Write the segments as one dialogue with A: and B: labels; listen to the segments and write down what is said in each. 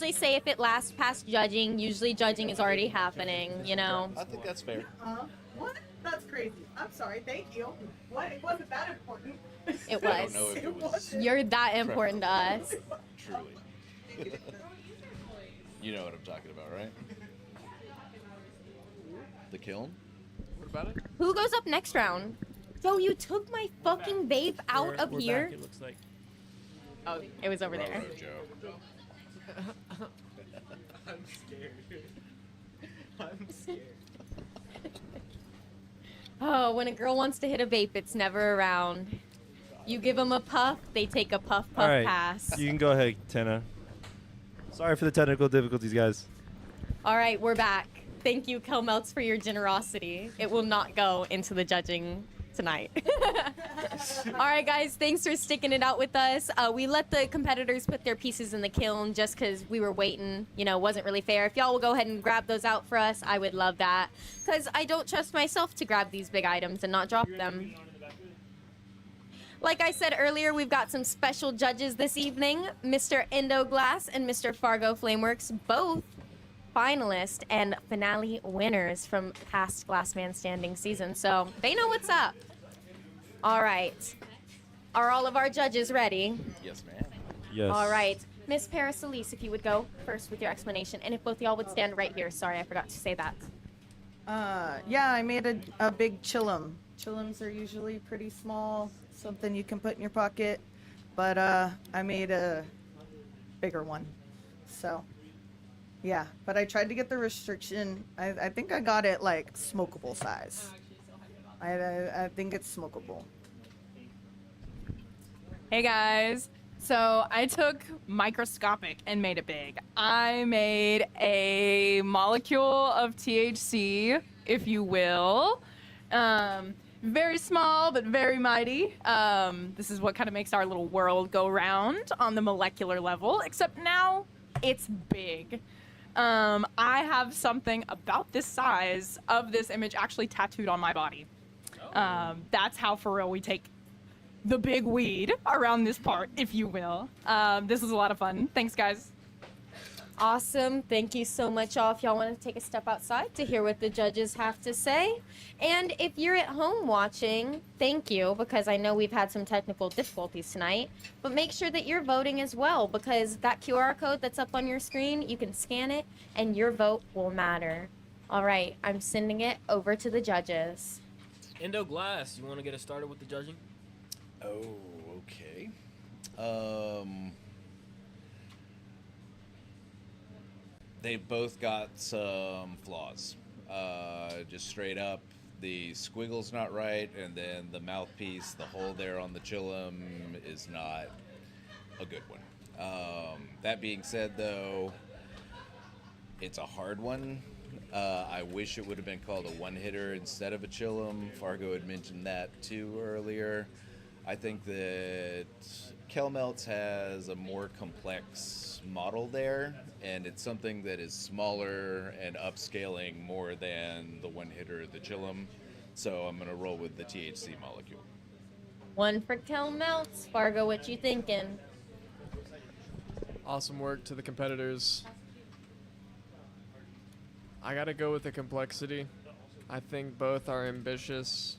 A: usually say if it lasts past judging, usually judging is already happening, you know?
B: I think that's fair.
C: What? That's crazy. I'm sorry. Thank you. What? It wasn't that important.
A: It
B: I don't know
A: was.
B: if it was
A: You're that important to us.
B: truly. You know what I'm talking about, right? The kiln?
D: What about it?
A: Who goes up next round? Yo, you took my fucking vape out
E: We're-
A: of
E: we're
A: here.
E: Back, it looks like.
A: Oh, it was over there.
B: Railroad Joe.
D: I'm scared. I'm scared.
A: Oh, when a girl wants to hit a vape, it's never around. You give them a puff, they take a puff
F: All right,
A: pass.
F: you can go ahead, Tenna. Sorry for the technical difficulties, guys.
A: All right, we're back. Thank you, Kelmelts, for your generosity. It will not go into the judging tonight. All right, guys, thanks for sticking it out with us. We let the competitors put their pieces in the kiln just because we were waiting. You know, wasn't really fair. If y'all will go ahead and grab those out for us, I would love that. Because I don't trust myself to grab these big items and not drop them. Like I said earlier, we've got some special judges this evening. Mr. Indo Glass and Mr. Fargo Flameworks, both finalists and finale winners from past Glass Man Standing season. So they know what's up. All right. Are all of our judges ready?
B: Yes, ma'am.
F: Yes.
A: All right. Miss Paris Elise, if you would go first with your explanation. And if both of y'all would stand right here. Sorry, I forgot to say that.
C: Yeah, I made a big chillum. Chillums are usually pretty small, something you can put in your pocket, but I made a bigger one. So, yeah, but I tried to get the restriction. I think I got it like smokable size. I think it's smokable.
G: Hey guys. So I took microscopic and made it big. I made a molecule of THC, if you will. Very small, but very mighty. This is what kind of makes our little world go round on the molecular level, except now it's big. I have something about this size of this image actually tattooed on my body. That's how for real we take the big weed around this part, if you will. This was a lot of fun. Thanks, guys.
A: Awesome. Thank you so much, all. If y'all want to take a step outside to hear what the judges have to say. And if you're at home watching, thank you, because I know we've had some technical difficulties tonight. But make sure that you're voting as well, because that QR code that's up on your screen, you can scan it, and your vote will matter. All right, I'm sending it over to the judges.
E: Indo Glass, you want to get us started with the judging?
B: Oh, okay. They both got some flaws. Just straight up, the squiggle's not right, and then the mouthpiece, the hole there on the chillum is not a good one. That being said, though, it's a hard one. I wish it would have been called a one-hitter instead of a chillum. Fargo had mentioned that too earlier. I think that Kelmelts has a more complex model there, and it's something that is smaller and upscaling more than the one-hitter, the chillum. So I'm going to roll with the THC molecule.
A: One for Kelmelts. Fargo, what you thinking?
D: Awesome work to the competitors. I gotta go with the complexity. I think both are ambitious,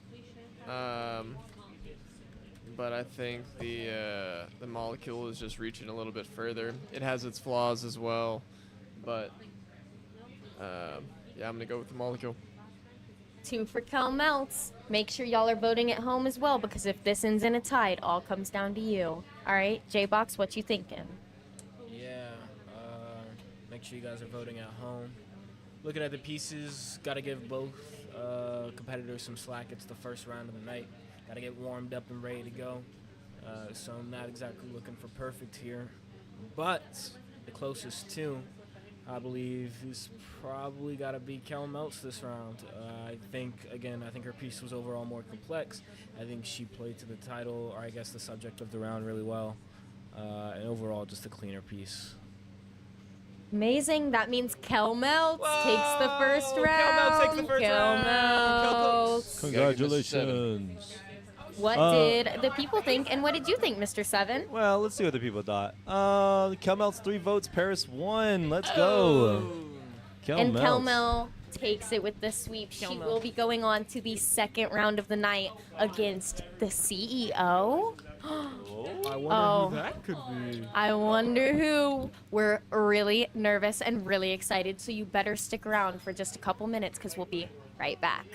D: but I think the molecule is just reaching a little bit further. It has its flaws as well, but yeah, I'm gonna go with the molecule.
A: Two for Kelmelts. Make sure y'all are voting at home as well, because if this ends in a tie, it all comes down to you. All right, J-Box, what you thinking?
E: Yeah, make sure you guys are voting at home. Looking at the pieces, got to give both competitors some slack. It's the first round of the night. Got to get warmed up and ready to go. So I'm not exactly looking for perfect here. But the closest to, I believe, is probably got to be Kelmelts this round. I think her piece was overall more complex. I think she played to the title, or I guess the subject of the round really well. And overall, just a cleaner piece.
A: Amazing. That means Kelmelts takes the first
E: Whoa,
A: round.
E: Kelmelts takes the first round.
A: Kelmelts.
F: Congratulations.
A: What
F: Uh,
A: did the people think, and what did you think, Mr. Seven?
F: Well, let's see what the people thought. Kelmelt's 3 votes, Paris 1. Let's go.
A: And
F: Kelmeltz.
A: Kelmel takes it with the sweep. She
E: Kelmel.
A: will be going on to the second round of the night against the CEO.
D: I wonder
A: Oh.
D: who that could be.
A: I wonder who. We're really nervous and really excited, so you better stick around for just a couple minutes because we'll be right back.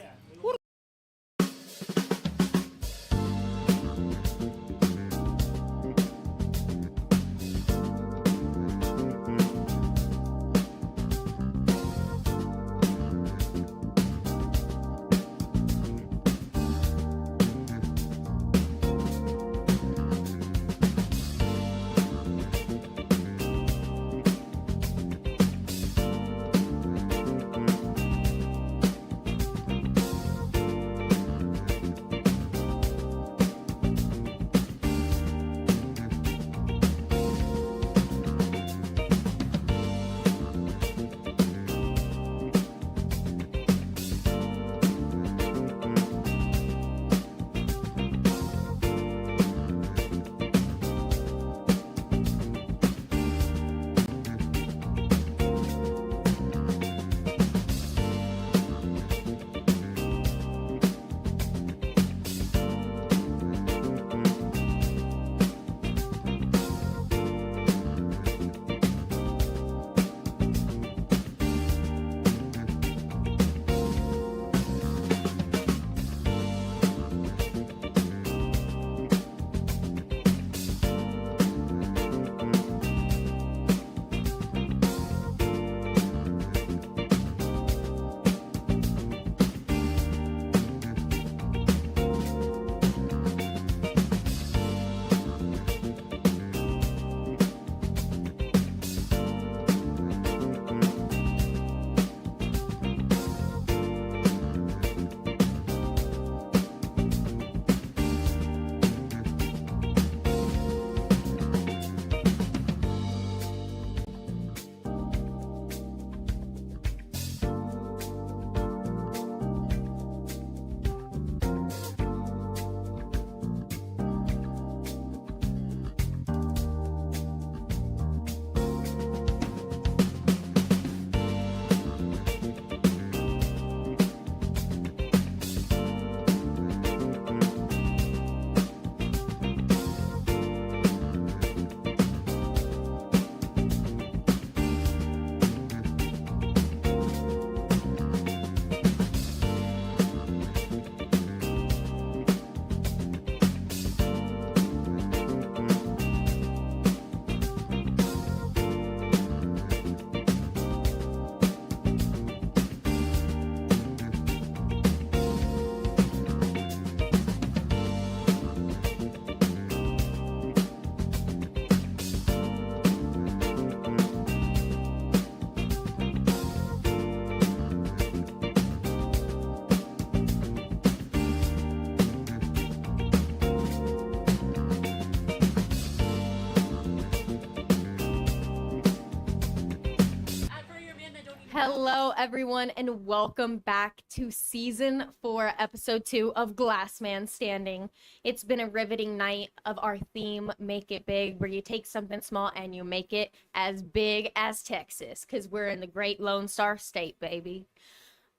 A: Hello, everyone, and welcome back to Season 4, Episode 2 of Glassman Standing. It's been a riveting night of our theme, Make It Big, where you take something small and you make it as big as Texas, because we're in the Great Lone Star State, baby.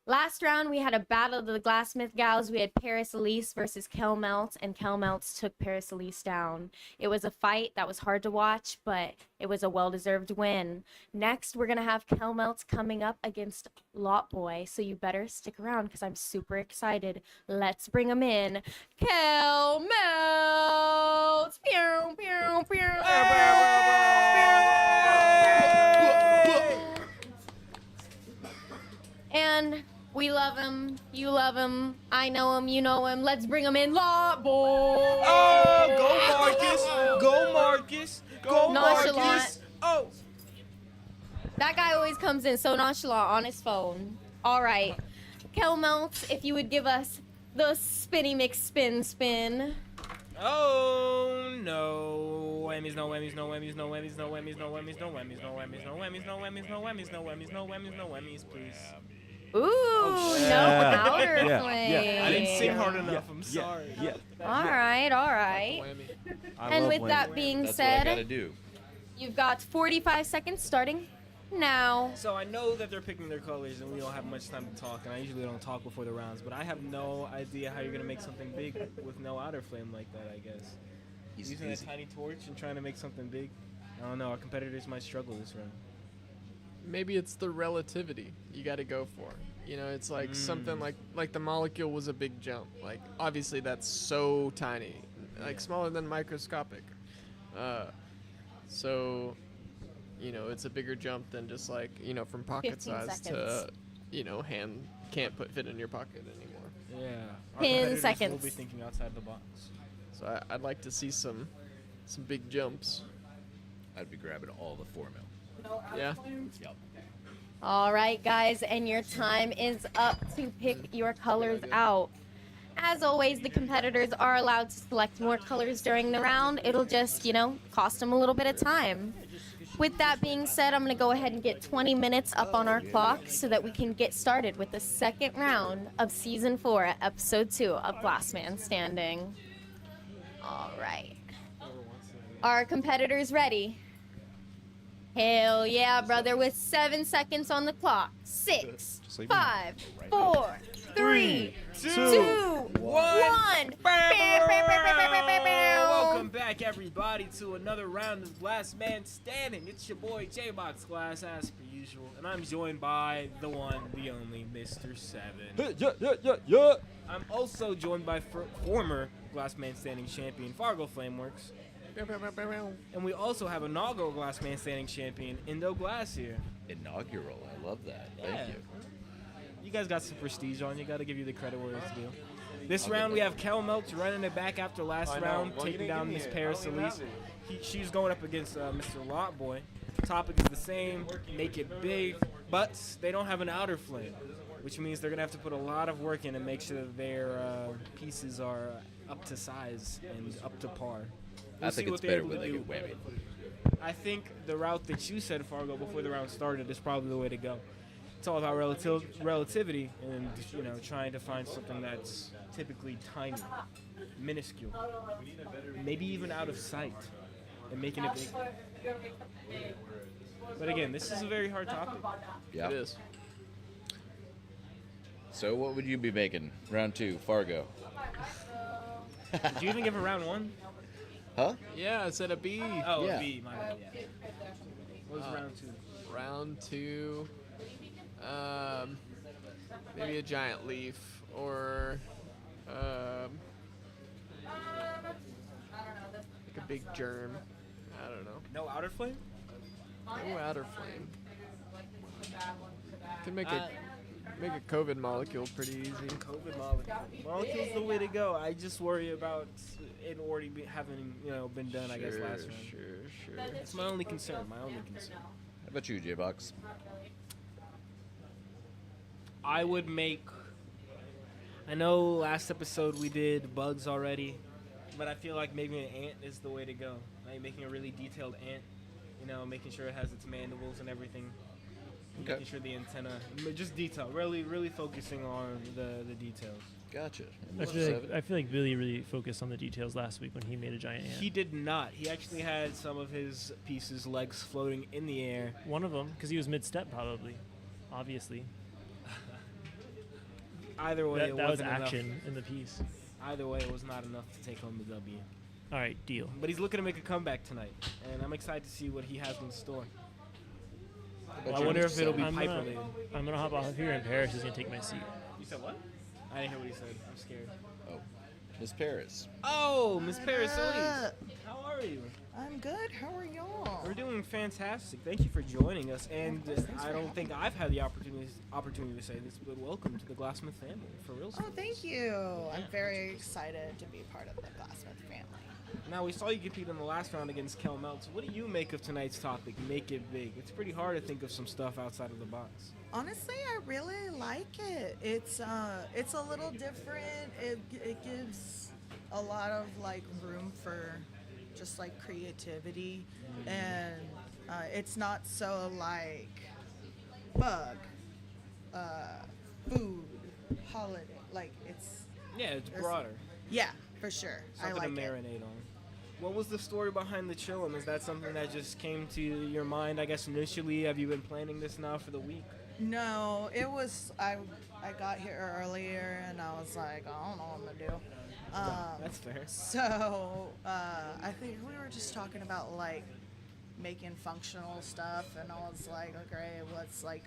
A: Last round, we had a battle of the Glassmith gals. We had Paris Elise versus Kelmeltz, and Kelmeltz took Paris Elise down. It was a fight that was hard to watch, but it was a well-deserved win. Next, we're going to have Kelmeltz coming up against Lot Boy, so you better stick around because I'm super excited. Let's bring him in. Kelmeltz! Pew, pew, pew. And we love him, you love him, I know him, you know him. Let's bring him in, Lot Boy.
E: Oh, go Marcus! Go Marcus! Go
A: Nonchalant.
E: Marcus! Oh,
A: That guy always comes in so nonchalant on his phone. All right, Kelmeltz, if you would give us the spinny mix spin.
E: oh no! Whammies, no whammies, no whammies, no whammies, no whammies, no whammies, no whammies, no whammies, no whammies, no whammies, no whammies, no whammies, no whammies, no whammies, please.
A: Ooh, no
F: Yeah.
A: outer
F: Yeah.
A: flame.
F: Yeah.
E: I didn't sing hard enough. I'm
F: Yeah.
E: sorry.
F: Yeah.
A: All right, all right.
D: Whammy.
F: I
A: And
F: love
A: with
F: Whammy.
A: that being
B: That's what I gotta
A: said,
B: do.
A: you've got 45 seconds starting now.
E: So I know that they're picking their colors, and we don't have much time to talk. And I usually don't talk before the rounds, but I have no idea how you're gonna make something big with no outer flame like that. I guess
B: Easy
E: using a
B: peasy.
E: tiny torch and trying to make something big. I don't know. Our competitors might struggle this round.
D: Maybe it's the relativity you got to go for. You know, it's like something like the molecule was a big jump. Like obviously that's so tiny, like smaller than microscopic. So, you know, it's a bigger jump than just like, you know, from pocket
A: 15
D: size
A: seconds.
D: to, you know, hand can't fit in your pocket anymore.
E: Yeah. Our
A: 10
E: competitors
A: seconds.
E: will be thinking outside the box.
D: So I'd like to see some big jumps.
B: I'd be grabbing all the 4 mil.
D: Yeah.
B: Yep.
A: All right, guys, and your time is up to pick your colors out. As always, the competitors are allowed to select more colors during the round. It'll just, you know, cost them a little bit of time. With that being said, I'm going to go ahead and get 20 minutes up on our clock so that we can get started with the second round of Season 4, Episode 2 of Last Man Standing. All right. Are competitors ready? Hell yeah, brother, with 7 seconds on the clock. 6,
B: Just like me.
A: 5, 4, 3, 2, 1.
E: Welcome back, everybody, to another round of Last Man Standing. It's your boy J-Box Glass, as per usual, and I'm joined by the one, the only, Mr. Seven.
F: Yeah.
E: I'm also joined by former Last Man Standing champion Fargo Flameworks, and we also have inaugural Last Man Standing champion Indo Glass here.
B: Inaugural. I love that.
E: Yeah.
B: Thank you.
E: You guys got some prestige on you. Got to give you the credit where it's due. This round we have Kel Melch running it back after last round, taking down Miss Paris Elise. She's going up against Mr. Lotboy. Topic is the same, make it big, but they don't have an outer flame, which means they're gonna have to put a lot of work in and make sure that their pieces are up to size and up to par.
B: I
E: We'll
B: think
E: see
B: it's
E: what they're
B: better
E: able
B: when
E: to
B: they
E: do.
B: get whammy.
E: I think the route that you said, Fargo, before the round started is probably the way to go. It's all about relativity and, you know, trying to find something that's typically tiny, minuscule, maybe even out of sight, and making it big. But again, this is a very hard topic.
B: Yeah.
D: It is.
B: So what would you be making? Round 2, Fargo.
E: Did you even give a round 1?
B: Huh?
D: Yeah, I said a B.
E: Oh,
B: Yeah.
E: B, my bad, yeah. What was round 2?
D: Round 2, maybe a giant leaf or like a big germ. I don't know.
E: No outer flame?
D: No outer flame. Can make a COVID molecule pretty easy.
E: COVID molecule. Molecule's the way to go. I just worry about it already having, you know, been done, I guess, last round.
D: Sure.
E: That's my only concern, How
B: about you, J-Box?
E: I would make. I know last episode we did bugs already, but I feel like maybe an ant is the way to go. Like making a really detailed ant, you know, making sure it has its mandibles and everything.
B: Okay.
E: Making sure the antenna, just detail, really focusing on the details.
B: Gotcha.
H: I feel like Billy really focused on the details last week when he made a giant ant.
E: He did not. He actually had some of his pieces, legs floating in the air.
H: One of them, because he was mid-step probably, obviously.
E: Either way,
H: That
E: it
H: was
E: wasn't
H: action
E: enough.
H: in the piece.
E: Either way, it was not enough to take home the W.
H: All right, deal.
E: But he's looking to make a comeback tonight, and I'm excited to see what he has in store.
B: But
E: I
B: you
E: wonder if
B: said-
E: it'll be
H: I'm
E: pipe
H: gonna-
E: related.
H: I'm gonna hop off here, and Paris is gonna take my seat.
E: You said what? I didn't hear what he said. I'm scared.
B: Oh, Miss Paris.
E: Oh, Miss Paris Elise. How are you?
C: I'm good. How are y'all?
E: We're doing fantastic. Thank you for joining us. And I don't think I've had the opportunity to say this, but welcome to the Glassmith family, for real.
C: Oh, thank you. I'm very excited to be part of the Glassmith family.
E: Now, we saw you compete in the last round against Kel Meltz. What do you make of tonight's topic, Make It Big? It's pretty hard to think of some stuff outside of the box.
C: Honestly, I really like it. It's a little different. It gives a lot of like room for just like creativity, and it's not so like bug, food, holiday. Like it's
E: Yeah, it's
C: There's-
E: broader.
C: yeah, for sure.
E: Something
C: I like
E: to
C: it.
E: marinate on. What was the story behind the chillum? Is that something that just came to your mind, I guess, initially? Have you been planning this now for the week?
C: No, it was I got here earlier and I was like, I don't know what I'm gonna do.
E: That's fair.
C: So I think we were just talking about like making functional stuff, and I was like, okay, what's like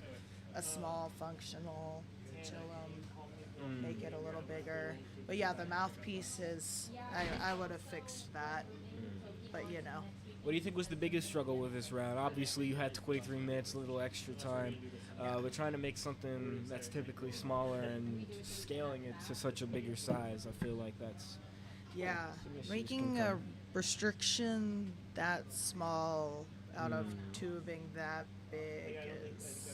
C: a small functional chillum? Make it a little bigger. But yeah, the mouthpiece is. I would have fixed that, but you know.
E: What do you think was the biggest struggle with this round? Obviously, you had 23 minutes, a little extra time. We're trying to make something that's typically smaller and scaling it to such a bigger size. I feel like that's
C: Yeah,
E: some issues
C: making
E: can
C: a
E: come.
C: restriction that small out of tubing that big is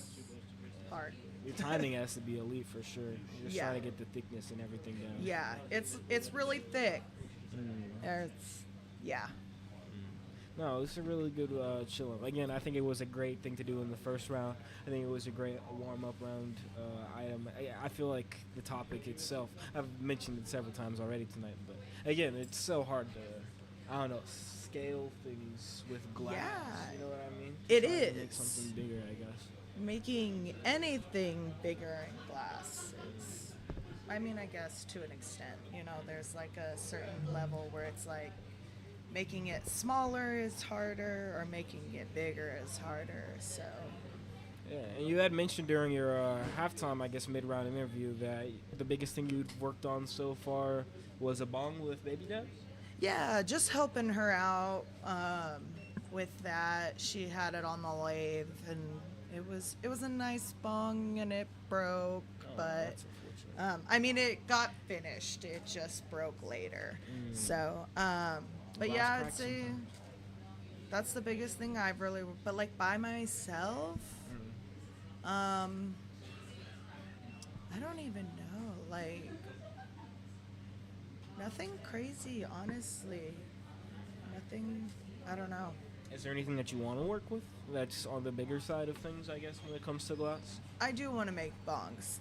C: hard.
E: Your timing has to be elite for sure. You're just
C: Yeah.
E: trying to get the thickness and everything down.
C: Yeah, it's really thick. It's yeah.
E: No, it's a really good chillum. Again, I think it was a great thing to do in the first round. I think it was a great warm-up round item. I feel like the topic itself, I've mentioned it several times already tonight, but again, it's so hard to, I don't know, scale things with glass.
C: Yeah,
E: You know what I mean?
C: it
E: Trying to make
C: is.
E: something bigger, I guess.
C: Making anything bigger in glass is, I mean, I guess to an extent. You know, there's like a certain level where it's like making it smaller is harder or making it bigger is harder. So
E: Yeah, and you had mentioned during your halftime, I guess, mid-round interview that the biggest thing you'd worked on so far was a bong with Baby Dad?
C: yeah, just helping her out with that. She had it on the lathe, and it was a nice bong, and it broke, but
E: That's unfortunate.
C: I mean, it got finished. It just broke later. So, but
E: Glass
C: yeah, I'd
E: cracks
C: say
E: sometimes.
C: that's the biggest thing I've really. But like by myself, I don't even know. Like nothing crazy, honestly. Nothing. I don't know.
E: Is there anything that you want to work with that's on the bigger side of things, I guess, when it comes to glass?
C: I do want to make bongs.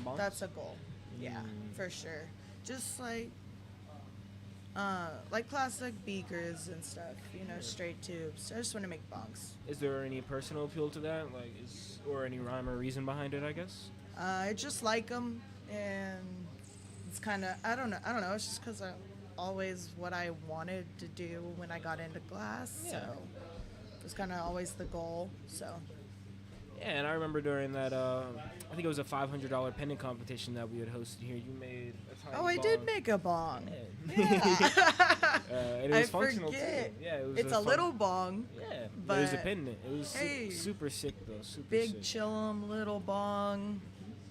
E: Bongs?
C: That's a goal. Yeah, for sure. Just like plastic beakers and stuff. You know, straight tubes. I just want to make bongs.
E: Is there any personal appeal to that, or any rhyme or reason behind it? I guess.
C: I just like them, and it's kind of I don't know. It's just because always what I wanted to do when I got into glass.
E: Yeah.
C: So it was kind of always the goal. So
E: Yeah, and I remember during that, I think it was a $500 pendant competition that we had hosted here. You made a tiny
C: I did
E: bong.
C: make a bong.
E: Yeah.
C: Yeah.
E: And it was
C: I
E: functional
C: forget.
E: too. Yeah, it was.
C: It's a
E: fun-
C: little bong.
E: Yeah, but it was a
C: but
E: pendant. It was
C: hey,
E: super sick though. Super
C: Big
E: sick.
C: chillum, little bong.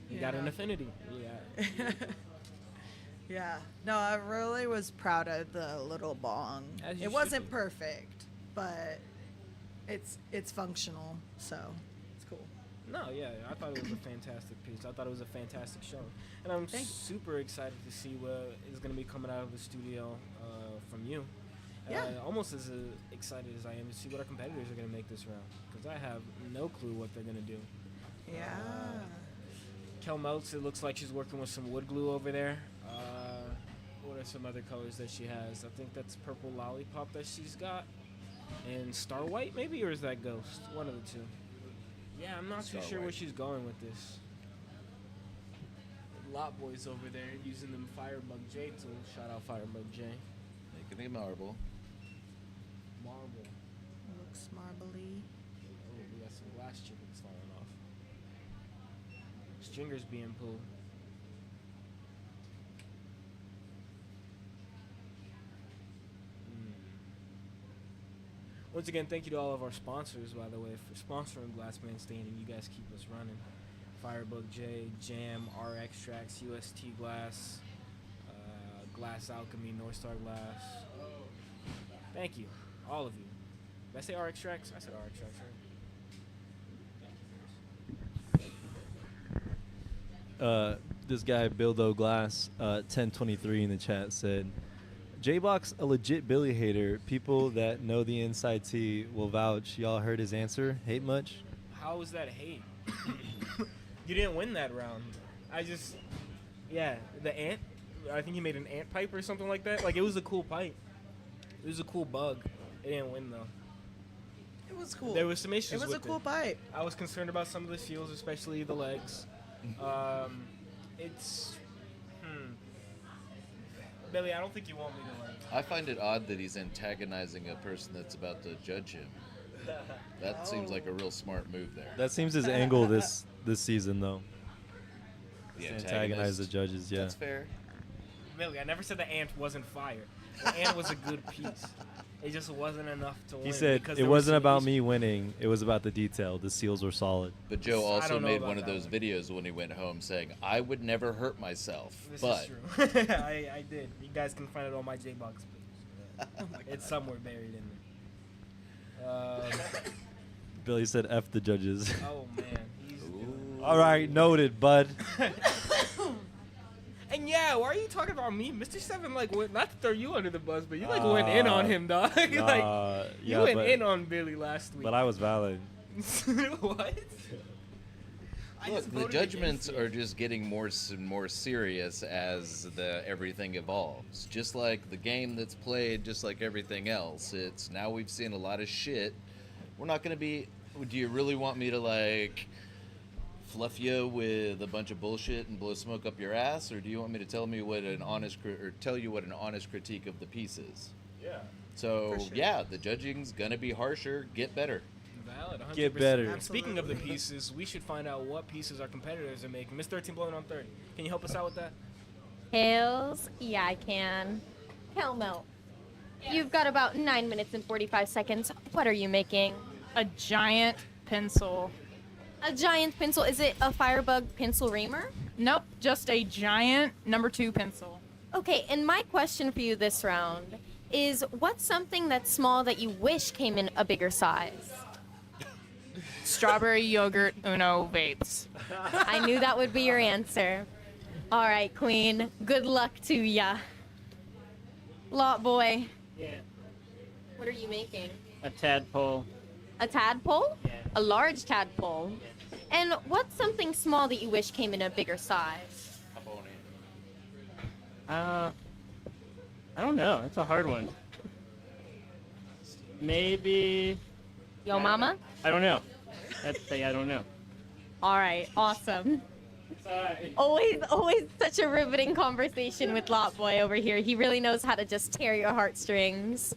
E: You got an
C: know.
E: affinity. Yeah.
C: Yeah. No, I really was proud of the little bong.
E: As you
C: It
E: should
C: wasn't
E: be.
C: perfect, but it's functional, so it's cool.
E: No, yeah, I thought it was a fantastic piece. I thought it was a fantastic show, and I'm
C: Thank you.
E: super excited to see what is going to be coming out of the studio from you.
C: Yeah.
E: Almost as excited as I am to see what our competitors are going to make this round, because I have no clue what they're going to do.
C: Yeah.
E: Kel Meltz, it looks like she's working with some wood glue over there. What are some other colors that she has? I think that's Purple Lollipop that she's got. And Star White, maybe, or is that Ghost? One of the two. Yeah, I'm not too
B: Star
E: sure where
B: White.
E: she's going with this. Lot Boys over there using them Firebug J tools. Shout out Firebug J.
B: Making a marble.
E: Marble.
C: Looks marbly.
E: Oh, we got some glass chickens falling off. Stringers being pulled. Once again, thank you to all of our sponsors, by the way, for sponsoring Glassman Staining. You guys keep us running. Firebug J, Jam, R Extracts, UST Glass, Glass Alchemy, North Star Glass. Thank you, all of you. Did I say R Extracts? I said R Extracts, right?
F: This guy Bildo Glass 1023 in the chat said, J-Box a legit Billy hater. People that know the inside tea will vouch. Y'all heard his answer? Hate much?
E: How is that hate? You didn't win that round. The ant I think he made an ant pipe or something like that. Like, it was a cool pipe. It was a cool bug. It didn't win, though.
C: It was cool.
E: There was some issues
C: It was
E: with
C: a cool pipe.
E: I was concerned about some of the seals, especially the legs. It's... Billy, I don't think you want me to, like...
B: I find it odd that he's antagonizing a person that's about to judge him. That seems like a real smart move there.
F: That seems his angle this season, though.
B: The
F: Antagonize the judges, yeah.
B: That's fair.
E: Billy, I never said the ant wasn't fire. The ant was a good piece. It just wasn't enough to win.
F: He said
E: because
F: it
E: there was
F: wasn't
E: some
F: about
E: issues.
F: me winning. It was about the detail. The seals were solid.
B: But Joe
E: I
B: also
E: don't know
B: made
E: about
B: one of
E: that
B: those
E: one.
B: videos when he went home saying, I would never hurt myself.
E: This
B: but
E: is true. I did. You guys can find it on my J-Box page. It's somewhere buried in there.
F: Billy said F the judges.
E: Oh, man. He's
F: All right, noted, bud.
E: And yeah, why are you talking about me? Mr. Seven, like, went, not to throw you under the bus, but you, like, went in on him, dog. Like, you
F: yeah,
E: went
F: but,
E: in on Billy last week.
F: but I was valid.
E: What? I just
B: look, the
E: voted
B: judgments
E: against
B: are just getting more and more serious as everything evolves. Just like the game that's played, just like everything else. It's now we've seen a lot of shit. We're not going to be... Do you really want me to, like... fluff you with a bunch of bullshit and blow smoke up your ass, or do you want me to tell you what an honest critique of the piece is?
E: Yeah.
B: So
C: For sure.
B: yeah, the judging's gonna be harsher. Get better.
E: Valid, 100%.
F: Get better.
E: And speaking of the
C: Absolutely.
E: pieces, we should find out what pieces our competitors are making. Miss 13 blowing on 30. Can you help us out with that?
A: Hails? Yeah, I can. Helmel, you've got about 9 minutes and 45 seconds. What are you making?
G: A giant pencil.
A: A giant pencil. Is it a Firebug pencil reamer?
G: Nope, just a giant number 2 pencil.
A: Okay, and my question for you this round is what's something that's small that you wish came in a bigger size?
G: Strawberry yogurt Uno vapes.
A: I knew that would be your answer. All right, Queen. Good luck to ya. Lot boy.
I: Yeah.
A: What are you making?
I: A tadpole.
A: A tadpole?
I: Yeah.
A: A large tadpole. And what's something small that you wish came in a bigger size?
I: I don't know. It's a hard one. Maybe.
A: Yo, mama?
I: I don't know. I don't know.
A: All right, awesome.
I: Sorry.
A: Always such a riveting conversation with Lot Boy over here. He really knows how to just tear your heartstrings.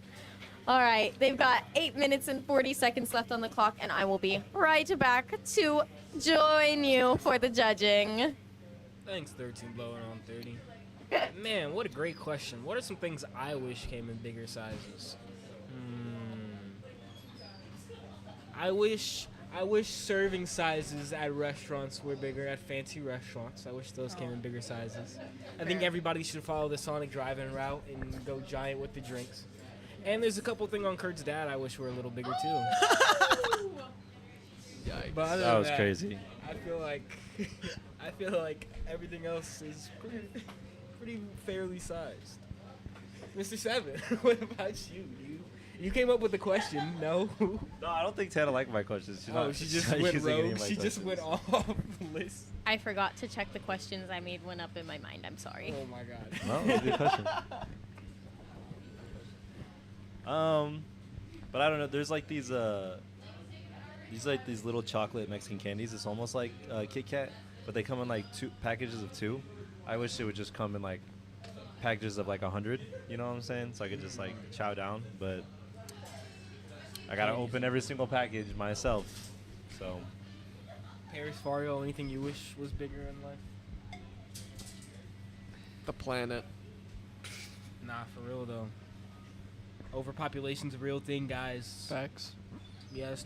A: All right, they've got 8 minutes and 40 seconds left on the clock, and I will be right back to join you for the judging.
E: Thanks, 13 blowing on 30. Man, what a great question. What are some things I wish came in bigger sizes? I wish serving sizes at restaurants were bigger, at fancy restaurants. I wish those came in bigger sizes. I think everybody should follow the Sonic drive-in route and go giant with the drinks. And there's a couple things on Kurt's dad I wish were a little bigger too.
D: Yikes.
E: But other
F: That
E: than
F: was crazy.
E: I feel like everything else is pretty fairly sized. Mr. Seven, what about you? You came up with the question. No.
F: No, I don't think Tana liked my questions. She's
E: Oh,
F: not,
E: she
F: she's
E: just
F: not
E: went
F: using any of
E: rogue.
F: my
E: She just went
F: questions.
E: off the list.
A: I forgot to check the questions. I made one up in my mind. I'm sorry.
E: Oh my god.
F: No, it was a good question. But I don't know. There's like these little chocolate Mexican candies. It's almost like Kit Kat, but they come in like packages of 2. I wish it would just come in like packages of like 100. You know what I'm saying? So I could just like chow down. But I gotta open every single package myself. So
E: Paris Fario, anything you wish was bigger in life?
D: The planet.
E: Nah, for real though. Overpopulation's a real thing, guys.
D: Facts.
E: We gotta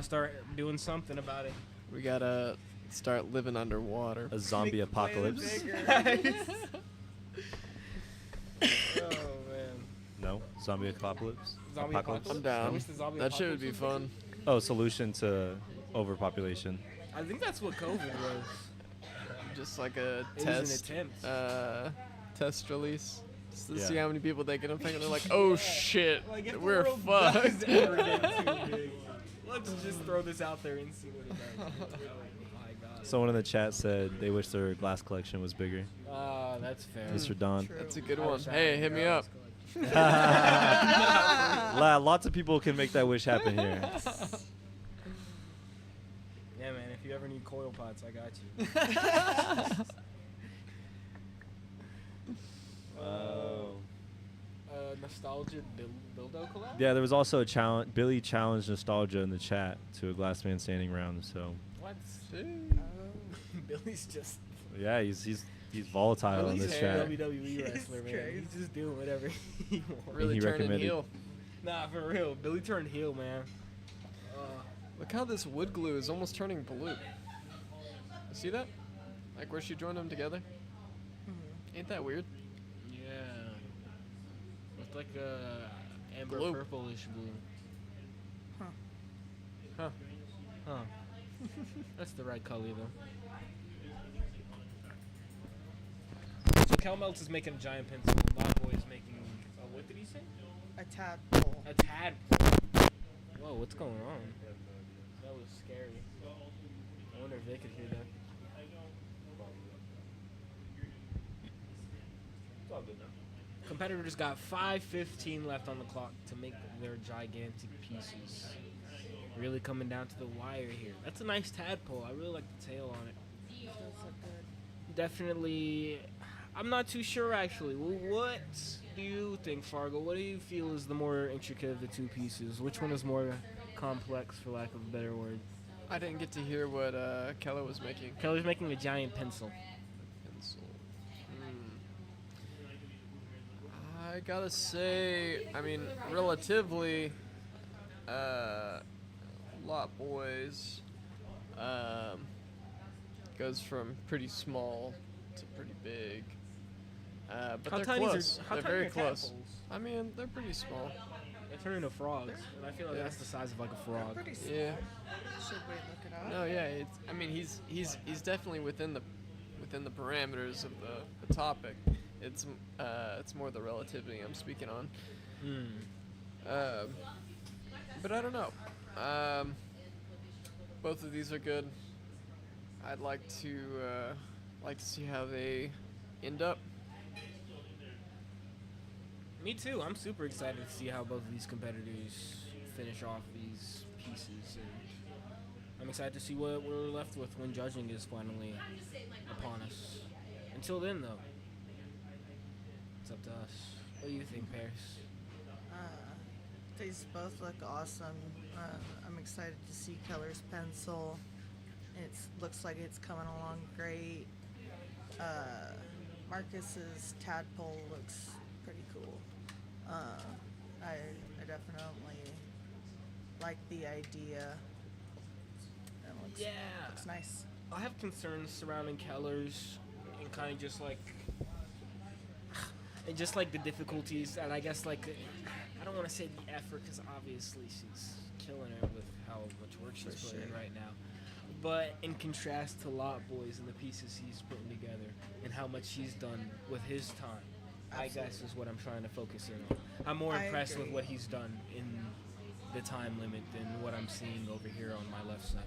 E: start doing something about it.
D: We gotta start living underwater.
F: a zombie apocalypse.
E: Oh man.
F: No, zombie apocalypse.
E: Zombie apocalypse?
D: I'm
E: I
D: down.
E: wish the zombie
D: That shit would be
E: apocalypse
D: fun.
F: Oh, solution to overpopulation.
E: I think that's what COVID was.
D: Just like a
E: It was
D: test.
E: an attempt.
D: Test release. Just to
F: Yeah.
D: see how many people they can affect. And they're like, oh shit,
E: Like, if the
D: we're
E: world
D: fucked.
E: does ever get too big, let's just throw this out there and see what it does. Oh my god.
F: Someone in the chat said they wish their glass collection was bigger.
E: That's that's fair.
F: Mr. Don.
C: True.
D: That's a good
E: I
D: one.
E: wish I
D: Hey,
E: had
D: hit me
E: girls.
F: Lots of people can make that wish happen here.
E: Yeah, man. If you ever need coil pots, I got you. Nostalgia Dildo collab?
F: Yeah, there was also a challenge. Billy challenged Nostalgia in the chat to a Glass Man Standing round. So
E: What? Billy's just
F: yeah, he's volatile in
E: Billy's
F: this
E: a
F: chat.
E: WWE wrestler, man.
C: crazy.
E: He's just doing whatever he wants.
D: Really
F: he
D: turning
F: recommended-
D: heel.
E: Nah, for real. Billy turned heel, man.
D: Look how this wood glue is almost turning blue. You see that? Like where she joined them together? Ain't that weird?
E: Yeah. It's like a amber
D: Blue.
E: purplish blue.
D: Huh.
E: Huh. That's the right color, though. So Kelmelts is making a giant pencil. Lotboy is making what did he say?
C: A tadpole.
E: A tadpole. Whoa, what's going on? That was scary. I wonder if they could hear that. It's all good now. Competitors got 5:15 left on the clock to make their gigantic pieces. Really coming down to the wire here. That's a nice tadpole. I really like the tail on it.
C: Does look good.
E: Definitely. I'm not too sure actually. Well, what do you think, Fargo? What do you feel is the more intricate of the two pieces? Which one is more complex, for lack of a better word?
D: I didn't get to hear what Keller was making.
E: Kelly's making a giant pencil.
D: Pencil. I gotta say, I mean, relatively, Lot Boys goes from pretty small to pretty big. But
E: How
D: they're
E: tiny
D: close.
E: how
D: They're
E: tiny
D: very
E: are
D: close.
E: tadpoles?
D: I mean, they're pretty small.
E: They turn into frogs, and I feel like
D: Yeah.
E: that's the size of like a frog.
C: Pretty small.
D: Yeah.
C: Should we look it up?
D: No, yeah. It's. I mean, he's definitely within the parameters of the topic. It's more the relativity I'm speaking on. But I don't know. Both of these are good. I'd like to see how they end up.
E: Me too. I'm super excited to see how both of these competitors finish off these pieces, and I'm excited to see what we're left with when judging is finally upon us. Until then, though, it's up to us. What do you think, Paris?
C: These both look awesome. I'm excited to see Keller's pencil. It looks like it's coming along great. Marcus's tadpole looks pretty cool. I definitely like the idea. It looks nice.
E: I have concerns surrounding Keller's and kind of just like the difficulties, and I guess like I don't want to say the effort because obviously she's killing it with how much work she's
C: For
E: putting in
C: sure.
E: right now. But in contrast to Lot Boys and the pieces he's putting together and how much he's done with his time, I guess is what I'm trying to focus in on. I'm more
C: I
E: impressed with
C: agree.
E: what he's done in the time limit than what I'm seeing over here on my left side.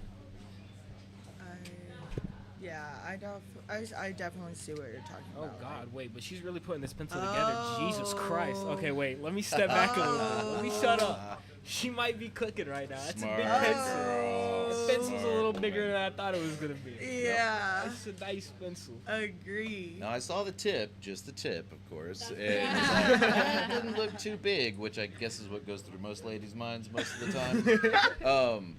C: I definitely see what you're talking
E: Oh
C: about.
E: God, wait, but she's really putting this pencil together. Jesus Christ.
C: Oh.
E: Okay, wait, let me step back a little bit. Let me shut up. She might be cooking right now. That's a big
B: Smart,
E: pencil.
B: girl,
E: The pencil's a little
B: smart.
E: bigger than I thought it was gonna be.
C: Yeah.
E: That's a nice pencil.
C: Agree.
B: Now I saw the tip, just the tip, of course, and it's like, it didn't look too big, which I guess is what goes through most ladies' minds most of the time.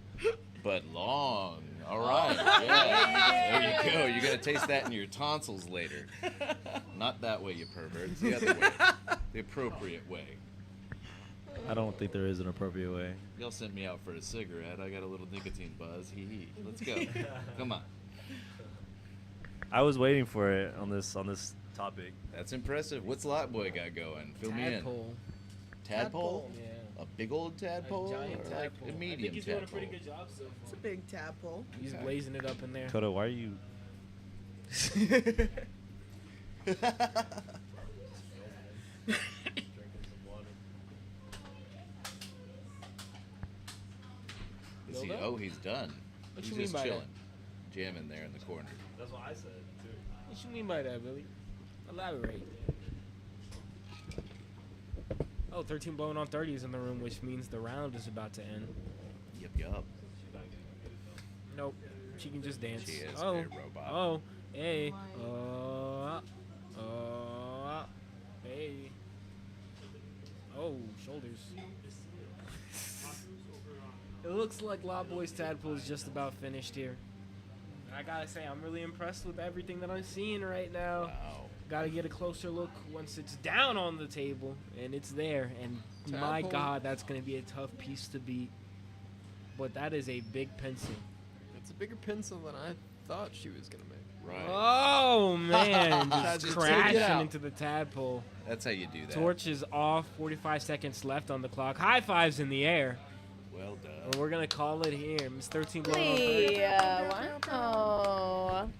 B: But long. All right. Yeah. There you go. You're gonna taste that in your tonsils later. Not that way, you perverts. The other way. The appropriate way.
F: I don't think there is an appropriate way.
B: Y'all sent me out for a cigarette. I got a little nicotine buzz. Hee hee. Let's go. Come on.
F: I was waiting for it on this topic.
B: That's impressive. What's Lot Boy got going? Fill me in.
E: Tadpole.
B: Tadpole?
E: Yeah.
B: A big old tadpole?
E: A giant
B: or
E: tadpole.
B: like a
E: I
B: medium
E: think he's doing a
B: tadpole?
E: pretty good job so
C: It's a
E: far.
C: big tadpole.
E: He's
B: Okay.
E: blazing it up in there.
F: Kodo, why are you?
B: Is he,
E: Dildo?
B: oh, he's done.
E: What
B: He's
E: you mean
B: just
E: by that?
B: chilling. Jamming there in the corner.
F: That's what I said too.
E: What you mean by that, Billy? Elaborate. Oh, 13 blowing on 30 is in the room, which means the round is about to end.
B: Yup.
E: Nope. She can just dance.
B: She is
E: oh.
B: a robot.
E: Oh. Hey. Hey. Oh, shoulders. It looks like Lot Boy's tadpole is just about finished here. I gotta say, I'm really impressed with everything that I'm seeing right now.
B: Wow.
E: Gotta get a closer look once it's down on the table and it's there. And my
D: Tadpole.
E: God, that's gonna be a tough piece to beat. But that is a big pencil.
D: It's a bigger pencil than I thought she was gonna make.
B: Right.
E: Oh man, just
B: Just
E: crashing
D: take it out.
E: into the tadpole.
B: That's how you do that.
E: Torch is off. 45 seconds left on the clock. High fives in the air.
B: Well done.
E: And we're gonna call it here. Miss 13 blowing on 30.
A: Hey, wow.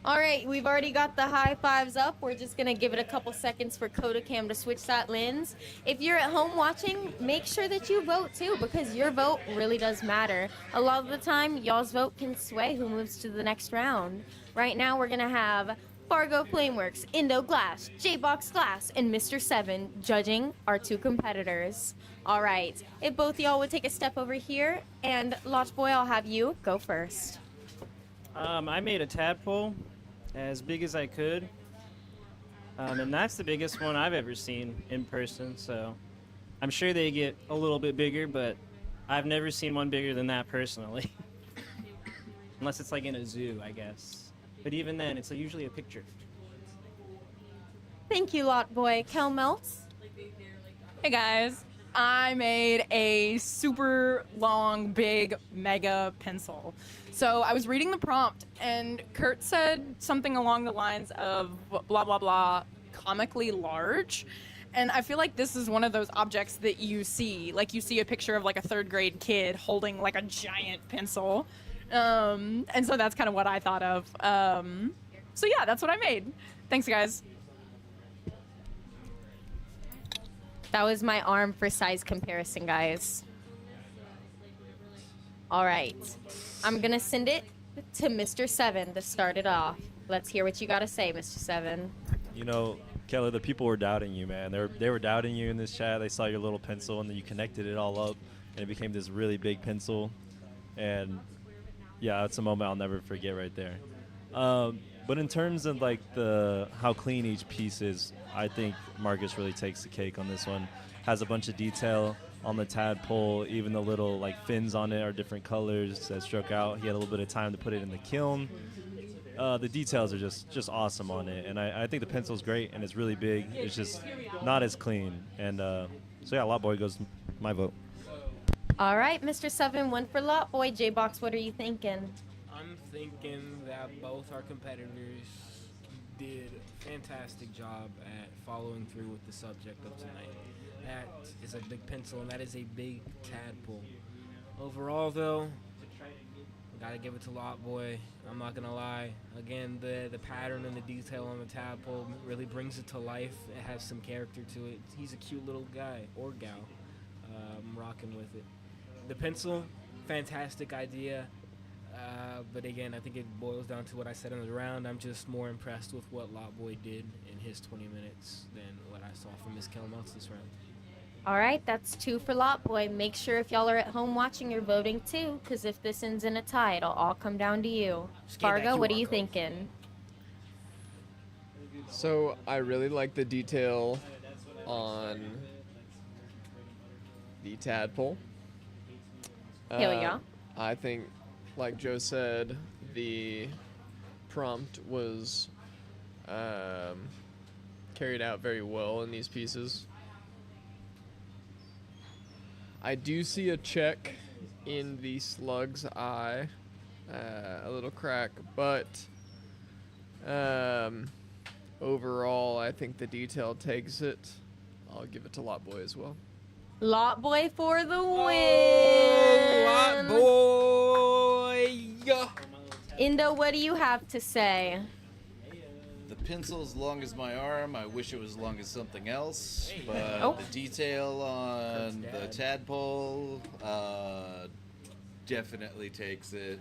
A: All right, we've already got the high fives up. We're just gonna give it a couple seconds for Kodacam to switch that lens. If you're at home watching, make sure that you vote too, because your vote really does matter. A lot of the time, y'all's vote can sway who moves to the next round. Right now, we're gonna have Fargo Flameworks, Indo Glass, J-Box Glass, and Mr. Seven judging our two competitors. All right, if both y'all would take a step over here, and Lot Boy, I'll have you go first.
I: I made a tadpole as big as I could. And that's the biggest one I've ever seen in person, so I'm sure they get a little bit bigger, but I've never seen one bigger than that personally. Unless it's like in a zoo, I guess. But even then, it's usually a picture.
A: Thank you, Lot Boy. Kel Melts?
G: Hey guys, I made a super long, big, mega pencil. So I was reading the prompt, and Kurt said something along the lines of blah, blah, blah, comically large. And I feel like this is one of those objects that you see. Like, you see a picture of, like, a third grade kid holding, like, a giant pencil. And so that's kind of what I thought of. So yeah, that's what I made. Thanks, guys.
A: That was my arm for size comparison, guys. All right. I'm going to send it to Mr. Seven to start it off. Let's hear what you got to say, Mr. Seven.
F: You know, Keller, the people were doubting you, man. They were doubting you in this chat. They saw your little pencil, and then you connected it all up, and it became this really big pencil. And yeah, it's a moment I'll never forget right there. But in terms of like how clean each piece is, I think Marcus really takes the cake on this one. Has a bunch of detail on the tadpole. Even the little like fins on it are different colors that struck out. He had a little bit of time to put it in the kiln. The details are just awesome on it, and I think the pencil's great and it's really big. It's just not as clean, and so yeah, Lot Boy goes my vote.
A: All right, Mr. Seven, one for Lot Boy. J-Box, what are you thinking?
E: I'm thinking that both our competitors did a fantastic job at following through with the subject of tonight. That is a big pencil, and that is a big tadpole. Overall, though, gotta give it to Lot Boy. I'm not gonna lie. Again, the pattern and the detail on the tadpole really brings it to life. It has some character to it. He's a cute little guy or gal. I'm rocking with it. The pencil, fantastic idea. But again, I think it boils down to what I said in the round. I'm just more impressed with what Lot Boy did in his 20 minutes than what I saw from Miss Kelmeltz this round.
A: All right, that's 2 for Lot Boy. Make sure if y'all are at home watching, you're voting too, because if this ends in a tie, it'll all come down to you.
E: Just get that
A: Fargo, what are
E: QR
A: you
E: code.
A: thinking?
D: So I really like the detail on the tadpole.
A: Hell yeah.
D: I think, like Joe said, the prompt was carried out very well in these pieces. I do see a check in the slug's eye, a little crack, but overall, I think the detail takes it. I'll give it to Lot Boy as well.
A: Lot Boy for the win.
E: Lot Boy!
A: Indo, what do you have to say?
B: The pencil's as long as my arm. I wish it was as long as something else. But
A: Oh.
B: the detail on the tadpole definitely takes it.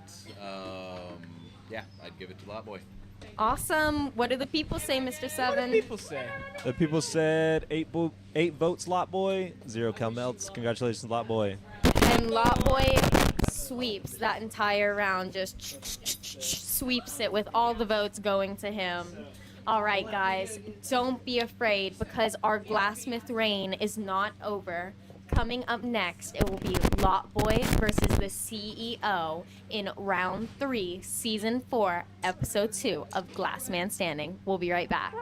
B: Yeah, I'd give it to Lot Boy.
A: Awesome. What do the people say, Mr. Seven?
E: People say.
F: The people said 8 votes, Lot Boy, 0 Cal Melts. Congratulations, Lot Boy.
A: And Lot Boy sweeps that entire round, just sweeps it with all the votes going to him. All right, guys, don't be afraid because our Glassmith reign is not over. Coming up next, it will be Lot Boy versus the CEO in round 3, season 4, episode 2 of Glassman Standing. We'll be right back.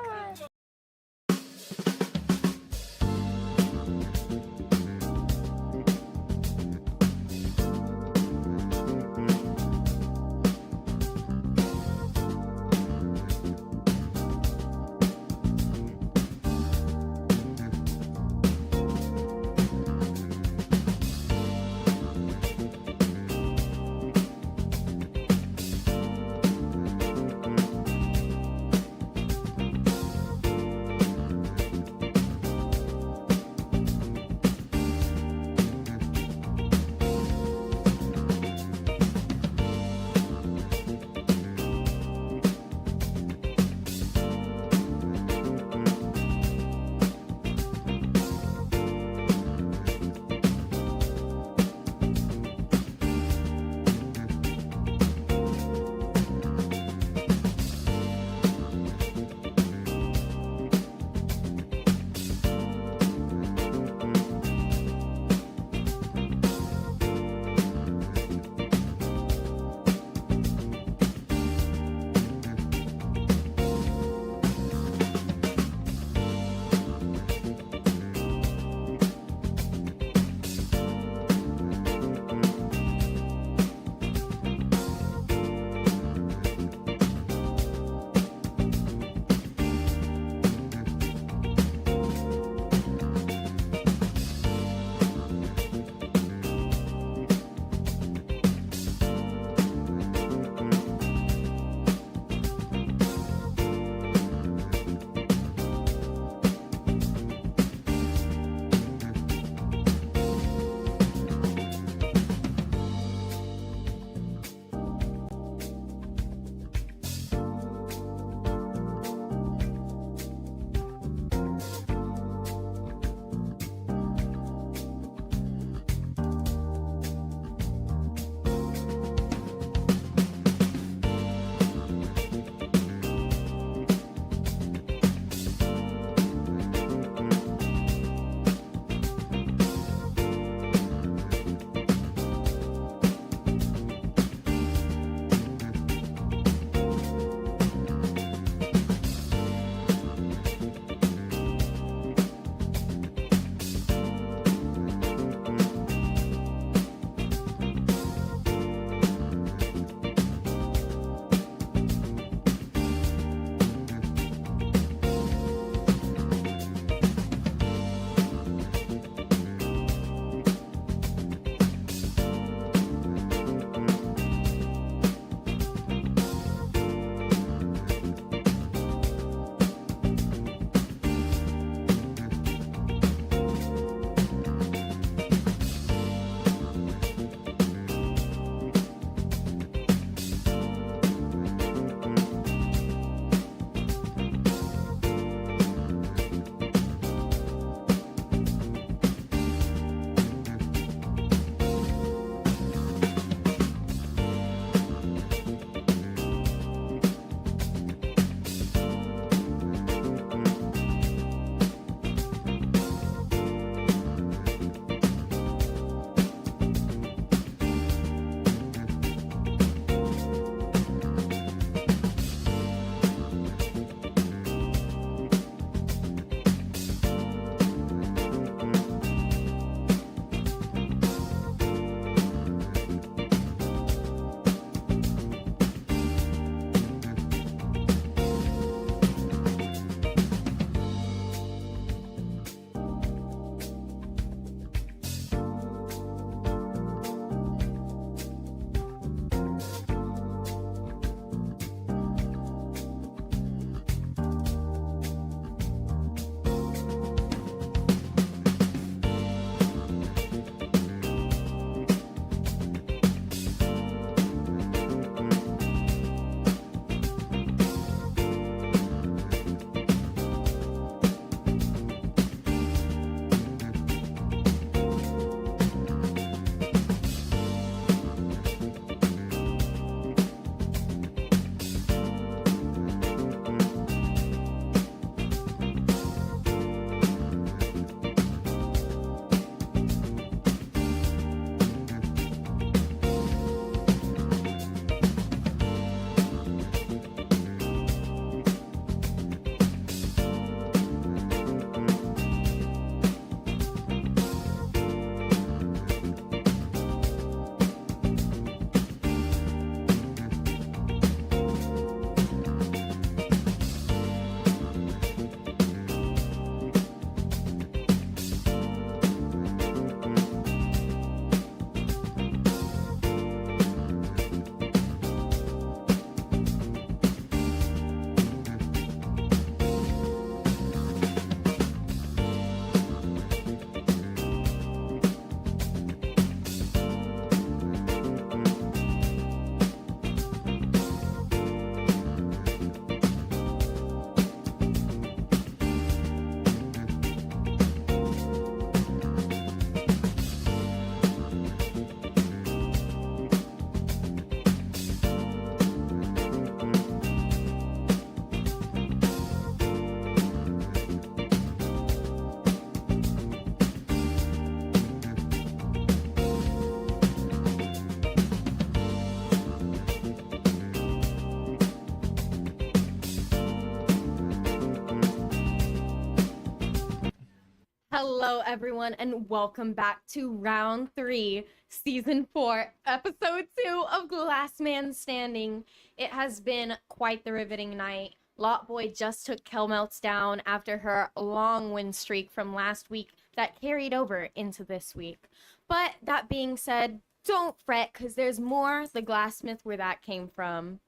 A: Hello, everyone, and welcome back to round 3, season 4, episode 2 of Last Man Standing. It has been quite the riveting night. Lot Boy just took Kelmelts down after her long win streak from last week that carried over into this week. But that being said, don't fret, because there's more the Glassmith where that came from.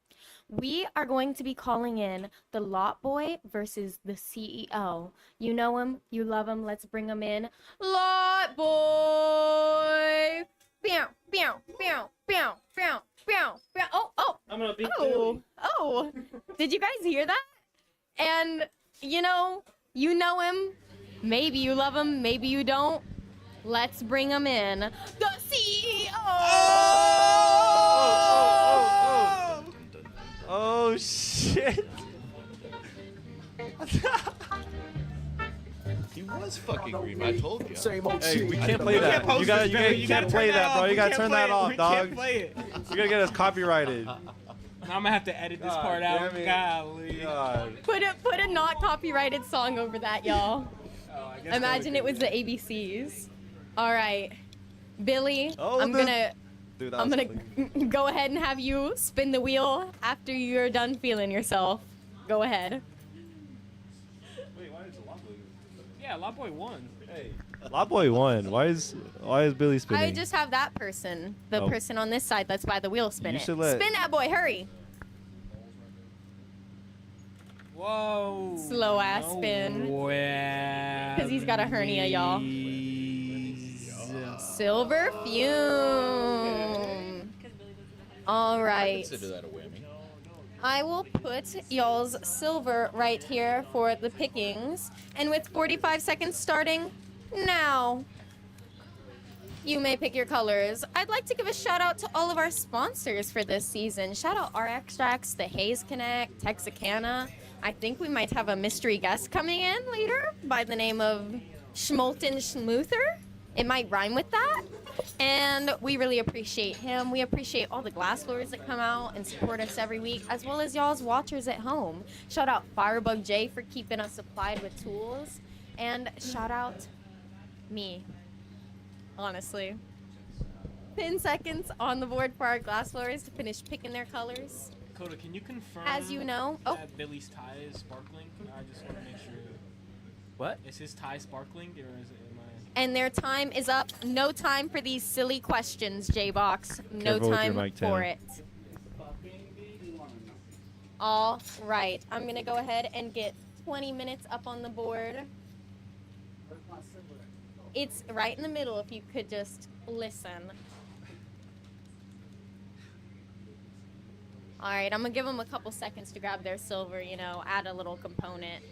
A: We are going to be calling in the Lot Boy versus the CEO. You know him, you love him, let's bring him in. Lot Boy! Bow, bow, bow, bow, bow, bow, bow. Oh.
I: I'm gonna beat
A: Oh. Did you guys hear that? And, you know him, maybe you love him, maybe you don't. Let's bring him in. The CEO!
F: Oh shit!
B: He was fucking green. I told you.
J: Same old
F: Hey,
J: shit.
F: we can't play that. You can't play that, bro. You gotta turn that off, dog.
E: Can't play it.
F: You're gonna get us copyrighted.
E: Now I'm gonna have to edit this part out.
F: damn it.
E: Golly.
F: God.
A: Put a not copyrighted song over that, y'all.
E: Oh, I guess
A: Imagine it was the ABCs. All right, Billy,
F: Oh,
A: I'm gonna
F: Dude, that
A: I'm
F: was
A: gonna
F: funny.
A: go ahead and have you spin the wheel after you're done feeling yourself. Go ahead.
E: Yeah, Lot Boy won.
F: Lot Boy won. Why is Billy spinning?
A: I just have that person, the
F: Oh.
A: person on this side that's by the wheel, spin
F: You
A: it.
F: should let-
A: Spin that boy, hurry.
E: Whoa.
A: Slow ass spin. Because he's got a hernia, y'all. Silver fume. All right.
B: Consider that a whammy.
A: I will put y'all's silver right here for the pickings. And with 45 seconds starting now, you may pick your colors. I'd like to give a shout out to all of our sponsors for this season. Shout out our extracts, the Hayes Connect, Texarkana. I think we might have a mystery guest coming in later by the name of Schmolten Schmoother. It might rhyme with that. And we really appreciate him. We appreciate all the glass lords that come out and support us every week, as well as y'all's watchers at home. Shout out Firebug J for keeping us supplied with tools. And shout out me, honestly. 10 seconds on the board for our glass lords to finish picking their colors.
E: Coda, can you confirm
A: As you know,
E: that Billy's tie is sparkling? I just want to make sure.
I: What?
E: Is his tie sparkling or is it am I?
A: And their time is up. No time for these silly questions, J-Box. No
F: Careful with your
A: time
F: mic,
A: for
F: Tanner.
A: it. All right. I'm going to go ahead and get 20 minutes up on the board. It's right in the middle if you could just listen. All right. I'm going to give them a couple seconds to grab their silver, add a little component.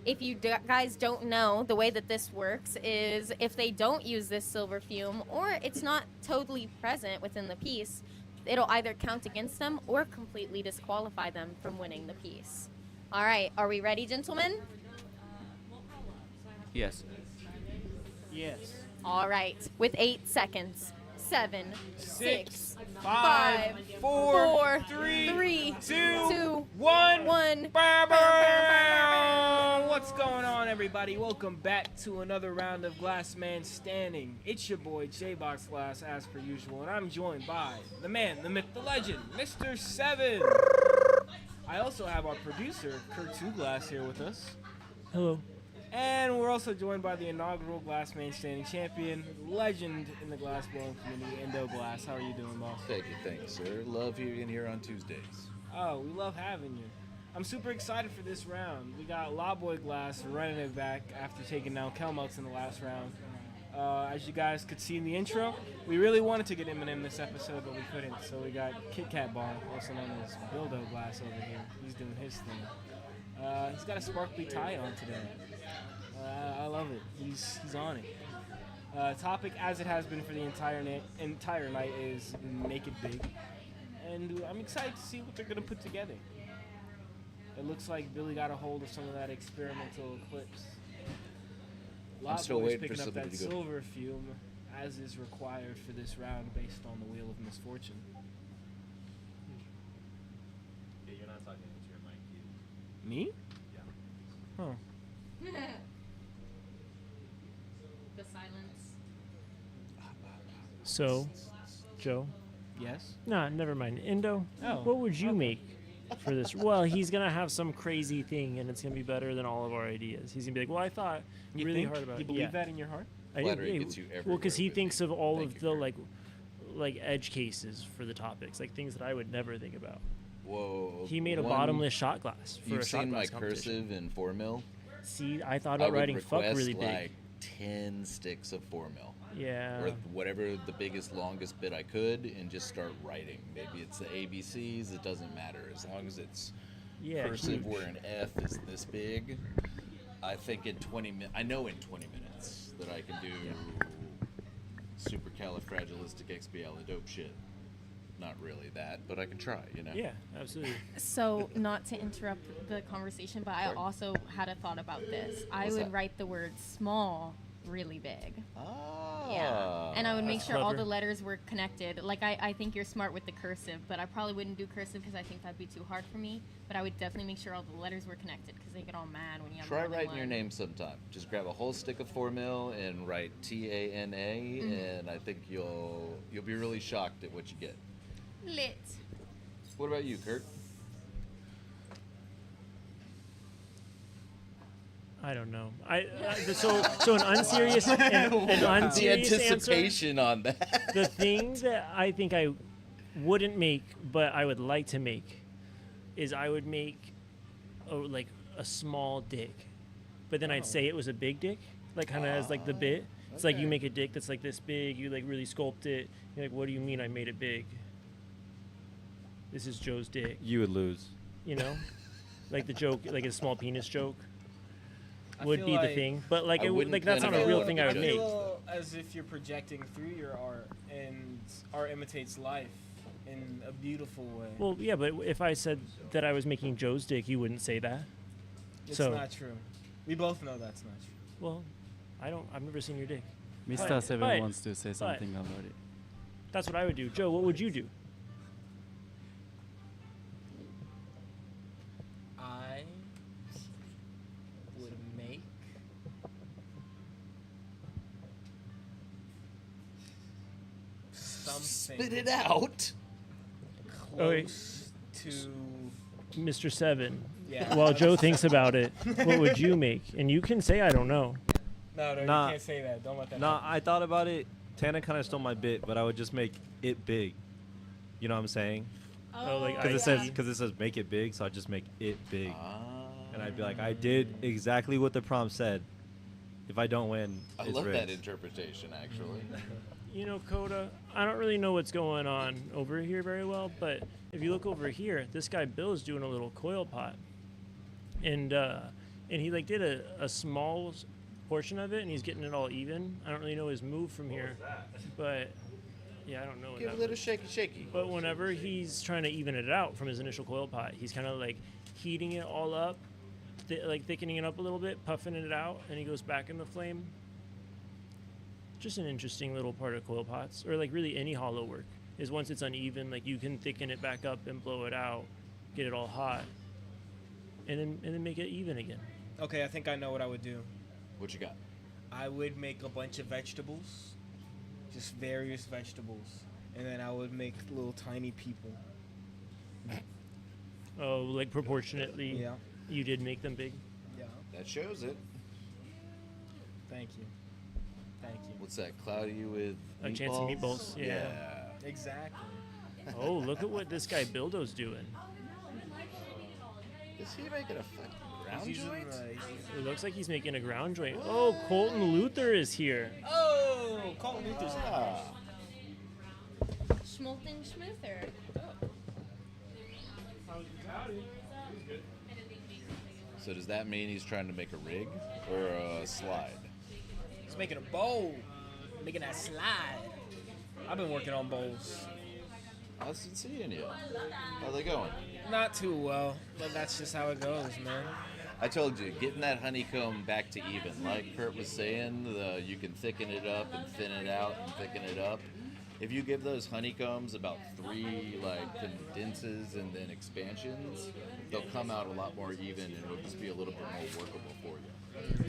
A: If you guys don't know, the way that this works is if they don't use this silver fume or it's not totally present within the piece, it'll either count against them or completely disqualify them from winning the piece. All right, are we ready, gentlemen?
J: Yes.
E: Yes.
A: All right, with 8 seconds. 7, 6,
E: 5, 4, 3, 2, 1.
A: 1.
E: What's going on, everybody? Welcome back to another round of Glass Man Standing. It's your boy J-Box Glass, as per usual, and I'm joined by the man, the myth, the legend, Mr. Seven. I also have our producer, Kurt Two Glass, here with us.
H: Hello.
E: And we're also joined by the inaugural Glass Man Standing champion, legend in the glass blowing community, Endo Glass. How are you doing, boss?
B: Thank you, sir. Love you in here on Tuesdays.
E: Oh, we love having you. I'm super excited for this round. We got Lot Boy Glass running it back after taking down Kelmelts in the last round. As you guys could see in the intro, we really wanted to get Eminem this episode, but we couldn't. So we got Kit Kat Bar, also known as Bildo Glass over here. He's doing his thing. He's got a sparkly tie on today. I love it. He's on it. Topic, as it has been for the entire night, is Make It Big. And I'm excited to see what they're going to put together. It looks like Billy got a hold of some of that experimental Eclipse.
B: I'm still
E: Boy's
B: waiting for
E: picking up
B: something
E: that
B: to go.
E: silver fume, as is required for this round based on the Wheel of Misfortune.
F: Yeah, you're not talking into your mic.
E: Me?
F: Yeah.
E: Huh.
H: So, Joe.
I: Yes.
H: Nah, never mind. Indo,
I: Oh,
H: what would you make for this? Well, he's gonna have some crazy thing, and it's gonna be better than all of our ideas. He's gonna be like, "Well, I thought
I: You
H: really
I: think?
H: hard about
I: You
H: it."
I: believe
H: Yeah.
I: that in your heart?
H: I do,
B: Flattery
H: yeah,
B: gets you
H: well, because he
B: everywhere with
H: thinks
B: me.
H: of all
B: Thank
H: of
B: you,
H: the
B: Kurt.
H: like edge cases for the topics, like things that I would never think about.
B: Whoa.
H: He made a
B: one-
H: bottomless shot glass for
B: You've
H: a shot
B: seen my
H: glass competition.
B: cursive in 4 mil?
H: See, I thought
B: I
H: about
B: would
H: writing "fuck"
B: request
H: really big.
B: like 10 sticks of 4 mil.
H: Yeah.
B: Or whatever the biggest, longest bit I could, and just start writing. Maybe it's the ABCs, it doesn't matter. As long as it's
H: Yeah,
B: cursive
H: huge.
B: where an F is this big, I think in 20 minutes, I know in 20 minutes that I can do supercalifragilisticexpialidocious shit. Not really that, but I can try, you know?
H: Yeah, absolutely.
A: So, not to interrupt the conversation, but I
B: Sorry.
A: also had a thought about this. I
B: What's
A: would
B: that?
A: write the word small really big.
B: Ah.
A: Yeah. And I would make
H: That's
A: sure all
H: clever.
A: the letters were connected. Like, I think you're smart with the cursive, but I probably wouldn't do cursive because I think that'd be too hard for me. But I would definitely make sure all the letters were connected because they get all mad when you have
B: Try
A: more than
B: writing your
A: one.
B: name sometime. Just grab a whole stick of 4 mil and write TANA, and I think you'll be really shocked at what you get.
A: Lit.
B: What about you, Kurt?
H: I don't know. So an unserious an
B: The
H: unserious answer.
B: anticipation on that.
H: The thing that I think I wouldn't make, but I would like to make, is I would make a small dick, but then I'd say it was a big dick, like kind of as like the bit. It's like you make a dick that's like this big, you like really sculpt it. You're like, what do you mean I made it big? This is Joe's dick,
F: You would lose.
H: you know, like the joke, like a small penis joke
E: I
H: would
E: feel
H: be the
E: like-
H: thing, but like
B: I
H: it would
B: wouldn't
H: like that's
B: plan
H: not
B: it
H: a
B: out.
H: real thing I would
B: I
H: make.
E: feel as if you're projecting through your art, and art imitates life in a beautiful way.
H: Well, yeah, but if I said that I was making Joe's dick, you wouldn't say that.
E: It's
H: so-
E: not true. We both know that's not true.
H: Well, I've never seen your dick.
J: Mr.
H: But-
J: Seven
H: but-
J: wants to say something about it.
H: That's what I would do. Joe, what would you do?
E: I would make something
B: Spit it out.
H: Oh, wait.
E: close to
H: Mr. Seven.
E: yeah.
H: While Joe thinks about it, what would you make? And you can say I don't know.
E: No,
F: Nah.
E: you can't say that. Don't let that.
F: Nah,
E: happen.
F: I thought about it. Tana kind of stole my bit, but I would just make it big. You know what I'm saying?
H: Oh, like
F: Because
H: I-
F: it says make it big, so I just make it big,
B: Ah.
F: and I'd be like, I did exactly what the prompt said. If I don't win,
B: I
F: it's
B: love that
F: rigged.
B: interpretation, actually.
H: You know, Coda, I don't really know what's going on over here very well, but if you look over here, this guy Bill is doing a little coil pot, and he like did a small portion of it, and he's getting it all even. I don't really know his move from here, but yeah, I don't know. What
B: Give
H: that
B: a little
H: was.
B: shaky, shaky.
H: But whenever he's trying to even it out from his initial coil pot, he's kind of like heating it all up, like thickening it up a little bit, puffing it out, and he goes back in the flame. Just an interesting little part of coil pots, or like really any hollow work, is once it's uneven, like you can thicken it back up and blow it out, get it all hot, and then make it even again.
E: Okay, I think I know what I would do.
B: What you got?
E: I would make a bunch of vegetables, just various vegetables, and then I would make little tiny people.
H: Oh, like proportionately,
E: Yeah.
H: you did make them big.
E: Yeah.
B: That shows it.
E: Thank you. Thank you.
B: What's that? Cloudy with
H: A chance of meatballs, yeah.
E: Exactly.
H: Oh, look at what this guy Bildo's doing.
B: Is he making a fucking ground
E: He's using
B: joint?
H: It looks like he's making a ground joint. Oh, Colton Luther is here.
E: Oh, Colton Luther's in the house.
B: Ah.
A: Schmolten Schmuther.
B: So does that mean he's trying to make a rig or a slide?
E: He's making a bowl, making that slide. I've been working on bowls.
B: I wasn't seeing you. How they going?
E: Not too well, but that's just how it goes, man.
B: I told you, getting that honeycomb back to even. Like Kurt was saying, you can thicken it up and thin it out and thicken it up. If you give those honeycombs about 3 like condenses and then expansions, they'll come out a lot more even and it'll just be a little bit more workable for you.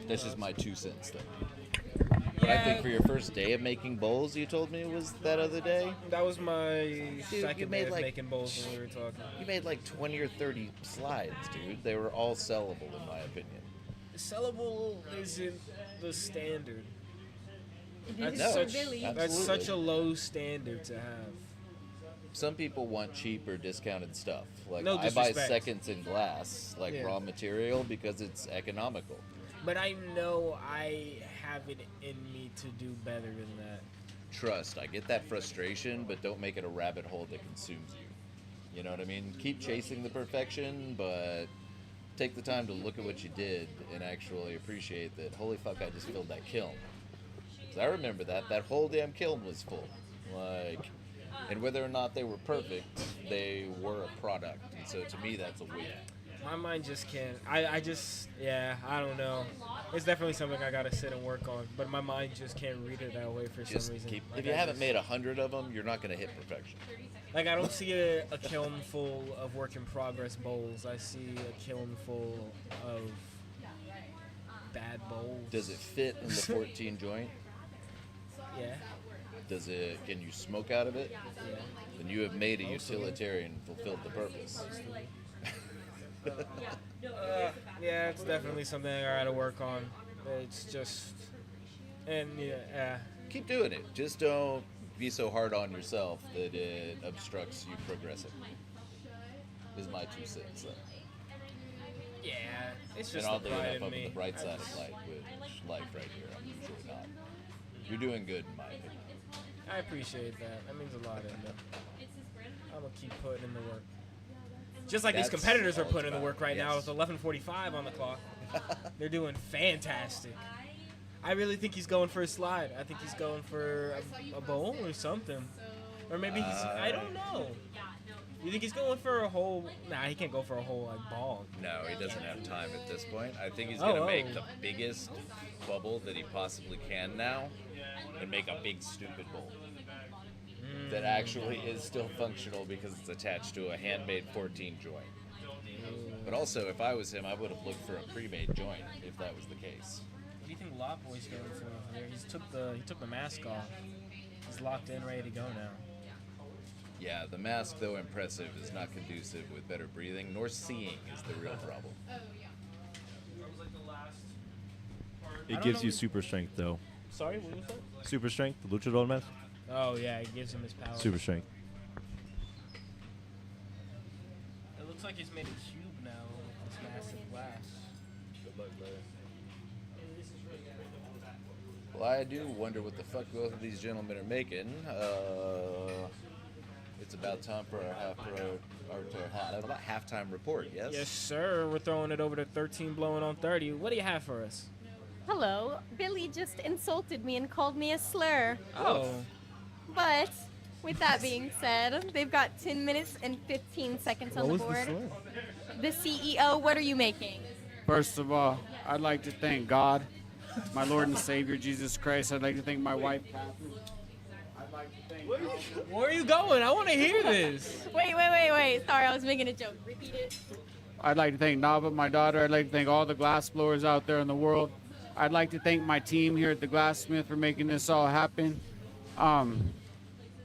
B: That's just my 2 cents though. But I think for your first day of making bowls, you told me it was that other day.
E: That was my
B: you
E: second
B: made
E: day of
B: like-
E: making bowls when we were talking.
B: You made like 20 or 30 slides, dude. They were all sellable, in my opinion.
E: Sellable isn't the standard. That's,
B: No,
E: such,
B: absolutely.
E: that's such a low standard to have.
B: Some people want cheap or discounted stuff. Like
E: No
B: I buy
E: disrespect.
B: seconds in glass, like
E: Yeah.
B: raw material, because it's economical.
E: But I know I have it in me to do better than that.
B: Trust, I get that frustration, but don't make it a rabbit hole that consumes you. You know what I mean? Keep chasing the perfection, but take the time to look at what you did and actually appreciate that, holy fuck, I just filled that kiln. 'Cause I remember that whole damn kiln was full. Like, and whether or not they were perfect, they were a product. And so to me, that's a win.
E: My mind just can't. I don't know. It's definitely something I gotta sit and work on. But my mind just can't read it that way for
B: Just
E: some reason.
B: keep,
E: Like,
B: if you
E: I
B: haven't
E: just-
B: made 100 of them, you're not going to hit perfection.
E: Like, I don't see a kiln full of work in progress bowls. I see a kiln full of bad bowls.
B: Does it fit in the 14 joint?
E: Yeah.
B: Can you smoke out of it?
E: Yeah.
B: Then you have made a
E: Mostly.
B: utilitarian and fulfilled the purpose.
E: Yeah, it's definitely something I gotta work on. It's just, and yeah,
B: Keep doing it. Just don't be so hard on yourself that it obstructs you progressing. Is my 2 cents.
E: yeah. It's
B: And
E: just the
B: oddly
E: pride
B: enough,
E: in
B: I'm on
E: me.
B: the bright side of life, which life right here, I'm usually not. You're doing good, in my opinion.
E: I appreciate that. That means a lot, Endo. I'm gonna keep putting in the work. Just like these
B: That's
E: competitors are
B: all it's
E: putting in the
B: about.
E: work right now
B: Yes.
E: with 11:45 on the clock. They're doing fantastic. I really think he's going for a slide. I think he's going for a bowl or something. Or maybe he's, I don't know. You think he's going for a whole, nah, he can't go for a whole like ball.
B: No, he doesn't have time at this point. I think he's
E: Oh,
B: going to
E: oh.
B: make the biggest bubble that he possibly can now and make a big stupid bowl that actually is still functional because it's attached to a handmade 14 joint. But also, if I was him, I would have looked for a pre-made joint if that was the case.
E: What do you think Lock Boy's going for over there? He took the mask off. He's locked in, ready to go now.
B: Yeah, the mask, though impressive, is not conducive with better breathing, nor seeing is the real problem.
F: It
E: don't
F: gives
E: know.
F: you super strength though.
E: Sorry, what was that?
F: Super strength, the luchador mask.
E: Oh yeah, it gives him his power.
F: Super strength.
E: It looks like he's made a cube now with this massive glass.
B: Well, I do wonder what the fuck both of these gentlemen are making. It's about time for our halftime report, yes?
E: Yes, sir. We're throwing it over to 13 blowing on 30. What do you have for us?
A: Hello. Billy just insulted me and called me a slur.
E: Oh.
A: But with that being said, they've got 10 minutes and 15 seconds on the board. The CEO, what are you making?
J: First of all, I'd like to thank God, my Lord and Savior Jesus Christ. I'd like to thank my wife, Catherine. I'd like to thank
E: Where are you going? I want to hear this.
A: Wait. Sorry, I was making a joke. Repeat it.
J: I'd like to thank Nava, my daughter. I'd like to thank all the glass blowers out there in the world. I'd like to thank my team here at the Glassmith for making this all happen.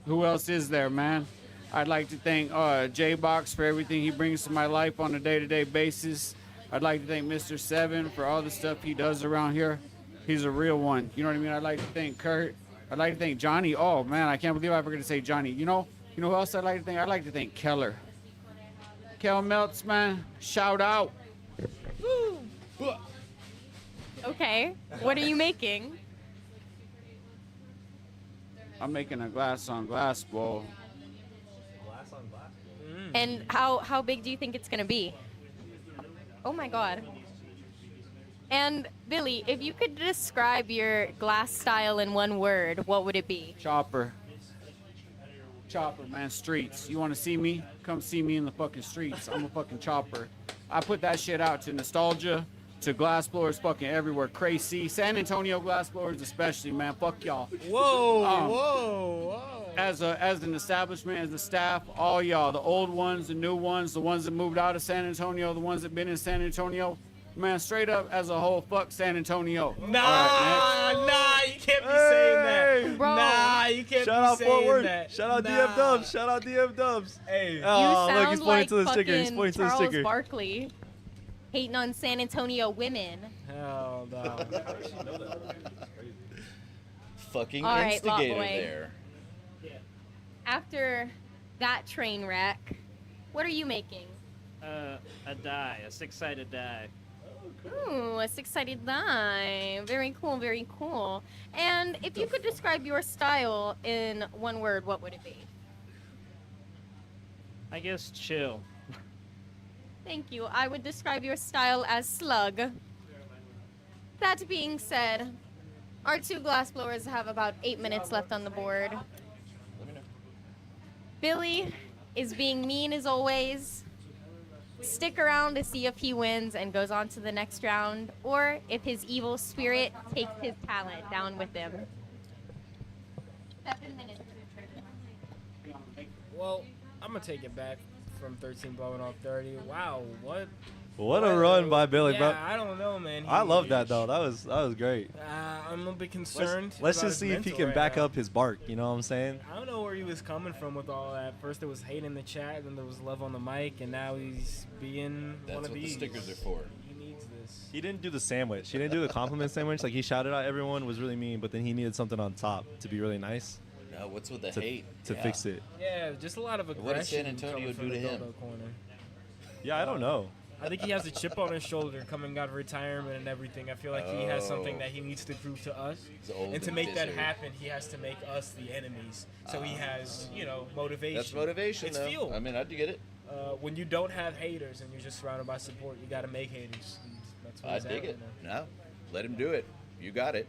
J: Who else is there, man? I'd like to thank J-Box for everything he brings to my life on a day-to-day basis. I'd like to thank Mr. Seven for all the stuff he does around here. He's a real one. You know what I mean? I'd like to thank Kurt. I'd like to thank Johnny. Oh, man, I can't believe I forgot to say Johnny. You know who else I'd like to thank? I'd like to thank Keller. Kel Meltz, man, shout out.
A: Okay. What are you making?
J: I'm making a glass on glass bowl.
A: And how big do you think it's gonna be? Oh my god. And Billy, if you could describe your glass style in one word, what would it be?
J: Chopper. Chopper, man, streets. You want to see me? Come see me in the fucking streets. I'm a fucking chopper. I put that shit out to nostalgia, to glass blowers fucking everywhere. Crazy. San Antonio glass blowers especially, man. Fuck y'all.
E: Whoa.
J: As an establishment, as a staff, all y'all, the old ones, the new ones, the ones that moved out of San Antonio, the ones that been in San Antonio, man, straight up as a whole, fuck San Antonio.
E: Nah,
J: All right,
E: nah, you can't be saying that.
A: Bro.
E: Nah, you can't
F: Shout
E: be
F: out
E: saying
F: Fort Worth.
E: that.
F: Shout out
E: Nah.
F: DM Dubs. Shout out DM Dubs.
E: Hey.
F: Oh,
A: You
F: look,
A: sound
F: he's pointing
A: like
F: to the sticker. He's
A: fucking
F: pointing to the
A: Charles
F: sticker.
A: Barkley, hating on San Antonio women.
E: Hell no.
B: Fucking
A: All right,
B: instigator
A: Lot Boy.
B: there.
A: After that train wreck, what are you making?
I: A die, a 6-sided die.
A: Ooh, a 6-sided die. Very cool, very cool. And if you could describe your style in one word, what would it be?
I: I guess chill.
A: Thank you. I would describe your style as slug. That being said, our two glass blowers have about 8 minutes left on the board.
B: Let me know.
A: Billy is being mean as always. Stick around to see if he wins and goes on to the next round, or if his evil spirit takes his talent down with him. 7 minutes.
E: Well, I'm gonna take it back from 13 blowing off 30. Wow, what?
F: What a run by Billy,
E: yeah,
F: bro.
E: I don't know, man.
F: I love that though. That was great.
E: I'm a bit concerned.
F: Let's
E: about
F: just
E: his
F: see if he
E: mental
F: can
E: right
F: back
E: now.
F: up his bark. You know what I'm saying?
E: I don't know where he was coming from with all that. First there was hate in the chat, then there was love on the mic, and now he's being
B: That's
E: one of
B: what the
E: these.
B: stickers are for.
E: He needs this.
F: He didn't do the sandwich. He didn't do the compliment sandwich. Like he shouted out everyone was really mean, but then he needed something on top to be really nice
B: No, what's with the
F: to,
B: hate?
F: to
B: Yeah.
F: fix it.
E: Yeah, just a lot of aggression.
B: What did San Antonio
E: coming from
B: do to
E: the
B: him?
E: Dodo corner.
F: Yeah, I don't know.
E: I think he has a chip on his shoulder coming out of retirement and everything. I feel like he has something that he needs to prove to us.
B: He's old
E: And to
B: and
E: make that
B: bitter.
E: happen, he has to make us the enemies. So he has, motivation.
B: That's motivation,
E: It's
B: though.
E: fuel.
B: I mean, I do get it.
E: When you don't have haters and you're just surrounded by support, you got to make haters. And that's what
B: I
E: he's at
B: dig
E: right
B: it.
E: now.
B: No, let him do it. You got it.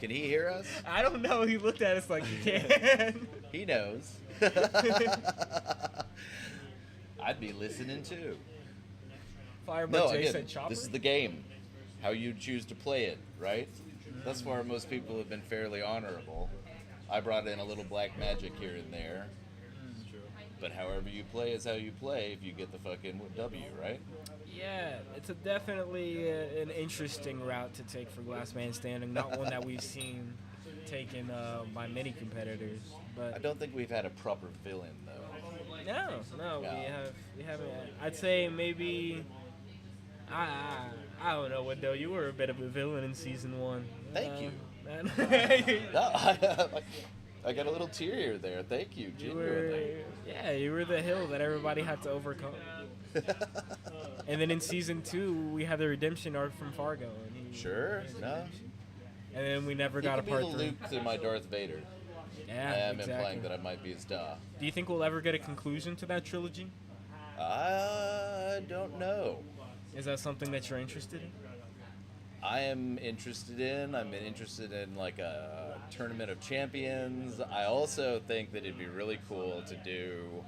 B: Can he hear us?
E: I don't know. He looked at us like he can.
B: He knows. I'd be listening too.
E: Firebird
B: No,
E: Jay
B: again,
E: said chopper.
B: this is the game. How you choose to play it, right? Thus far, most people have been fairly honorable. I brought in a little black magic here and there. But however you play is how you play if you get the fucking W, right?
E: Yeah, it's definitely an interesting route to take for Glass Man Standing. Not one that we've seen taken by many competitors. But
B: I don't think we've had a proper villain, though.
E: No, we haven't. I'd say maybe. I don't know, Wendell. You were a bit of a villain in season 1.
B: Thank you.
E: you.
B: No, I got a little tear there. Thank you, genuinely.
E: You were the hill that everybody had to overcome. And then in season 2, we had the redemption arc from Fargo. And
B: Sure, no.
E: And then we never
B: He
E: got a
B: could
E: part
B: be the
E: 3.
B: Luke to my Darth Vader.
E: Yeah,
B: I am
E: exactly.
B: implying that I might be his Da.
E: Do you think we'll ever get a conclusion to that trilogy?
B: I don't know.
E: Is that something that you're interested in?
B: I am interested in. I'm interested in like a tournament of champions. I also think that it'd be really cool to do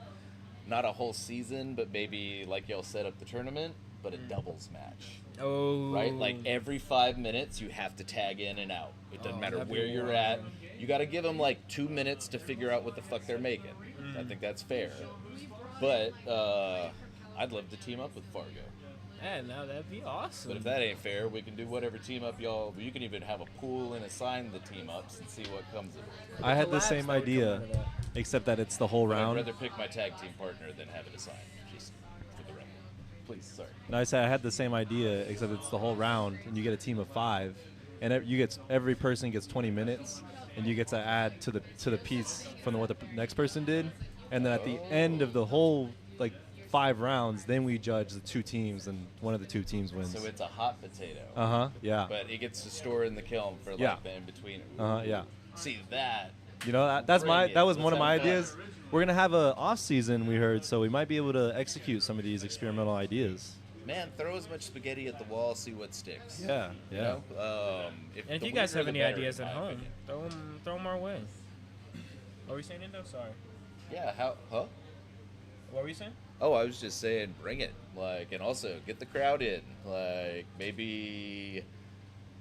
B: not a whole season, but maybe like y'all set up the tournament, but a doubles match.
E: Oh.
B: Right? Like every 5 minutes, you have to tag in and out. It doesn't matter
E: that'd be
B: where you're
E: wild.
B: at. You got to give them like 2 minutes to figure out what the fuck they're making. I think that's fair. But I'd love to team up with Fargo.
E: Yeah, no, that'd be awesome.
B: But if that ain't fair, we can do whatever team up y'all. You can even have a pool and assign the team ups and see what comes of it.
F: I had the
E: collabs
F: same
E: that would come
F: idea,
E: out of that.
F: except that it's the whole
B: But I'd
F: round.
B: rather pick my tag team partner than have it assigned. Just for the record. Please, sorry.
F: No, I said I had the same idea, except it's the whole round, and you get a team of 5, and every person gets 20 minutes, and you get to add to the piece from what the next person did, and then at the end of the whole 5 rounds, then we judge the 2 teams, and one of the 2 teams wins.
B: So it's a hot potato.
F: Yeah.
B: But it gets to store in the kiln for like
F: Yeah.
B: the in between.
F: Yeah.
B: See that?
F: You know, that was
B: Let's
F: one of my
B: have fun.
F: ideas. We're gonna have a off season, we heard, so we might be able to execute some of these experimental ideas.
B: Man, throw as much spaghetti at the wall, see what sticks.
F: Yeah,
B: You
F: yeah.
B: know?
E: And if
B: the
E: you guys
B: weaker,
E: have
B: the
E: any
B: better,
E: ideas
B: in
E: at
B: my
E: home,
B: opinion.
E: throw them our way. What were you saying, Indo? Sorry.
B: Yeah. Huh?
E: What were you saying?
B: Oh, I was just saying, bring it. And also get the crowd in. Maybe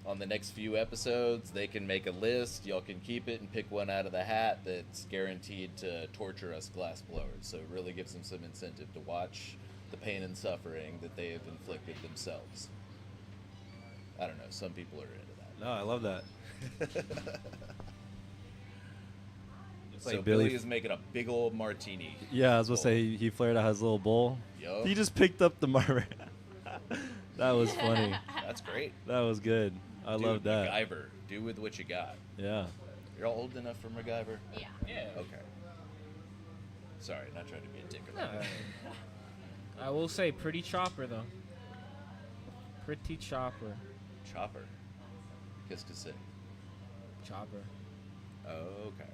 B: on the next few episodes, they can make a list. Y'all can keep it and pick one out of the hat that's guaranteed to torture us glass blowers. So it really gives them some incentive to watch the pain and suffering that they have inflicted themselves. I don't know. Some people are into that.
F: No, I love that. It's
B: So
F: like
B: Billy
F: Billy.
B: is making a big old martini.
F: Yeah, I was gonna
B: bowl.
F: say he flared out his little bowl.
B: Yup.
F: He just picked up the mar. That was funny.
B: That's great.
F: That was good. I
B: Dude,
F: love that.
B: MacGyver. Do with what you got.
F: Yeah.
B: You're all old enough for MacGyver?
A: Yeah.
E: Yeah.
B: Okay. Sorry, not trying to be a dick
E: No.
B: about it.
E: I will say, pretty chopper though. Pretty chopper.
B: Chopper. Qu'est-ce que c'est?
E: Chopper.
B: Oh, okay.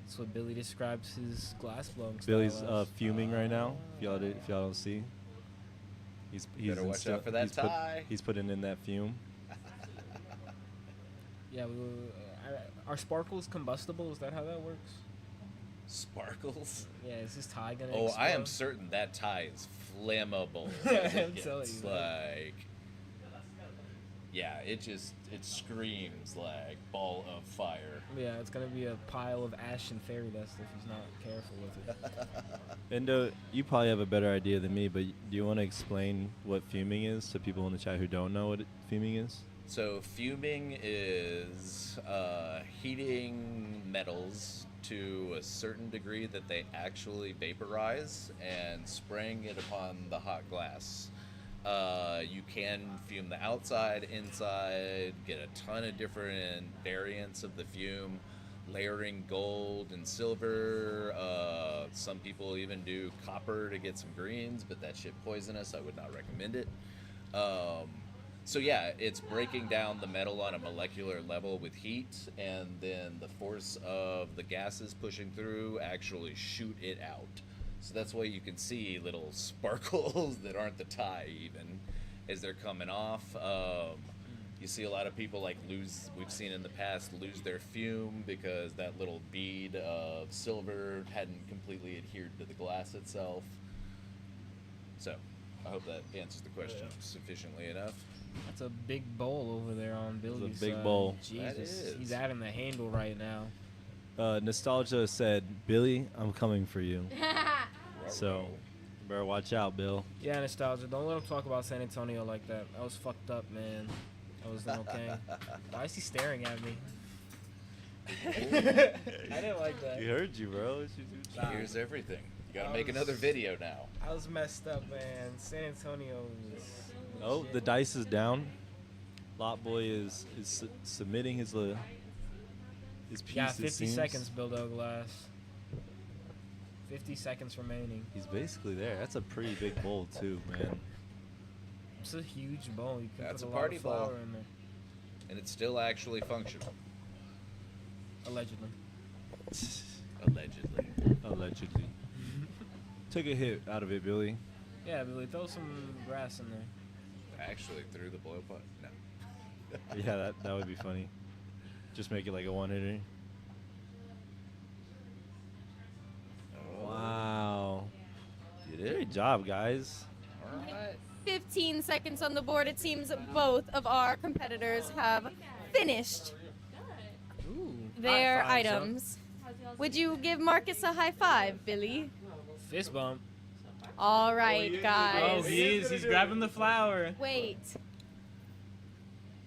E: That's what Billy describes his glass blowing
F: Billy's
E: style as.
F: fuming right now. If y'all don't see, he's
B: Better watch out for that
F: he's
B: tie.
F: he's putting in that fume.
E: Yeah, are sparkles combustible? Is that how that works?
B: Sparkles?
E: Yeah, is his tie gonna
B: Oh, I am
E: explode?
B: certain that tie is flammable. as it
E: I'm telling
B: gets.
E: you, man.
B: Like, yeah, it screams like ball of fire.
E: Yeah, it's gonna be a pile of ash and fairy dust if he's not careful with it.
F: Endo, you probably have a better idea than me, but do you want to explain what fuming is to people in the chat who don't know what fuming is?
B: So fuming is heating metals to a certain degree that they actually vaporize and spraying it upon the hot glass. You can fume the outside, inside, get a ton of different variants of the fume, layering gold and silver. Some people even do copper to get some greens, but that shit poisonous. I would not recommend it. So yeah, it's breaking down the metal on a molecular level with heat, and then the force of the gases pushing through actually shoot it out. So that's why you can see little sparkles that aren't the tie even as they're coming off. You see a lot of people we've seen in the past, lose their fume because that little bead of silver hadn't completely adhered to the glass itself. So I hope that answers the question sufficiently enough.
E: That's a big bowl over there on Billy's
F: big
E: side.
F: bowl.
B: That
E: Jesus,
B: is.
E: he's adding the handle right now.
F: Nostalgia said, "Billy, I'm coming for you." So, better watch out, Bill.
E: Yeah, Nostalgia, don't let him talk about San Antonio like that. That was fucked up, man. That was not okay. Why is he staring at me? I didn't like that.
F: He heard you, bro.
B: Here's everything. You gotta make another video now.
E: I was messed up, man. San Antonio was...
F: Oh, the dice is down. Lot Boy is submitting his piece.
E: Yeah,
F: it
E: 50
F: seems.
E: seconds, Bill Douglas. 50 seconds remaining.
F: He's basically there. That's a pretty big bowl too, man.
E: It's a huge bowl. You can
B: That's
E: put
B: a
E: a lot
B: party
E: of flour
B: bowl.
E: in there.
B: And it's still actually functional.
E: Allegedly.
B: Allegedly.
F: Allegedly. Took a hit out of it, Billy.
E: Yeah, Billy, throw some grass in there.
B: Actually through the boil pot? No.
F: Yeah, that would be funny. Just make it like a one-hitter. Wow.
B: You did?
F: Great job, guys.
B: Alright.
A: 15 seconds on the board. It seems both of our competitors have finished
E: Ooh.
A: their
E: high five, son.
A: items. Would you give Marcus a high five, Billy?
E: Fist bump.
A: All right,
E: Oh,
A: guys.
E: he is. He's grabbing the flower.
A: Wait.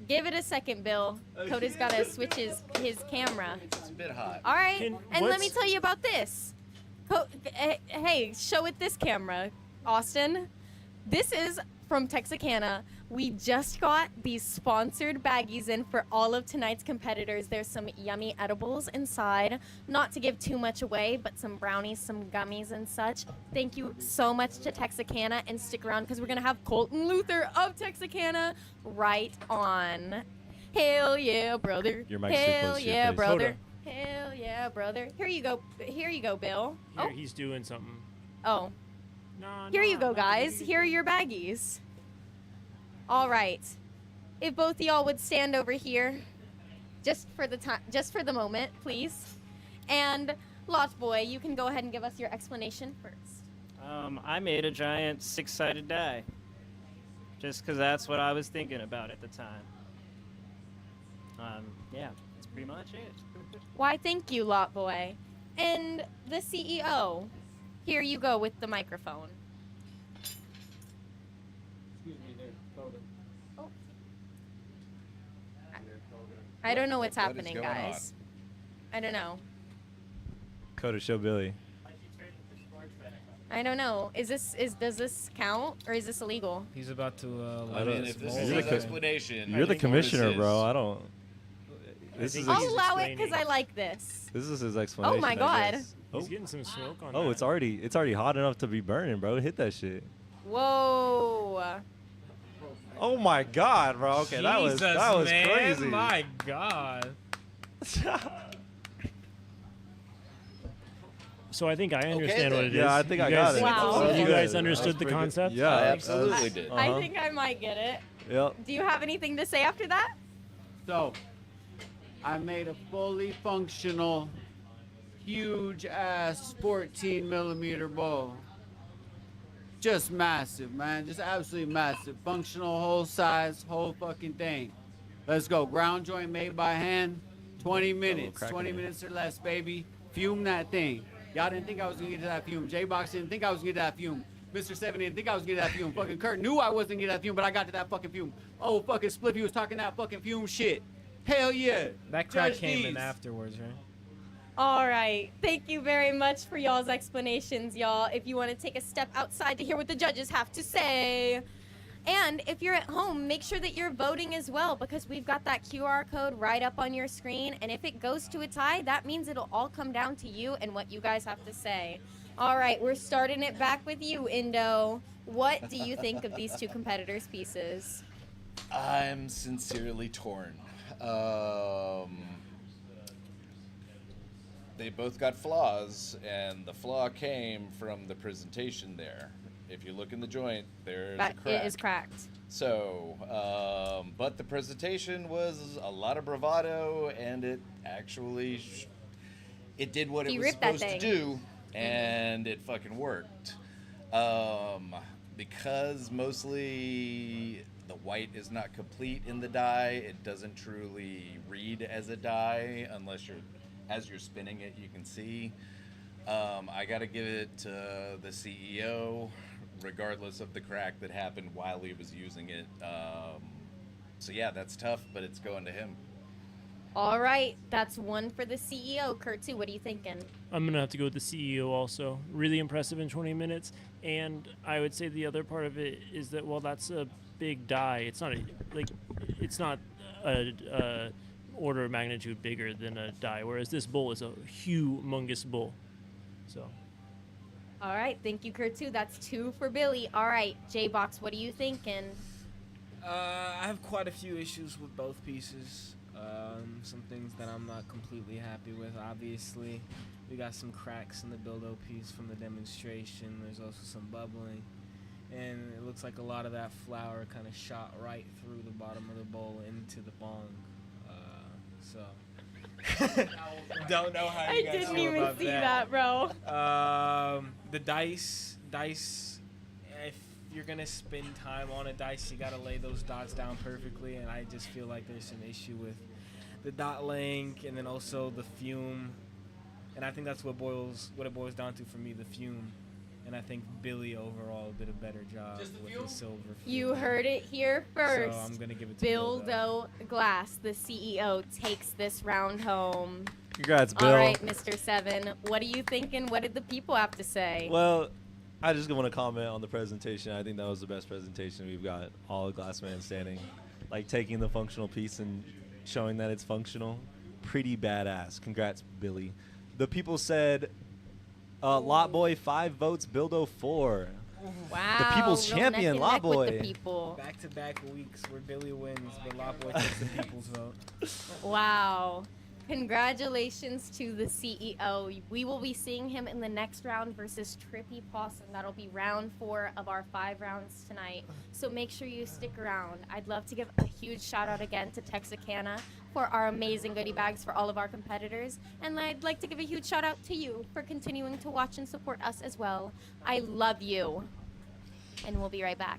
A: Give it a second, Bill. Cody's got to switch his camera.
B: It's a bit hot.
A: All right.
H: Can-
A: And let me
H: what's-
A: tell you about this. Hey, show it this camera, Austin. This is from Texarkana. We just got these sponsored baggies in for all of tonight's competitors. There's some yummy edibles inside. Not to give too much away, but some brownies, some gummies, and such. Thank you so much to Texarkana, and stick around because we're going to have Colton Luther of Texarkana right on. Hell yeah, brother.
F: Your mic's too
A: Hell
F: close to your
A: yeah,
F: face.
A: brother. Hell yeah, brother. Here you go. Here you go, Bill.
H: Here,
A: Oh,
H: he's doing something.
A: oh.
H: No,
A: Here you
H: no,
A: go,
H: no,
A: guys. Here are your baggies. All right. If both of y'all would stand over here, just for the moment, please. And Lot Boy, you can go ahead and give us your explanation first.
I: I made a giant 6-sided die. Just because that's what I was thinking about at the time. Yeah, that's pretty much it.
A: Why, thank you, Lot Boy. And the CEO, here you go with the microphone.
J: Excuse me there, Colton.
A: Oh. I don't know what's
B: What is
A: happening,
B: going on?
A: guys. I don't know.
F: Coda, show Billy.
A: I don't know. Does this count or is this illegal?
E: He's about to.
B: I mean, if this is
F: You're
B: his
F: the
B: explanation,
F: You're the
B: this
F: commissioner,
B: is-
F: bro. I don't. This
H: think
F: is
H: he's
A: I'll allow it because
H: explaining.
A: I like this.
F: this is his explanation.
A: my
F: I
A: God.
F: guess.
H: He's
F: Oh,
H: getting some smoke on
F: oh,
H: that.
F: it's already hot enough to be burning, bro. Hit that shit.
A: Whoa.
F: Oh my God, bro. Okay, that was
E: man,
F: crazy.
E: My God.
H: So I think I understand
B: then.
H: what it is.
F: Yeah, I think
H: You
F: I
H: guys-
F: got it.
A: Wow.
H: So you
A: Okay.
H: guys
F: That
H: understood
F: was
H: the
F: pretty good.
H: concept?
F: Yeah,
B: I absolutely did.
A: I
F: Uh-huh.
A: think I might get it.
F: Yep.
A: Do you have anything to say after that?
J: So, I made a fully functional, huge ass 14 millimeter bow. Just massive, man. Just absolutely massive. Functional, whole size, whole fucking thing. Let's go. Ground joint made by hand. 20 minutes.
F: crack
J: 20
F: in it.
J: minutes or less, baby. Fume that thing. Y'all didn't think I was gonna get to that fume. J-Box didn't think I was gonna get to that fume. Mr. 7 didn't think I was gonna get to that fume. Fucking Kurt knew I wasn't gonna get to that fume, but I got to that fucking fume. Oh, fucking Spliffy was talking that fucking fume shit. Hell yeah.
E: That crack
J: Judge
E: came in
J: Dees.
E: afterwards, right?
A: All right. Thank you very much for y'all's explanations, y'all. If you want to take a step outside to hear what the judges have to say. And if you're at home, make sure that you're voting as well because we've got that QR code right up on your screen. And if it goes to a tie, that means it'll all come down to you and what you guys have to say. All right, we're starting it back with you, Indo. What do you think of these two competitors' pieces?
B: I'm sincerely torn. They both got flaws, and the flaw came from the presentation there. If you look in the joint, there's a
A: That
B: crack.
A: it is cracked.
B: So, but the presentation was a lot of bravado, and it actually it did what
A: He
B: it was
A: ripped that
B: supposed to
A: thing.
B: do, and it fucking worked. Because mostly the white is not complete in the die, it doesn't truly read as a die unless as you're spinning it, you can see. I got to give it to the CEO, regardless of the crack that happened while he was using it. So yeah, that's tough, but it's going to him.
A: All right, that's one for the CEO. Kurtzu, what are you thinking?
H: I'm gonna have to go with the CEO also. Really impressive in 20 minutes, and I would say the other part of it is that while that's a big die, it's not a order of magnitude bigger than a die. Whereas this bull is a humongous bull. So
A: All right, thank you, Kurtzu. That's two for Billy. All right, J-Box, what are you thinking?
E: I have quite a few issues with both pieces. Some things that I'm not completely happy with. Obviously, we got some cracks in the Bildo piece from the demonstration. There's also some bubbling. And it looks like a lot of that flour kind of shot right through the bottom of the bowl into the bong. Don't know how you
A: I
E: guys
A: didn't
E: feel
A: even
E: about
A: see that, bro.
E: The dice, if you're gonna spend time on a dice, you gotta lay those dots down perfectly, and I just feel like there's some issue with the dot laying, and then also the fume, and I think that's what it boils down to for me, the fume. And I think Billy overall did a better job with the silver fume.
A: You heard it here first.
E: So I'm gonna give it to
A: Bildo Glass, the CEO, takes this round home.
F: Congrats, Bill.
A: All right, Mr. Seven, what are you thinking? What did the people have to say?
F: Well, I just want to comment on the presentation. I think that was the best presentation we've got. All of Glassman standing, like taking the functional piece and showing that it's functional. Pretty badass. Congrats, Billy. The people said, Lot Boy 5 votes, Bildo 4.
A: Wow.
F: The people's
A: real
F: champion,
A: neck and neck with
F: Lotboy.
A: the people.
E: Back-to-back weeks where Billy wins, but Lotboy takes the people's vote.
A: Wow. Congratulations to the CEO. We will be seeing him in the next round versus Trippy Possum. That'll be round 4 of our 5 rounds tonight. So make sure you stick around. I'd love to give a huge shout out again to Texarkana for our amazing goodie bags for all of our competitors. And I'd like to give a huge shout out to you for continuing to watch and support us as well. I love you. And we'll be right back.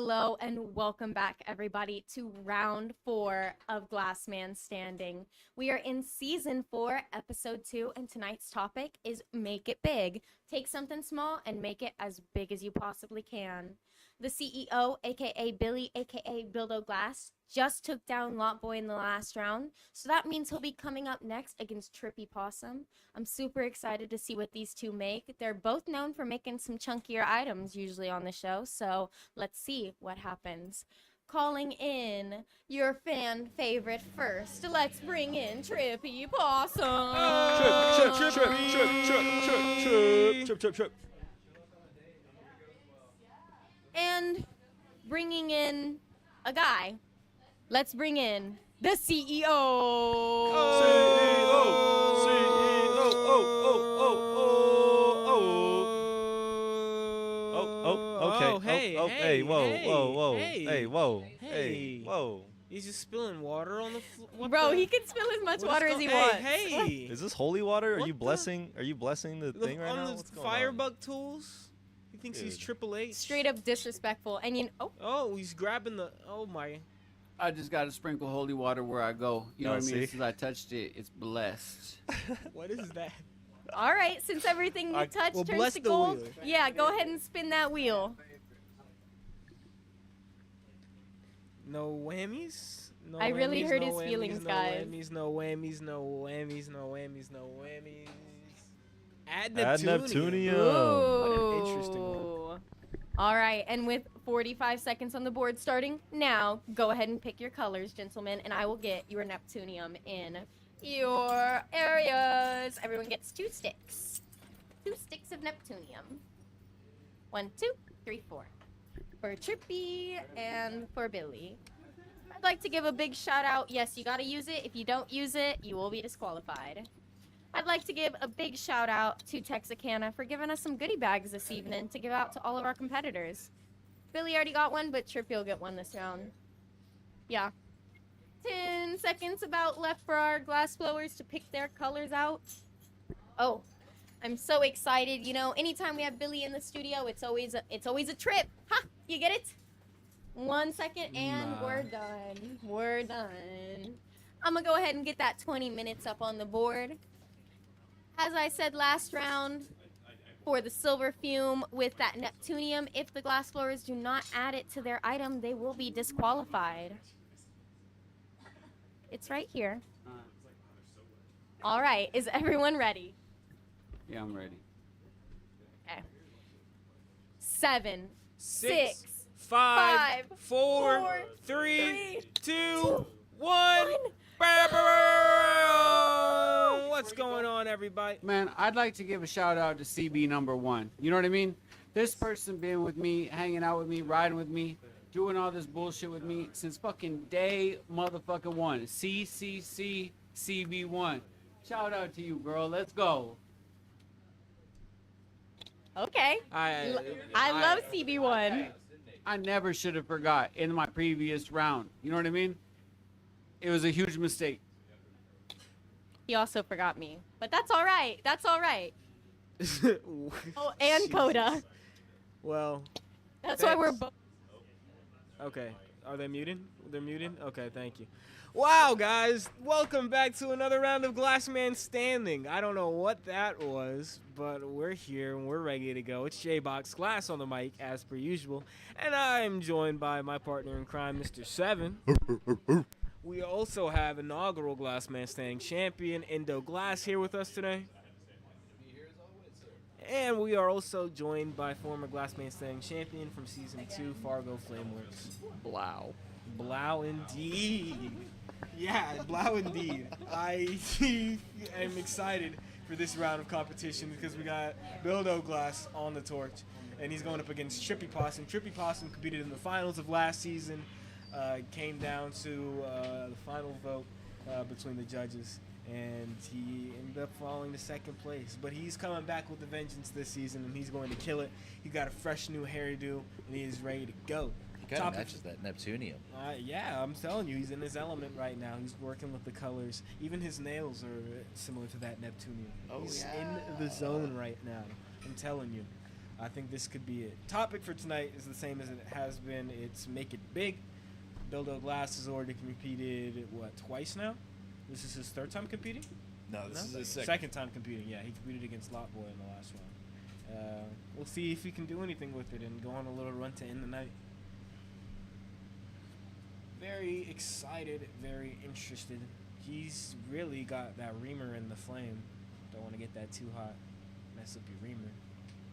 A: Hello and welcome back, everybody, to round 4 of Glass Man Standing. We are in season 4, episode 2, and tonight's topic is Make It Big. Take something small and make it as big as you possibly can. The CEO, aka Billy, aka Buildo Glass, just took down Lot Boy in the last round, so that means he'll be coming up next against Trippy Possum. I'm super excited to see what these two make. They're both known for making some chunkier items usually on the show, so let's see what happens. Calling in your fan favorite first, let's bring in Trippy Possum.
E: Trip.
A: And bringing in a guy, let's bring in the CEO.
F: Whoa.
E: He's just spilling water on the floor.
A: Bro, he can spill as much water as he wants.
E: Hey,
F: Is this holy water? Are
E: What
F: you blessing? Are you blessing the thing right now?
E: on
F: What's
E: the
F: going on?
E: firebug tools? He thinks he's
F: Dude.
E: Triple H.
A: Straight up disrespectful. And
E: Oh, he's grabbing the. Oh my.
J: I just got to sprinkle holy water where I go. You know
F: Oh,
J: what I mean?
F: see?
J: Since I touched it, it's blessed.
E: What is that?
A: all right, since everything you
E: Alright,
A: touch
E: well,
A: turns
E: bless
A: to
E: the
A: gold,
E: wheel.
A: yeah, go ahead and spin that wheel.
E: No whammies. No
A: I really
E: whammies,
A: hurt
E: no
A: his
E: whammies,
A: feelings,
E: no
A: guys.
E: Whammies, no whammies, no whammies, no whammies, no whammies. Add
F: Add
E: Neptunium.
F: Neptunium.
E: What an interesting one.
A: Ooh. All right, and with 45 seconds on the board starting now, go ahead and pick your colors, gentlemen, and I will get your Neptunium in your areas. Everyone gets 2 sticks. 2 sticks of Neptunium. 1, 2, 3, 4. For Trippy and for Billy. I'd like to give a big shout out. Yes, you gotta use it. If you don't use it, you will be disqualified. I'd like to give a big shout out to Texarkana for giving us some goodie bags this evening to give out to all of our competitors. Billy already got one, but Trippy will get one this round. Yeah. 10 seconds about left for our glass blowers to pick their colors out. Oh, I'm so excited. You know, anytime we have Billy in the studio, it's always a trip. Ha! You get it? 1 second and we're done. We're done. I'm gonna go ahead and get that 20 minutes up on the board. As I said last round, for the silver fume with that Neptunium, if the glass blowers do not add it to their item, they will be disqualified. It's right here. All right, is everyone ready?
J: Yeah, I'm ready.
A: Okay. 7,
E: 6,
A: 6,
E: 5, 4,
A: four,
E: 3, 2, 1.
A: one.
E: What's going on, everybody?
J: Man, I'd like to give a shout out to CB number 1. You know what I mean? This person been with me, hanging out with me, riding with me, doing all this bullshit with me since fucking day motherfucking 1. CB1. Shout out to you, girl. Let's go.
A: Okay. I love CB1.
J: I never should have forgot in my previous round. You know what I mean? It was a huge mistake.
A: He also forgot me, but that's all right. That's all right. Oh, and Coda.
E: Well,
A: That's why we're
E: thanks.
A: both.
E: Okay. Are they muted? They're muted? Okay, thank you. Wow, guys. Welcome back to another round of Glass Man Standing. I don't know what that was, but we're here and we're ready to go. It's J-Box Glass on the mic, as per usual. And I'm joined by my partner in crime, Mr. Seven. We also have inaugural Glass Man Standing champion, Indo Glass, here with us today. And we are also joined by former Glass Man Standing champion from Season 2, Fargo Flameworks.
D: Blau.
E: Blau indeed. Yeah, Blau indeed. I am excited for this round of competition because we got Buildo Glass on the torch, and he's going up against Trippy Possum. Trippy Possum competed in the finals of last season, came down to the final vote between the judges, and he ended up falling to second place. But he's coming back with a vengeance this season, and he's going to kill it. He got a fresh new hairdo, and he is ready to go.
B: He kind
E: Top
B: of
E: of-
B: matches that Neptunium.
E: Yeah, I'm telling you, he's in his element right now. He's working with the colors. Even his nails are similar to that Neptunian.
B: Oh,
E: He's
B: yeah.
E: in the zone right now. I'm telling you. I think this could be it. Topic for tonight is the same as it has been. It's make it big. Bildo Glass has already competed, what, twice now? This is his third time competing?
B: No, this is his
E: second time competing. Yeah, he competed against Lotboy in the last round. We'll see if he can do anything with it and go on a little run to end the night. Very excited, very interested. He's really got that reamer in the flame. Don't want to get that too hot. Mess up your reamer.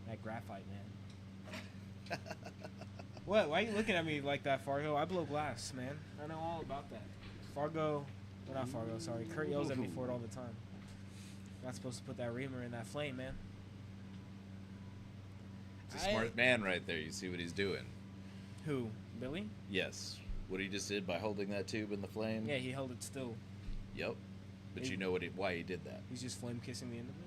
E: That graphite, man. What? Why are you looking at me like that, Fargo? I blow glass, man. I know all about that. Fargo, well, not Fargo, sorry. Kurt yells at me for it all the time. Not supposed to put that reamer in that flame, man.
B: It's a smart man right there. You see what he's doing.
E: Who? Billy?
B: Yes. What he just did by holding that tube in the flame.
E: Yeah, he held it still.
B: Yep. But
E: He-
B: you know why he did that?
E: He's just flame kissing the end of it.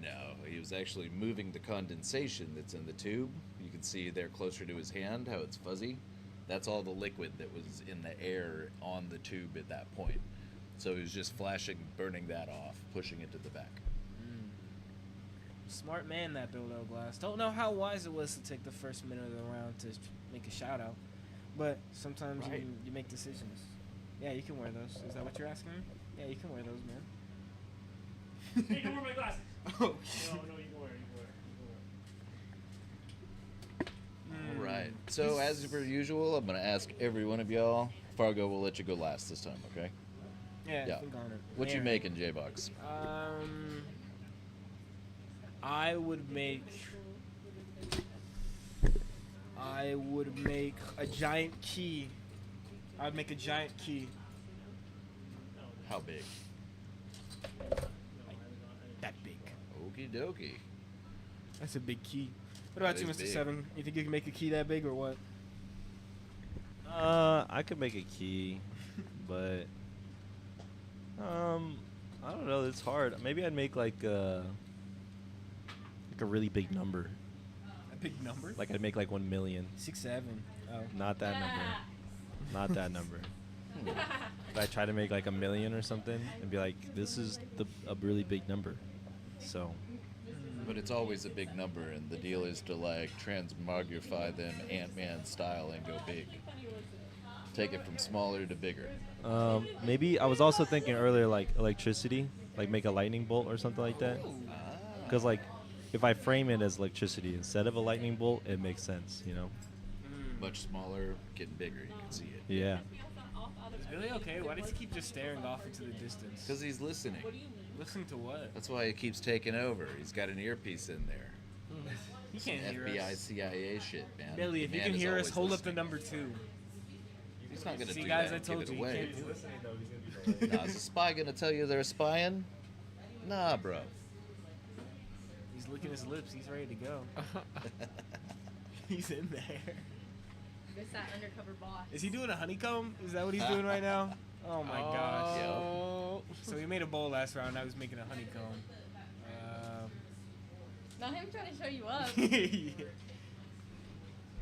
B: No, he was actually moving the condensation that's in the tube. You can see there closer to his hand how it's fuzzy. That's all the liquid that was in the air on the tube at that point. So he was just flashing, burning that off, pushing it to the back.
E: Smart man, that Bildo Glass. Don't know how wise it was to take the first minute of the round to make a shout out, but sometimes
B: Right.
E: you make decisions. Yeah, you can wear those. Is that what you're asking me? Yeah, you can wear those, man.
H: Hey, don't wear my glasses.
E: Oh.
H: No, you can wear it. You can wear it.
B: All right. So as per usual, I'm gonna ask every one of y'all. Fargo will let you go last this time, okay?
E: Yeah,
B: Yeah.
E: think on it.
B: What you
E: Aaron.
B: making, J-Box?
E: I would make a giant key. I'd make a giant key.
B: How big?
E: That big.
B: Okie dokie.
E: That's a big key. What about
B: That
E: you,
B: is
E: Mr.
B: big.
E: Seven? You think you can make a key that big or what?
F: I could make a key, but I don't know. It's hard. Maybe I'd make like a really big number.
E: A big number?
F: Like I'd make like 1 million.
E: 6, 7. Oh.
F: Not that number. Not that number. But I try to make like 1 million or something and be like, this is a really big number. So.
B: But it's always a big number, and the deal is to like transmogrify them Ant-Man style and go big. Take it from smaller to bigger.
F: Maybe I was also thinking earlier like electricity, like make a lightning bolt or something like that. Because like if I frame it as electricity instead of a lightning bolt, it makes sense, you know?
B: Much smaller, getting bigger. You can see it.
F: Yeah.
E: Is Billy okay? Why does he keep just staring off into the distance?
B: Because he's listening.
E: Listening to what?
B: That's why he keeps taking over. He's got an earpiece in there.
E: He can't
B: Some
E: hear
B: FBI,
E: us.
B: CIA shit, man.
E: Billy, if
B: The
E: you
B: man
E: can
B: is
E: hear us,
B: always
E: hold up the
B: listening.
E: number 2.
B: He's not gonna
E: See,
B: do
E: guys,
B: that.
E: I told
B: Give
E: you,
B: it
E: you
B: away.
E: can't do it.
B: Nah, is a spy gonna tell you they're spying? Nah, bro.
E: He's licking his lips. He's ready to go. He's in there.
A: It's that undercover boss.
E: Is he doing a honeycomb? Is that what he's doing right now? Oh my gosh. So he made a bowl last round. Now he's making a honeycomb.
A: Not him trying to show you up.
E: Yeah.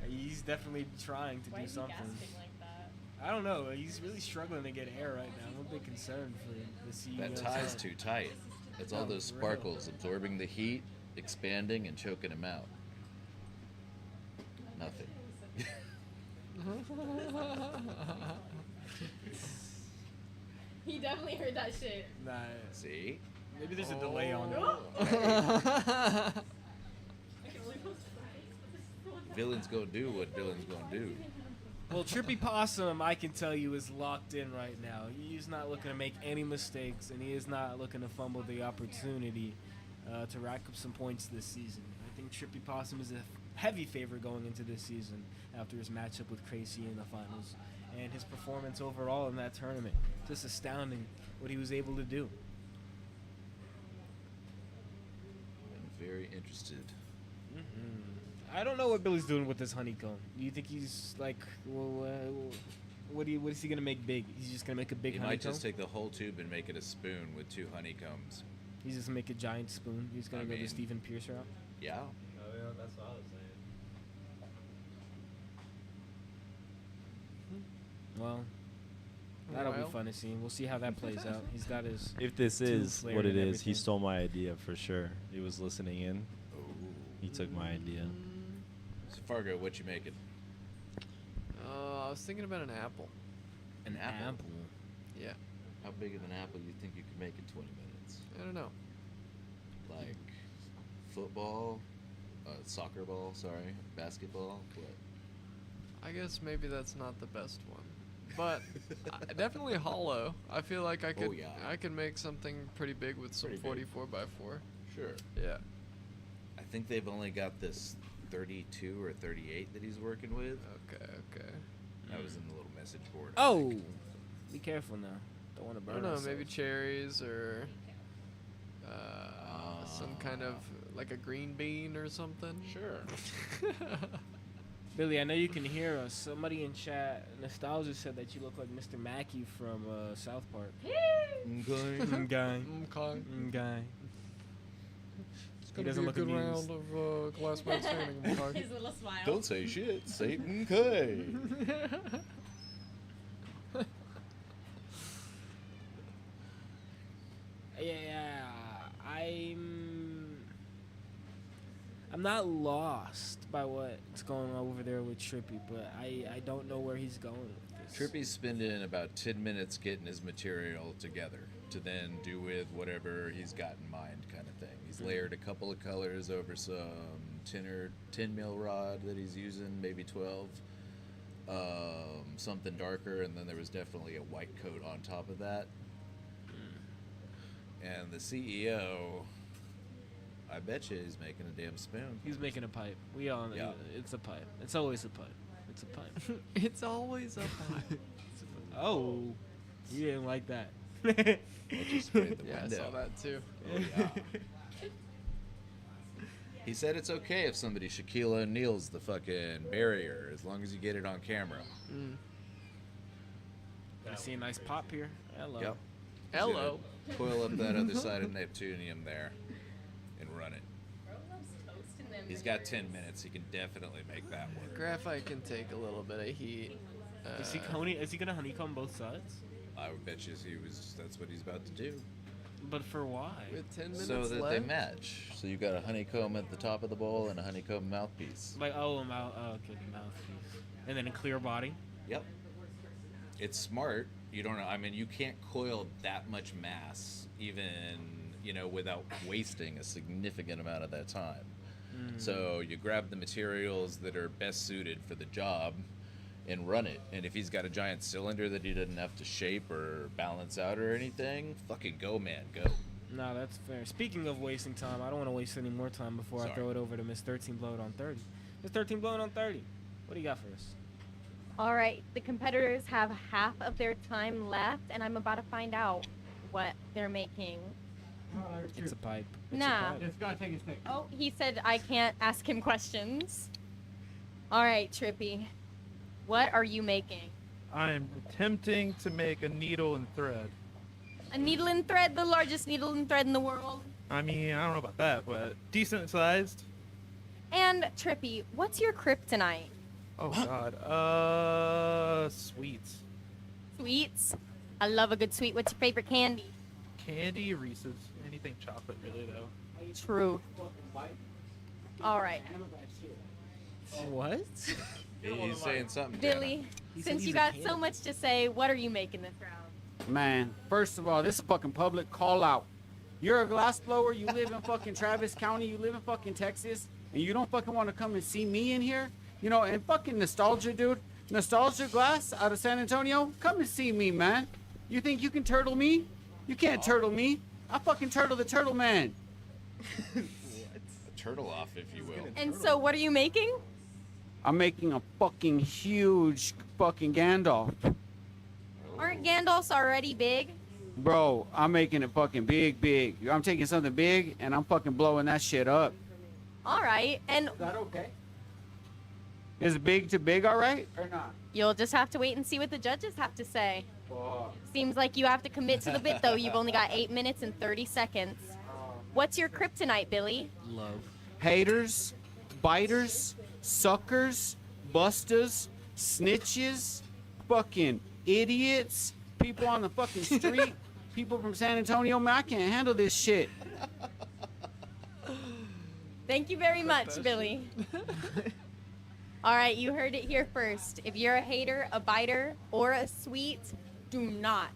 E: He's definitely trying to
A: Why
E: do
A: is he
E: something.
A: gasping like that?
E: I don't know. He's really struggling to get air right now. I'm a bit concerned for the CEO.
B: That tie's too tight. It's all
E: Oh,
B: those
E: for real.
B: sparkles absorbing the heat, expanding, and choking him out. Nothing.
A: He definitely heard that shit.
E: Nah,
B: See?
E: maybe there's a delay on it.
B: Villain's gonna do what villain's gonna do.
E: Well, Trippy Possum, I can tell you, is locked in right now. He's not looking to make any mistakes, and he is not looking to fumble the opportunity to rack up some points this season. I think Trippy Possum is a heavy favorite going into this season after his matchup with Crazy in the finals. And his performance overall in that tournament. Just astounding what he was able to do.
B: I'm very interested.
E: I don't know what Billy's doing with this honeycomb. Do you think he's like, well, what is he gonna make big? He's just gonna make a big
B: He
E: honeycomb.
B: might just take the whole tube and make it a spoon with 2 honeycombs.
E: He's just make a giant spoon. He's gonna
B: I
E: go the
B: mean-
E: Stephen Pierce route.
B: Yeah.
F: Oh, yeah, that's what I was saying.
E: Well, that'll
D: Well.
E: be fun to see. We'll see how that plays out. He's got his.
F: If this
E: tube
F: is
E: flared
F: what it
E: and
F: is, he
E: everything.
F: stole my idea for sure. He was listening in.
B: Ooh.
F: He took my idea.
B: So Fargo, what you making?
D: I was thinking about an apple.
B: An apple.
D: Yeah.
B: How big of an apple do you think you could make in 20 minutes?
D: I don't know.
B: Like football, soccer ball, sorry, basketball, what?
D: I guess maybe that's not the best one, but definitely hollow. I feel like I could.
B: Oh, yeah.
D: I could make something pretty big with some
B: Pretty big.
D: 44 by 4.
B: Sure.
D: Yeah.
B: I think they've only got this 32 or 38 that he's working with.
D: Okay.
B: That was in the little message board. I
E: Oh,
B: think.
E: be careful now. Don't want to
D: I
E: burn.
D: don't know.
E: ourselves.
D: Maybe cherries or some kind of like a green bean or something.
B: Sure.
E: Billy, I know you can hear us. Somebody in chat, Nostalgia, said that you look like Mr. Mackey from South Park.
B: Okay.
E: Guy.
D: Okay.
E: Guy.
D: It's
E: He
D: gonna
E: doesn't
D: be a
E: look
D: good
E: amused.
D: round of Glass Man Standing. Okay.
A: His little smile.
B: Don't say shit. Satan K.
E: Yeah, I'm not lost by what's going on over there with Trippy, but I don't know where he's going with this.
B: Trippy's spending about 10 minutes getting his material together to then do with whatever he's got in mind, kind of thing. He's layered a couple of colors over some 10 mil rod that he's using, maybe 12. Something darker, and then there was definitely a white coat on top of that. And the CEO, I bet you he's making a damn spoon.
E: He's making a pipe. We all know.
B: Yeah.
E: It's a pipe. It's always a pipe. It's a pipe.
D: It's always a pie.
E: Oh, you didn't like that.
B: I just sprayed the
D: Yeah, I
B: window.
D: saw that too.
B: Oh, yeah. He said it's okay if somebody Shaquille O'Neal's the fucking barrier, as long as you get it on camera.
E: I see a nice pop here. Hello.
B: Yep.
D: Hello.
B: Coil up that other side of Neptunium there and run it. He's got 10 minutes. He can definitely make that work.
D: Graphite can take a little bit of heat.
E: Is he gonna honeycomb both sides?
B: I would bet you that's what he's about to do.
E: But for why?
D: With 10 minutes
B: So that
D: left.
B: they match. So you got a honeycomb at the top of the bowl and a honeycomb mouthpiece.
E: Like okay, the mouthpiece, and then a clear body.
B: Yep. It's smart. You don't know. I mean, you can't coil that much mass, even, without wasting a significant amount of that time. So you grab the materials that are best suited for the job and run it. And if he's got a giant cylinder that he doesn't have to shape or balance out or anything, fucking go, man, go.
E: No, that's fair. Speaking of wasting time, I don't want to waste any more time before I
B: Sorry.
E: throw it over to Miss 13 Blow It on 30. Miss 13 Blow It on 30. What do you got for us?
A: All right, the competitors have half of their time left, and I'm about to find out what they're making.
E: It's a pipe. It's
A: Nah.
E: A pipe.
J: It's gotta take his pick.
A: Oh, he said I can't ask him questions. All right, Trippy, what are you making?
K: I'm attempting to make a needle and thread.
A: A needle and thread, the largest needle and thread in the world.
K: I mean, I don't know about that, but decent sized.
A: And Trippy, what's your kryptonite?
K: Oh God. Sweets.
A: Sweets? I love a good sweet. What's your favorite candy?
K: Candy, Reese's, anything chocolate really though.
A: True. All right,
E: What?
B: He's saying something.
A: Billy,
E: He said
A: since
E: he's
A: you
E: a
A: got
E: candy.
A: so much to say, what are you making this round?
J: Man, first of all, this is fucking public call out. You're a glass blower, you live in fucking Travis County, you live in fucking Texas, and you don't fucking want to come and see me in here? And fucking Nostalgia, dude. Nostalgia Glass out of San Antonio, come and see me, man. You think you can turtle me? You can't turtle me. I fucking turtle the turtle man.
B: A turtle off, if you will.
A: And so, what are you making?
J: I'm making a fucking huge fucking Gandalf.
A: Aren't Gandalfs already big?
J: Bro, I'm making it fucking big, big. I'm taking something big and I'm fucking blowing that shit up.
A: All right, and
J: Is that okay? Is big to big all right or not?
A: you'll just have to wait and see what the judges have to say. Seems like you have to commit to the bit, though. You've only got 8 minutes and 30 seconds. What's your kryptonite, Billy?
E: Love.
J: Haters, biters, suckers, busters, snitches, fucking idiots, people on the fucking street, people from San Antonio, man, I can't handle this shit.
A: Thank you very much, Billy. All right, you heard it here first. If you're a hater, a biter, or a sweet, do not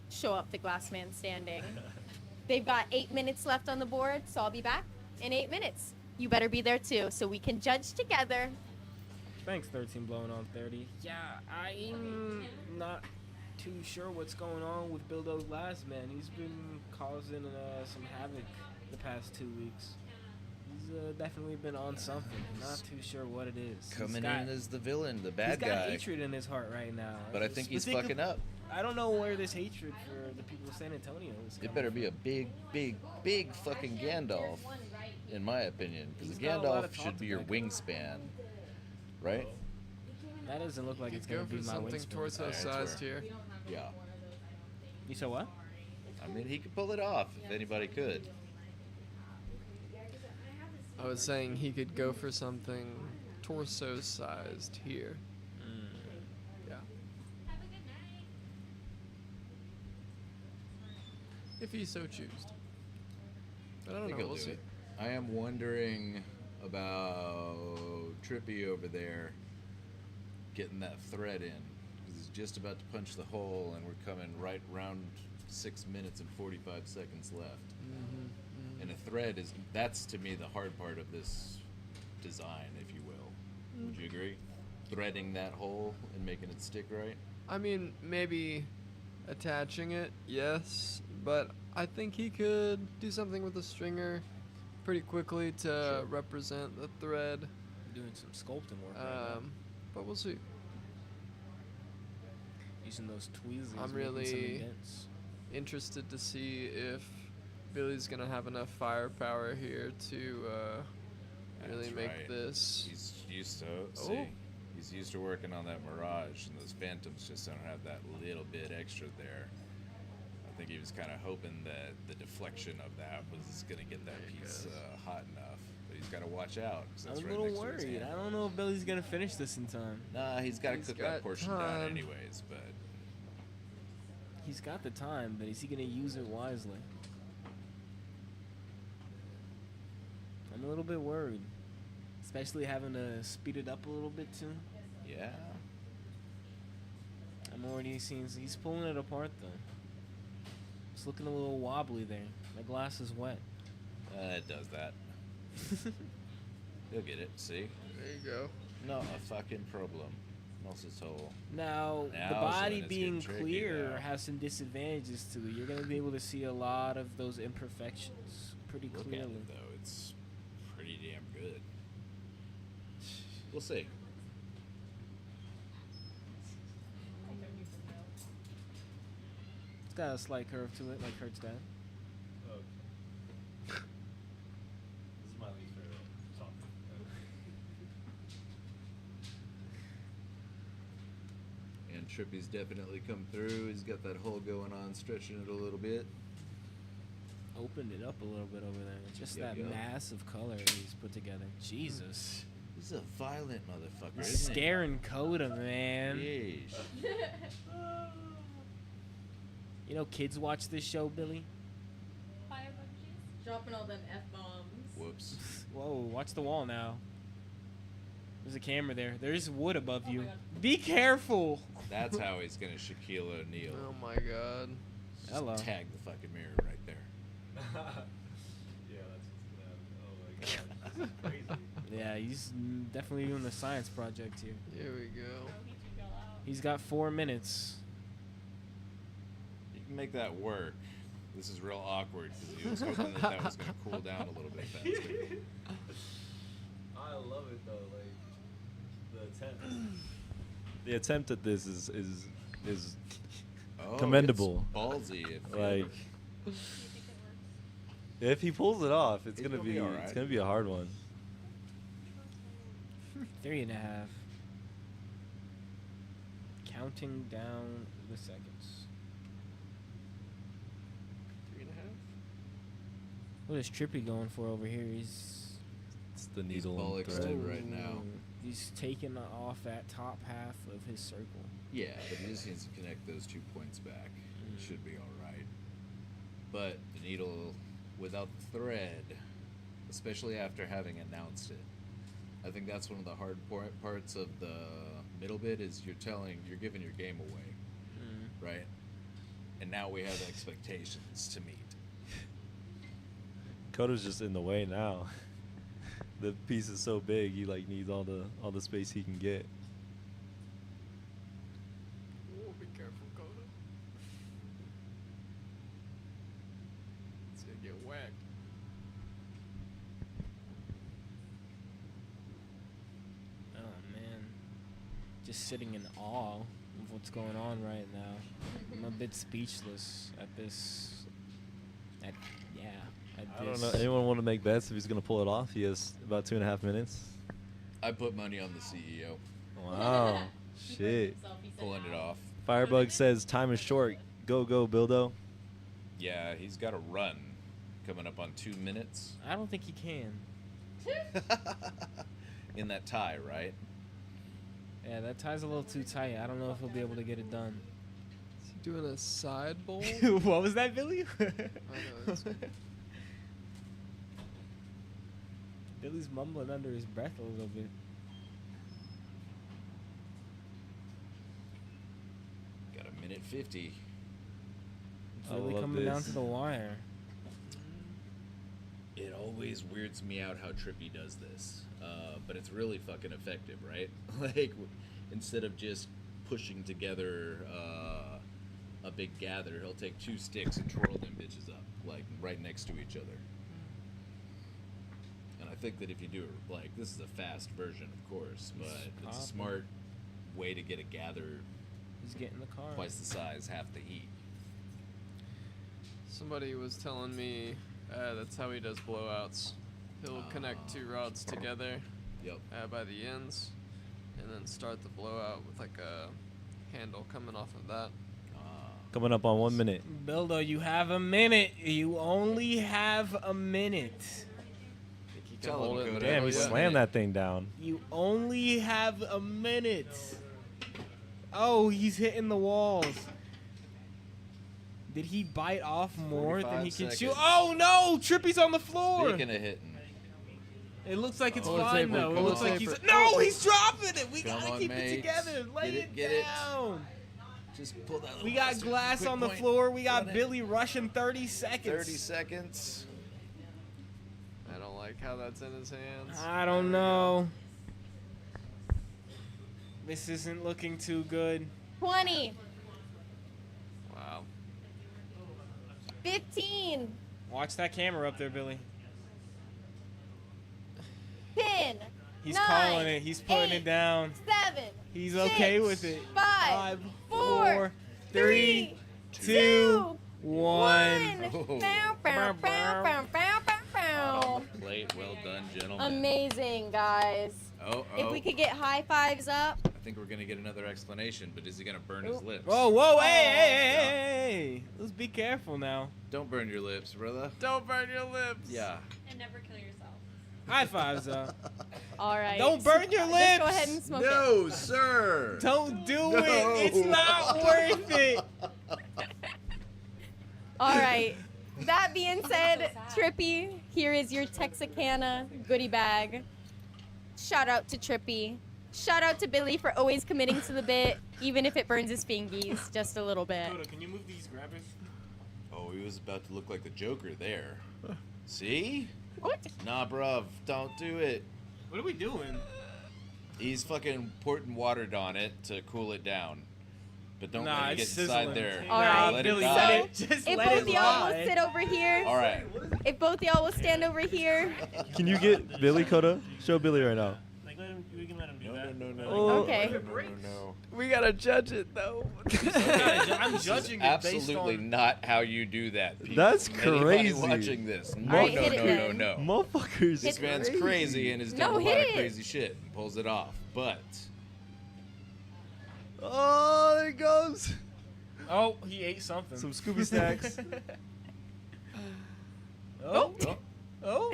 A: show up to Glass Man Standing. They've got 8 minutes left on the board, so I'll be back in 8 minutes. You better be there too, so we can judge together.
E: Thanks, 13 blowing on 30. Yeah, I'm not too sure what's going on with Bildo's Last Man. He's been causing some havoc the past 2 weeks. He's definitely been on something. Not too sure what it is.
B: Coming in as the villain, the bad
E: he's got
B: guy.
E: hatred in his heart right now.
B: But I think he's fucking up.
E: I don't know where this hatred for the people of San Antonio is coming
B: It better
E: from.
B: be a big, big, big fucking Gandalf, in my opinion. Because
E: He's got a lot
B: Gandalf
E: of talk
B: should
E: to
B: be your
E: back up.
B: wingspan, right?
E: That doesn't look like
D: He's
E: it's gonna
D: going
E: be
D: for
E: my
D: something
E: wingspan.
D: torso
B: Alright, I
D: sized
B: swear.
D: here.
B: Yeah.
E: You said what?
B: I mean, he could pull it off if anybody could.
D: I was saying he could go for something torso sized here. Yeah. If he so chooses. But I don't
B: think
D: know,
B: he'll
D: we'll
B: do
D: see.
B: it. I am wondering about Trippy over there getting that thread in. Because he's just about to punch the hole, and we're coming right round 6 minutes and 45 seconds left. And a thread is, that's to me the hard part of this design, if you will. Would you agree? Threading that hole and making it stick right?
D: I mean, maybe attaching it, yes, but I think he could do something with the stringer pretty quickly to represent the thread.
E: Doing some sculpting work right now.
D: But we'll see.
E: Using those tweezers.
D: I'm
E: making some
D: really
E: indents.
D: interested to see if Billy's gonna have enough firepower here to really
B: That's
D: make
B: right.
D: this.
B: He's used to,
D: Oh.
B: see, he's used to working on that Mirage, and those Phantoms just don't have that little bit extra there. I think he was kind of hoping that the deflection of that was going to get that piece hot enough. But he's got to watch out. 'Cause
E: I'm
B: that's
E: a
B: right
E: little
B: next to his
E: worried.
B: hand.
E: I don't know if Billy's gonna finish this in time.
B: Nah, he's got to
D: He's
B: cook
D: got
B: that portion down
D: time.
B: anyways, but
E: He's got the time, but is he gonna use it wisely? I'm a little bit worried, especially having to speed it up a little bit too.
B: yeah.
E: I'm already seeing he's pulling it apart though. It's looking a little wobbly there. My glass is wet.
B: It does that. You'll get it, see?
D: There you go.
B: Not a fucking problem. Multitool.
E: Now,
B: Now
E: the
B: is
E: body
B: when it's
E: being
B: getting tricky
E: clear
B: now.
E: has some disadvantages to it. You're gonna be able to see a lot of those imperfections pretty
B: Look at
E: clearly.
B: it, though. It's pretty damn good. We'll see.
E: It's got a slight curve to it, like Kurt's dad.
F: This is my least favorite song.
B: And Trippy's definitely come through. He's got that hole going on, stretching it a little bit.
E: Opened it up a little bit over there. Just
B: Yep,
E: that
B: yep.
E: massive color he's put together. Jesus.
B: He's a violent motherfucker,
E: He's
B: isn't he?
E: scaring Coda, man.
B: Yeesh.
E: You know kids watch this show, Billy?
A: Dropping all them F-bombs.
B: Whoops.
E: Whoa, watch the wall now. There's a camera there. There's wood above
A: Oh
E: you.
A: my God.
E: Be careful.
B: That's how he's gonna Shaquille O'Neal.
D: Oh my god.
B: Just
E: Hello.
B: tag the fucking mirror right there.
F: Yeah, that's what's gonna happen. Oh my god. This is crazy.
E: Yeah, he's definitely doing the science project here.
D: Here we go.
E: He's got 4 minutes.
B: You can make that work. This is real awkward because he was hoping that that was gonna cool down a little bit faster.
F: I love it though, like the attempt. The attempt at this is
B: Oh,
F: commendable.
B: it's ballsy.
F: Like if he pulls it off, it's
B: He's
F: gonna
B: gonna be
F: be
B: alright.
F: it's gonna be a hard one.
E: 3.5. Counting down the seconds.
D: 3.5.
E: What is Trippy going for over here? He's
F: It's the
B: He's
F: needle and
B: bollocks
F: thread.
B: too right now.
E: He's taking off that top half of his circle.
B: Yeah, but he just needs to connect those 2 points back. It should be all right. But the needle without the thread especially after having announced it. I think that's one of the hard parts of the middle bit is you're giving your game away, right? And now we have expectations to meet.
F: Coda's just in the way now. The piece is so big, he like needs all the space he can get.
D: Oh, be careful, Coda. It's gonna get whacked.
E: Oh man, just sitting in awe of what's going on right now. I'm a bit speechless at this.
F: I don't know. Anyone want to make bets if he's gonna pull it off? He has about 2.5 minutes.
B: I put money on the CEO.
F: Wow. Shit.
B: Pulling it off.
F: Firebug says time is short. Go, Bildo.
B: Yeah, he's got a run coming up on 2 minutes.
E: I don't think he can.
B: In that tie, right?
E: Yeah, that tie's a little too tight. I don't know if he'll be able to get it done.
D: Is he doing a side bowl?
E: What was that, Billy? Billy's mumbling under his breath a little bit.
B: Got a minute 50.
E: It's really coming down to the wire.
B: It always weirds me out how Trippy does this, but it's really fucking effective, right? Like, instead of just pushing together a big gather, he'll take 2 sticks and twirl them bitches up, like right next to each other. And I think that if you do it, like, this is a fast version, of course, but it's a smart way to get a gather.
E: He's getting the car.
B: Twice the size, half the heat.
D: Somebody was telling me that's how he does blowouts. He'll connect 2 rods together by the ends, and then start the blowout with like a handle coming off of that.
F: Coming up on 1 minute.
E: Bildo, you have a minute. You only have a minute.
F: He can hold it. Damn, he slammed that thing down.
E: You only have a minute. Oh, he's hitting the walls. Did he bite off more than he can chew? Oh no! Trippy's on the floor.
B: Speaking of hitting.
E: It looks like it's
B: Toilet
E: fine
B: paper,
E: though. It
B: toilet
E: looks like
B: paper.
E: he's no, he's dropping it. We
B: Come
E: gotta
B: on,
E: keep it
B: mates.
E: together. Lay
B: Get
E: it
B: it.
E: down.
B: Just pull that.
E: We got glass on the floor. We got Billy rushing 30 seconds.
B: 30 seconds.
D: I don't like how that's in his hands.
E: I don't know. This isn't looking too good.
A: 20,
D: Wow.
A: 15,
E: Watch that camera up there, Billy.
A: 10,
E: He's
A: 9,
E: calling it. He's putting
A: 8,
E: it down.
A: 7.
E: He's
A: 6,
E: okay with it.
A: 5, 4,
E: 3, 2, 1.
A: Bow, bow, bow, bow, bow, bow, bow.
B: Plate, well done, gentlemen.
A: Amazing, guys.
B: Oh.
A: If we could get high fives up.
B: I think we're gonna get another explanation, but is he gonna burn his lips?
E: Whoa, hey. Let's be careful now.
B: Don't burn your lips, brother.
D: Don't burn your lips.
B: Yeah.
L: And never kill yourself.
E: High fives up.
A: All right.
E: Don't burn your
A: Just
E: lips.
A: go ahead and smoke it.
B: No, sir.
E: Don't do
B: No.
E: it. It's not worth it.
A: All right. That being said, Trippy, here is your Texarkana goodie bag. Shout out to Trippy. Shout out to Billy for always committing to the bit, even if it burns his fingies just a little bit.
E: Can you move these grabbers?
B: Oh, he was about to look like the Joker there. See?
A: What?
B: Nah, bruv, don't do it.
E: What are we doing?
B: He's fucking pouring water on it to cool it down. But don't
E: Nah,
B: let it get
E: it's
B: inside
E: sizzling.
B: there.
A: All right.
B: Let
E: Billy,
B: it
E: let
B: die.
E: it- just
A: If
E: let
A: both
E: it
A: y'all will
E: lie.
A: sit over here.
B: All right.
A: If both y'all will stand over here.
F: Can you get Billy, Coda? Show Billy right now.
H: Like, we can let him do that.
B: No.
F: Oh.
A: Okay.
B: No.
D: We gotta judge it though.
E: I'm judging it based
B: Absolutely
E: on.
B: not how you do that. People.
F: That's
B: Anybody
F: crazy.
B: watching this? No,
A: right, hit it then.
B: no.
F: Motherfuckers.
B: This man's crazy and has done
A: No,
B: a lot
A: hit
B: of
A: it.
B: crazy shit and pulls it off. But
F: Oh, there it goes.
E: Oh, he ate something.
F: Some Scooby Snacks.
E: Oh. Oh.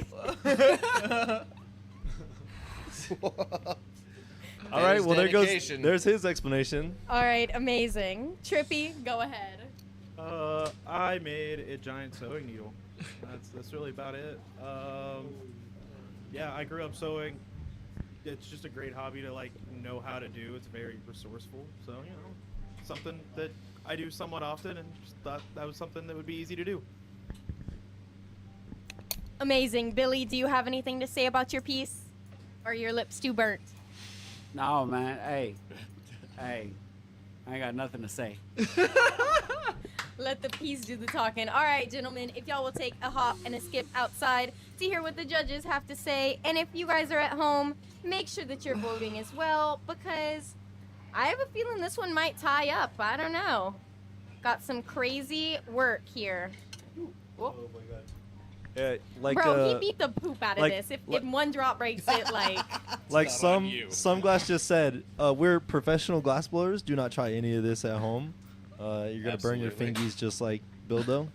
F: All right, well there goes.
B: dedication.
F: There's his explanation.
A: All right, amazing. Trippy, go ahead.
K: I made a giant sewing needle. That's really about it. yeah, I grew up sewing. It's just a great hobby to like know how to do. It's very resourceful. So, you know, something that I do somewhat often, and just thought that was something that would be easy to do.
A: Amazing. Billy, do you have anything to say about your piece? Or are your lips too burnt?
J: No, man. Hey, I ain't got nothing to say.
A: Let the piece do the talking. All right, gentlemen, if y'all will take a hop and a skip outside to hear what the judges have to say. And if you guys are at home, make sure that you're voting as well, because I have a feeling this one might tie up. I don't know. Got some crazy work here.
F: Oh my god. Yeah, like
A: Bro, he beat the poop out of
F: like-
A: this. If one drop breaks it, like...
F: like
B: It's not on
F: some
B: you.
F: glass just said, we're professional glass blowers. Do not try any of this at home. You're gonna burn your
B: Absolutely.
F: fingies just like Bildo.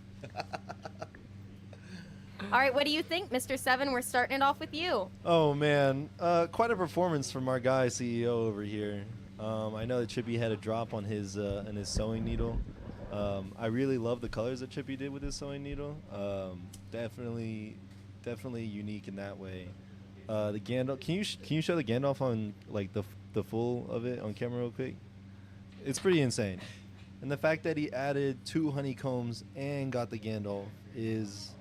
A: All right, what do you think, Mr. Seven? We're starting it off with you.
F: Oh man, quite a performance from our guy CEO over here. I know that Chippy had a drop on his sewing needle. I really love the colors that Chippy did with his sewing needle. Definitely unique in that way. The Gandalf. Can you show the Gandalf on like the full of it on camera real quick? It's pretty insane. And the fact that he added 2 honeycombs and got the Gandalf is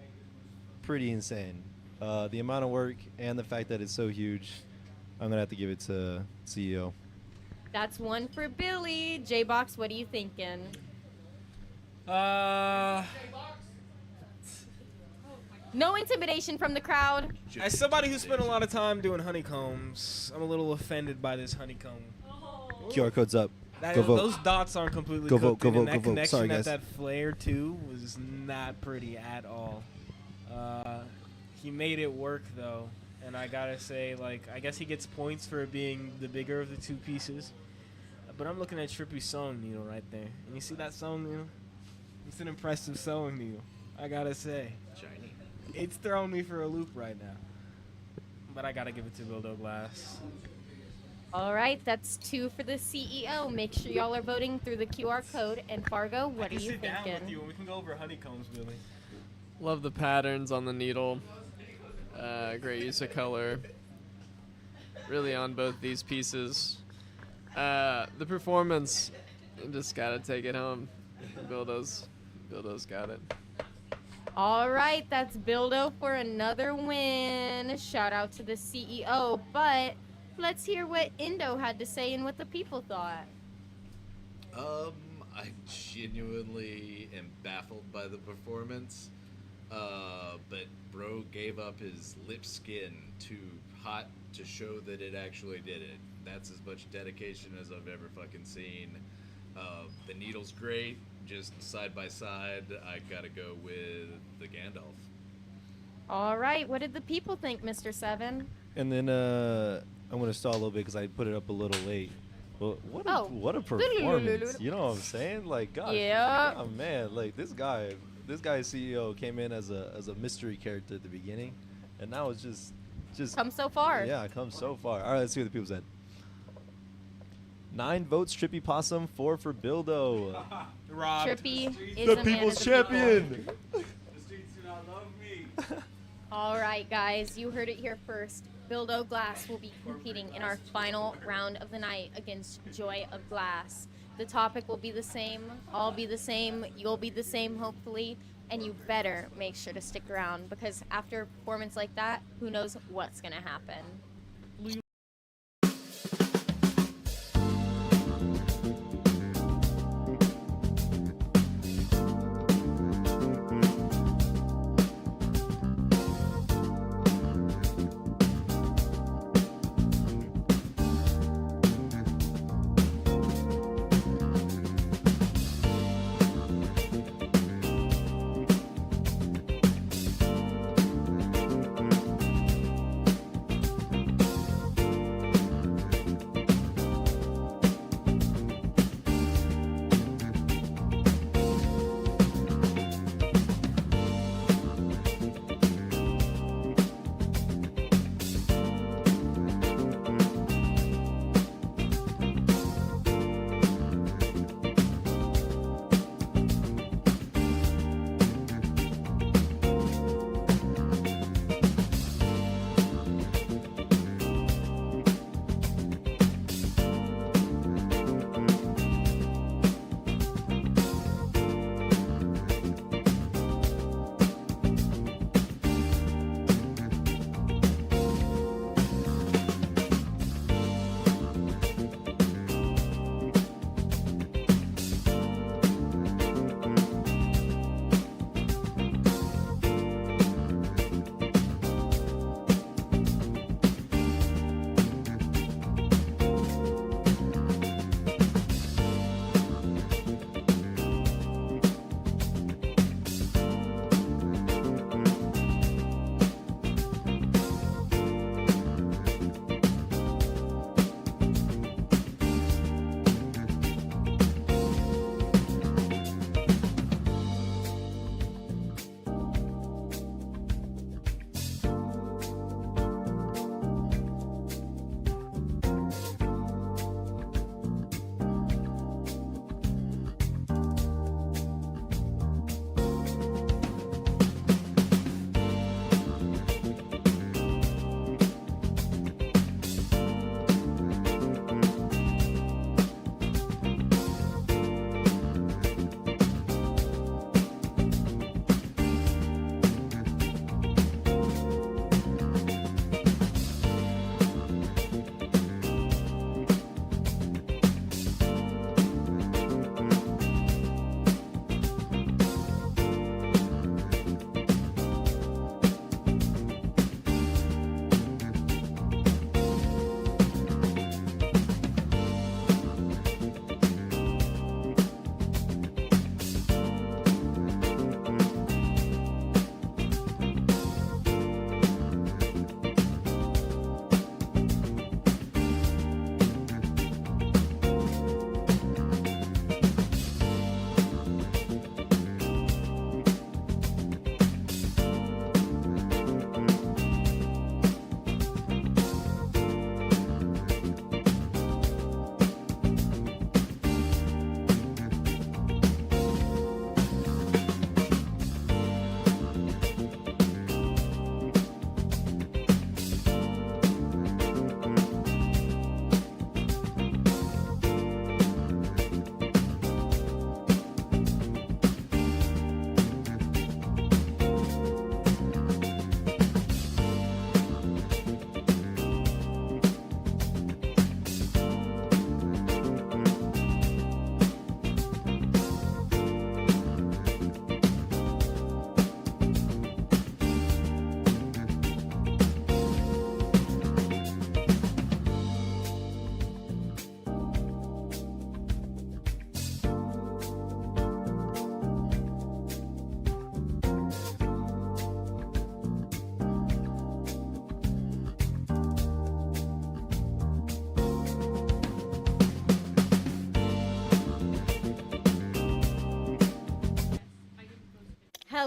F: pretty insane. The amount of work and the fact that it's so huge, I'm gonna have to give it to CEO.
A: That's one for Billy. J-Box, what are you thinking? No intimidation from the crowd.
E: As somebody who spent a lot of time doing honeycombs, I'm a little offended by this honeycomb.
F: QR code's up.
E: That,
F: Go vote.
E: Those dots aren't completely
F: Go vote,
E: cooked
F: go
E: in,
F: vote,
E: and
F: go
E: that
F: vote.
E: connection
F: Sorry,
E: at
F: guys.
E: that flare too was not pretty at all. He made it work though, and I gotta say, like, I guess he gets points for it being the bigger of the 2 pieces. But I'm looking at Trippy's sewing needle right there, and you see that sewing needle? It's an impressive sewing needle, I gotta say.
B: Shiny.
E: It's throwing me for a loop right now. But I gotta give it to Bildo Glass.
A: All right, that's 2 for the CEO. Make sure y'all are voting through the QR code. And Fargo, what are you
E: sit down with
A: thinking?
E: you and we can go over honeycombs, Billy.
D: Love the patterns on the needle. Great use of color. Really on both these pieces. The performance, you just gotta take it home. Bildo's got it.
A: All right, that's Bildo for another win. Shout out to the CEO. But let's hear what Indo had to say and what the people thought.
B: I genuinely am baffled by the performance. But bro gave up his lip skin too hot to show that it actually did it. That's as much dedication as I've ever fucking seen. The needle's great. Just side by side, I gotta go with the Gandalf.
A: All right, what did the people think, Mr. Seven?
F: And then I'm gonna stall a little bit because I put it up a little late. But what a performance! You know what I'm saying? Like, gosh,
A: Yeah.
F: oh man, like this guy CEO came in as a mystery character at the beginning, and now it's just
A: Come so far.
F: Yeah, come so far. All right, let's see what the people said. 9 votes, Trippy Possum. 4 for Bildo.
E: Robbed.
A: Trippy is
F: The
A: a man
F: people's
A: of the people.
F: champion.
J: The streets do not love me.
A: All right, guys, you heard it here first. Bildo Glass will be competing in our final round of the night against Joy of Glass. The topic will be the same. I'll be the same. You'll be the same, hopefully. And you better make sure to stick around because after a performance like that, who knows what's going to happen.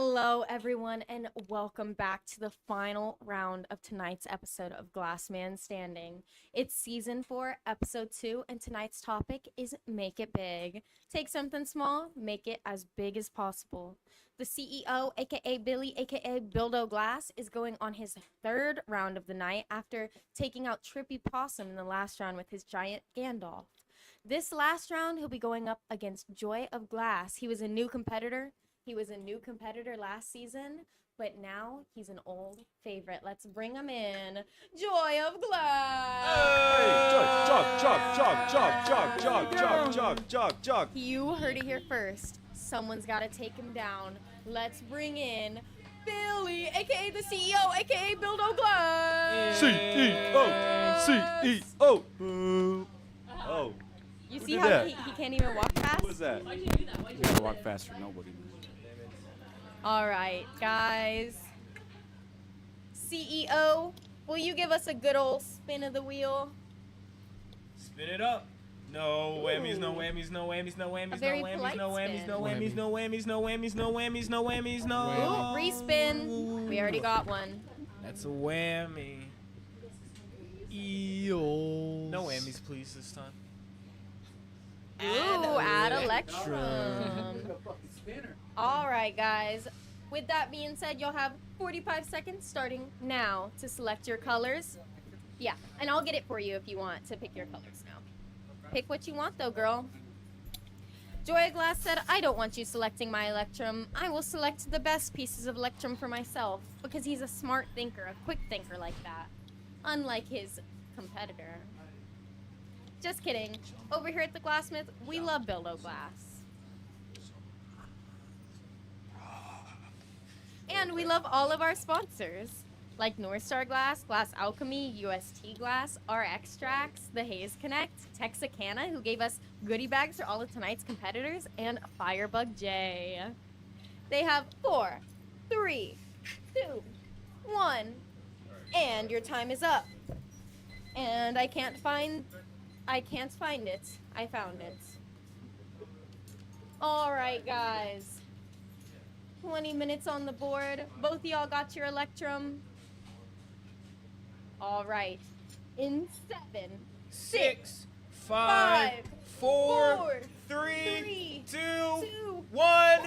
A: Hello, everyone, and welcome back to the final round of tonight's episode of Glass Man Standing. It's season 4, episode 2, and tonight's topic is Make It Big. Take something small, make it as big as possible. The CEO, aka Billy, aka Bildo Glass, is going on his 3rd round of the night after taking out Trippy Possum in the last round with his giant Gandalf. This last round, he'll be going up against Joy of Glass. He was a new competitor. He was a new competitor last season, but now he's an old favorite. Let's bring him in. Joy of Glass!
F: Jog.
A: You heard it here first. Someone's got to take him down. Let's bring in Billy, aka the CEO, aka Bildo Glass!
F: CEO. Oh.
A: You
F: Who
A: see
F: did
A: how
F: that?
A: he can't even walk fast?
F: What is that?
J: You gotta walk faster than nobody.
A: All right, guys. CEO, will you give us a good old spin of the wheel?
E: Spin it up. No whammies, no whammies, no whammies, no whammies, no
A: very
E: whammies,
A: polite
E: no whammies,
A: spin.
E: no whammies, no whammies, no whammies, no whammies, no whammies, no.
A: Ooh, respin. We already got one.
E: That's a whammy. No whammies, please, this time.
A: Ooh, add Electrum. All right, guys. With that being said, you'll have 45 seconds starting now to select your colors. Yeah, and I'll get it for you if you want to pick your colors now. Pick what you want, though, girl. Joy of Glass said, I don't want you selecting my Electrum. I will select the best pieces of Electrum for myself because he's a smart thinker, a quick thinker like that. Unlike his competitor. Just kidding. Over here at the Glassmith, we love Bildo Glass. And we love all of our sponsors, like North Star Glass, Glass Alchemy, UST Glass, RX Tracks, The Haze Connect, Texarkana, who gave us goodie bags for all of tonight's competitors, and Firebug J. They have 4, 3, 2, 1, and your time is up. And I can't find it. I found it. All right, guys. 20 minutes on the board. Both of y'all got your Electrum. All right. In 7, 6, 5, 4, 3, 2, 1.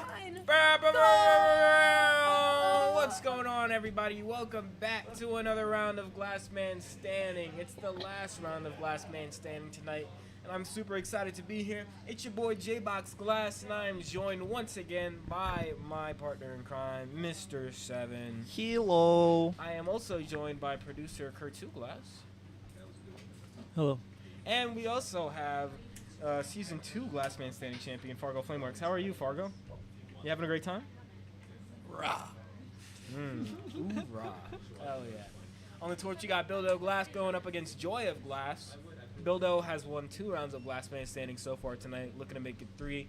E: What's going on, everybody? Welcome back to another round of Glass Man Standing. It's the last round of Glass Man Standing tonight, and I'm super excited to be here. It's your boy J-Box Glass, and I am joined once again by my partner in crime, Mr. 7.
F: Hello.
E: I am also joined by producer Kurtu Glass.
H: Hello.
E: And we also have Season 2 Glass Man Standing champion, Fargo Flameworks. How are you, Fargo? You having a great time?
F: Rah.
E: Hoorah. Hell yeah. On the torch, you got Bildo Glass going up against Joy of Glass. Bildo has won 2 rounds of Glass Man Standing so far tonight, looking to make it 3.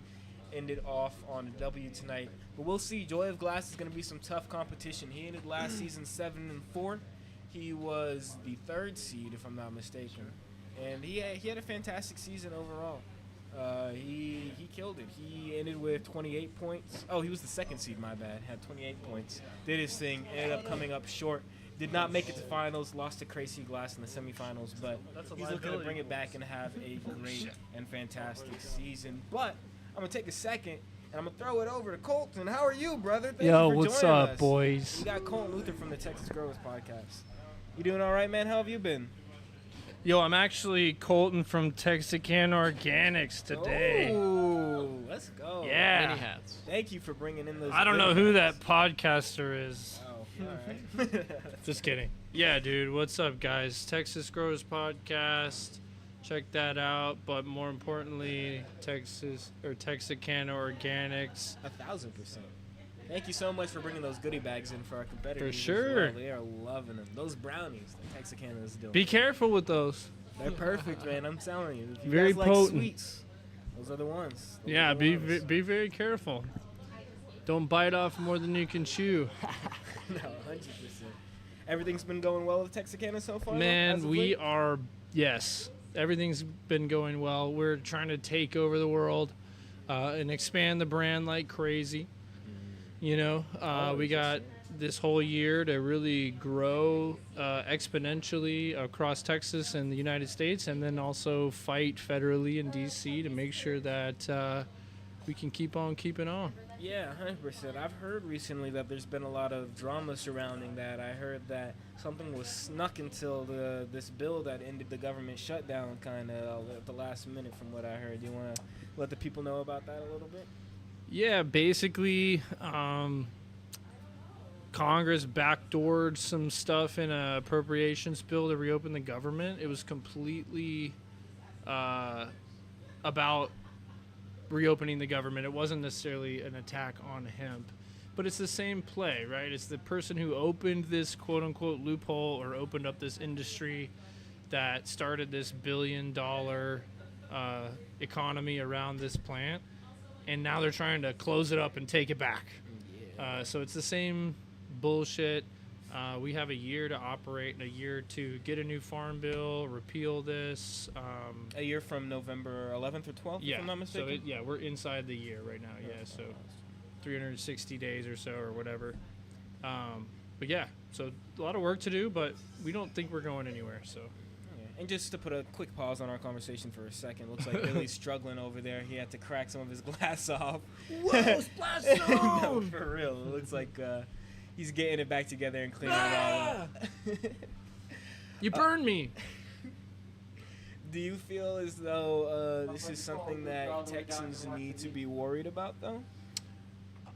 E: Ended off on a W tonight. But we'll see. Joy of Glass is going to be some tough competition. He ended last season 7-4. He was the 3rd seed, if I'm not mistaken. And he had a fantastic season overall. He killed it. He ended with 28 points. Oh, he was the 2nd seed, my bad. Had 28 points. Did his thing. Ended up coming up short. Did not make it to finals. Lost to Crazy Glass in the semifinals. But he's looking to bring it back and have a great and fantastic season. But I'm going to take a second, and I'm going to throw it over to Colton. How are you, brother? Thank you for
L: what's
E: joining
L: up,
E: us.
L: boys?
E: We got Colton Luther from the Texas Growers Podcast. You doing all right, man? How have you been?
L: Yo, I'm actually Colton from Texarkana Organics today.
E: Ooh, let's go.
L: Yeah.
D: Mini hats.
E: Thank you for bringing in those.
L: I don't know
E: good
L: who
E: hats.
L: that podcaster is.
E: Oh, all right.
L: Just kidding. Yeah, dude. What's up, guys? Texas Growers Podcast. Check that out. But more importantly, Texarkana Organics.
E: 1,000%. Thank you so much for bringing those goodie bags in for our competitors.
L: For
E: as
L: sure.
E: well. They are loving them. Those brownies that Texarkana is doing.
L: Be careful with those.
E: They're perfect, man. I'm telling you. If you
L: Very
E: guys like
L: potent.
E: sweets, those are the ones. Those
L: Yeah,
E: are the
L: be
E: ones.
L: be very careful. Don't bite off more than you can chew.
E: No, 100%. Everything's been going well with Texarkana so far? though, as
L: Man,
E: of
L: we
E: late?
L: are, yes. Everything's been going well. We're trying to take over the world and expand the brand like crazy. You know, we got this whole year to really grow exponentially across Texas and the United States, and then also fight federally in D.C. to make sure that we can keep on keeping on.
E: Yeah, 100%. I've heard recently that there's been a lot of drama surrounding that. I heard that something was snuck until this bill that ended the government shutdown kind of at the last minute, from what I heard. Do you want to let the people know about that a little bit?
L: Yeah, basically, Congress backdoored some stuff in a appropriations bill to reopen the government. It was completely about reopening the government. It wasn't necessarily an attack on hemp, but it's the same play, right? It's the person who opened this quote-unquote loophole or opened up this industry that started this billion-dollar economy around this plant, and now they're trying to close it up and take it back. So it's the same bullshit. We have a year to operate and a year to get a new farm bill, repeal this.
E: A year from November 11th or 12th,
L: Yeah,
E: if I'm not mistaken?
L: so we're inside the year right now. Yeah, so 360 days or so or whatever. But yeah, so a lot of work to do, but we don't think we're going anywhere. So.
E: And just to put a quick pause on our conversation for a second, looks like Billy's struggling over there. He had to crack some of his glass off.
L: Whoa, splash zone!
E: No, for real. It looks like he's getting it back together and cleaning it all up.
L: You burned me!
E: Do you feel as though this is something that Texans need to be worried about, though?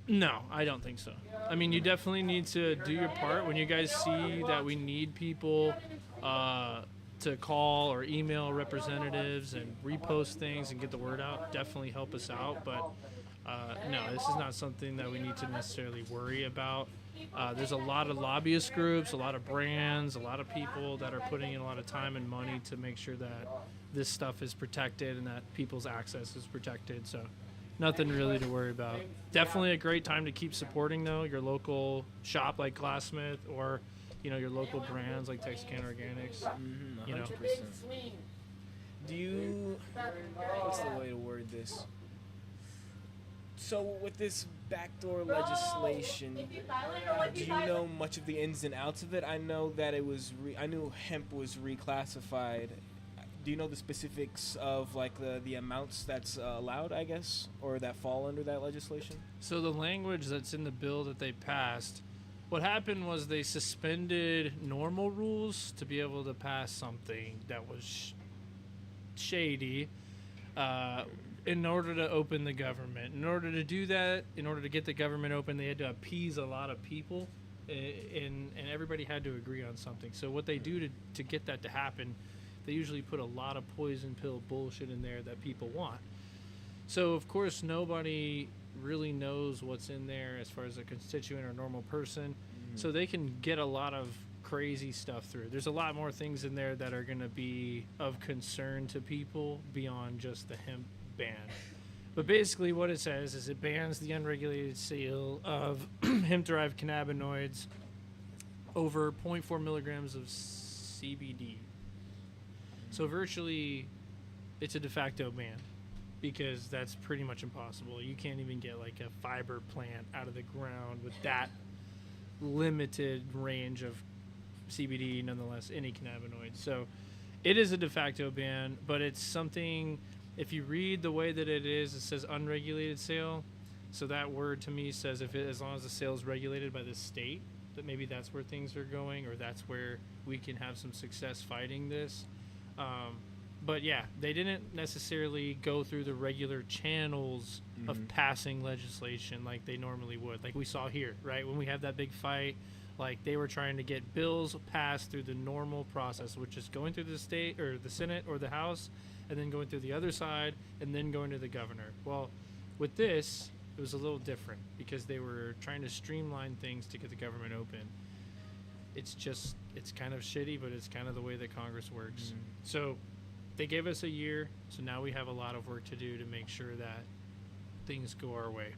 L: No, I don't think so. I mean, you definitely need to do your part. When you guys see that we need people to call or email representatives and repost things and get the word out, definitely help us out. But no, this is not something that we need to necessarily worry about. There's a lot of lobbyist groups, a lot of brands, a lot of people that are putting in a lot of time and money to make sure that this stuff is protected and that people's access is protected. So nothing really to worry about. Definitely a great time to keep supporting, though, your local shop like Glassmith, or your local brands like Texarkana Organics.
E: 100%. Do you... What's the way to word this? So with this backdoor legislation, do you know much of the ins and outs of it? I know that it was... I knew hemp was reclassified. Do you know the specifics of like the amounts that's allowed, I guess, or that fall under that legislation?
L: So the language that's in the bill that they passed, what happened was they suspended normal rules to be able to pass something that was shady in order to open the government. In order to do that, in order to get the government open, they had to appease a lot of people, and everybody had to agree on something. So what they do to get that to happen, they usually put a lot of poison pill bullshit in there that people want. So of course nobody really knows what's in there as far as a constituent or normal person. So they can get a lot of crazy stuff through. There's a lot more things in there that are going to be of concern to people beyond just the hemp ban. But basically what it says is it bans the unregulated sale of hemp-derived cannabinoids over 0.4 milligrams of CBD. So virtually it's a de facto ban, because that's pretty much impossible. You can't even get like a fiber plant out of the ground with that limited range of CBD, nonetheless, any cannabinoid. So it is a de facto ban, but it's something, if you read the way that it is, it says unregulated sale. So that word to me says as long as the sale is regulated by the state, that maybe that's where things are going, or that's where we can have some success fighting this. But yeah, they didn't necessarily go through the regular channels of passing legislation like they normally would. Like we saw here, right? When we had that big fight, like they were trying to get bills passed through the normal process, which is going through the state or the Senate or the House, and then going through the other side, and then going to the governor. Well, with this, it was a little different because they were trying to streamline things to get the government open. It's kind of shitty, but it's kind of the way that Congress works. So they gave us a year, so now we have a lot of work to do to make sure that things go our way.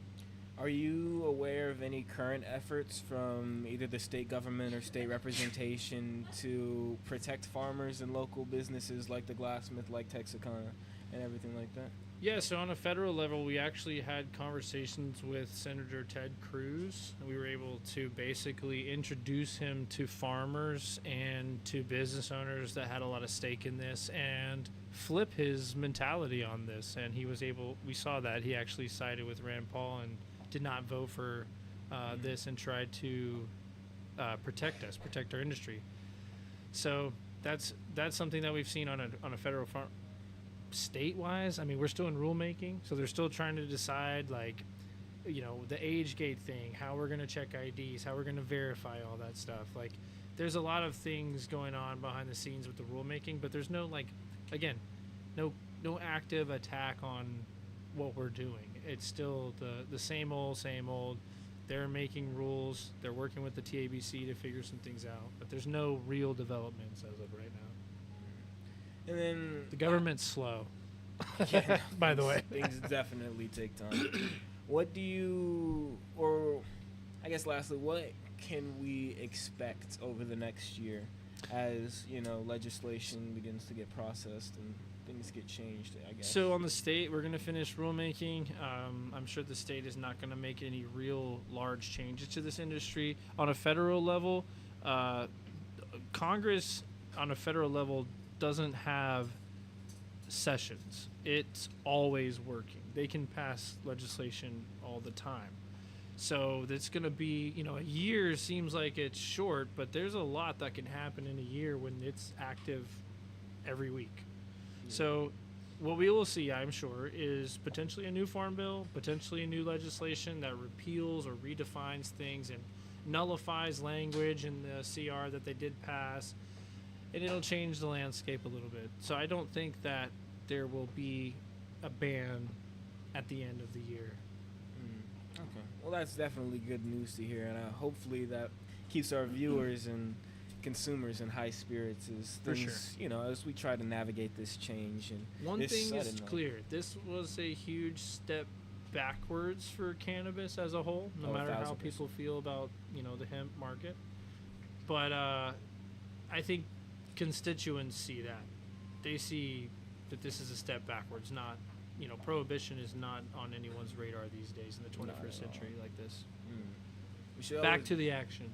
E: Are you aware of any current efforts from either the state government or state representation to protect farmers and local businesses like the Glassmith, like Texarkana, and everything like that?
L: Yeah, so on a federal level, we actually had conversations with Senator Ted Cruz. We were able to basically introduce him to farmers and to business owners that had a lot of stake in this and flip his mentality on this. And he was able, we saw that he actually sided with Rand Paul and did not vote for this and tried to protect us, protect our industry. So that's something that we've seen on a federal front. State-wise, I mean, we're still in rulemaking, so they're still trying to decide, like, you know, the age gate thing, how we're going to check IDs, how we're going to verify all that stuff. Like, there's a lot of things going on behind the scenes with the rulemaking, but there's no, like, again, no active attack on what we're doing. It's still the same old. They're making rules. They're working with the TABC to figure some things out, but there's no real developments as of right now.
E: And then
L: The government's slow.
E: yeah,
L: By the way.
E: things definitely take time. What do you, or I guess lastly, what can we expect over the next year as, you know, legislation begins to get processed and things get changed, I guess?
L: So on the state, we're going to finish rulemaking. I'm sure the state is not going to make any real large changes to this industry. On a federal level, Congress on a federal level doesn't have sessions. It's always working. They can pass legislation all the time. So that's going to be, you know, a year seems like it's short, but there's a lot that can happen in a year when it's active every week. So what we will see, I'm sure, is potentially a new farm bill, potentially a new legislation that repeals or redefines things and nullifies language in the CR that they did pass. And it'll change the landscape a little bit. So I don't think that there will be a ban at the end of the year.
E: Okay. Well, that's definitely good news to hear, and hopefully that keeps our viewers and consumers in high spirits as
L: For
E: things, you know, as we try to navigate this change. And
L: One
E: this
L: thing is
E: sudden,
L: clear. This was a huge step backwards for cannabis as a whole, no
E: Oh,
L: matter how
E: 1000%.
L: people feel about, you know, the hemp market. But I think constituents see that. They see that this is a step backwards, not, you know, prohibition is not on anyone's radar these days in the 21st century like this.
E: We should
L: Back
E: always-
L: to the action.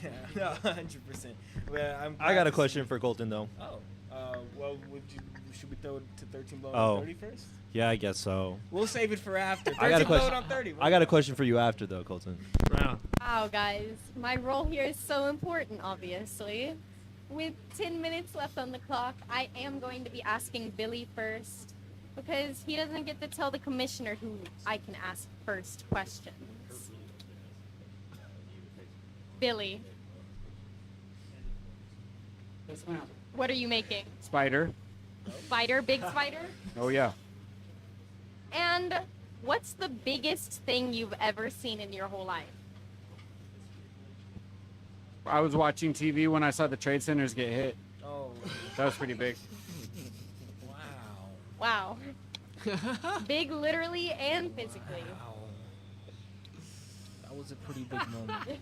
E: Yeah, no, 100%. Well,
F: I got a question for Colton though.
E: Oh, well, should we throw it to 13 blow
F: Oh.
E: on 30 first?
F: Yeah, I guess so.
E: We'll save it for after. 13
F: I got a
E: blow
F: question.
E: on 30.
F: I got a question for you after though, Colton.
A: Wow, guys. My role here is so important, obviously. With 10 minutes left on the clock, I am going to be asking Billy first because he doesn't get to tell the commissioner who I can ask first questions. Billy,
J: Yes, ma'am.
A: what are you making?
J: Spider.
A: Spider, big spider?
J: Oh, yeah.
A: And what's the biggest thing you've ever seen in your whole life?
J: I was watching TV when I saw the trade centers get hit.
E: Oh.
J: That was pretty big.
A: Wow. Big literally and physically.
E: That was a pretty big moment.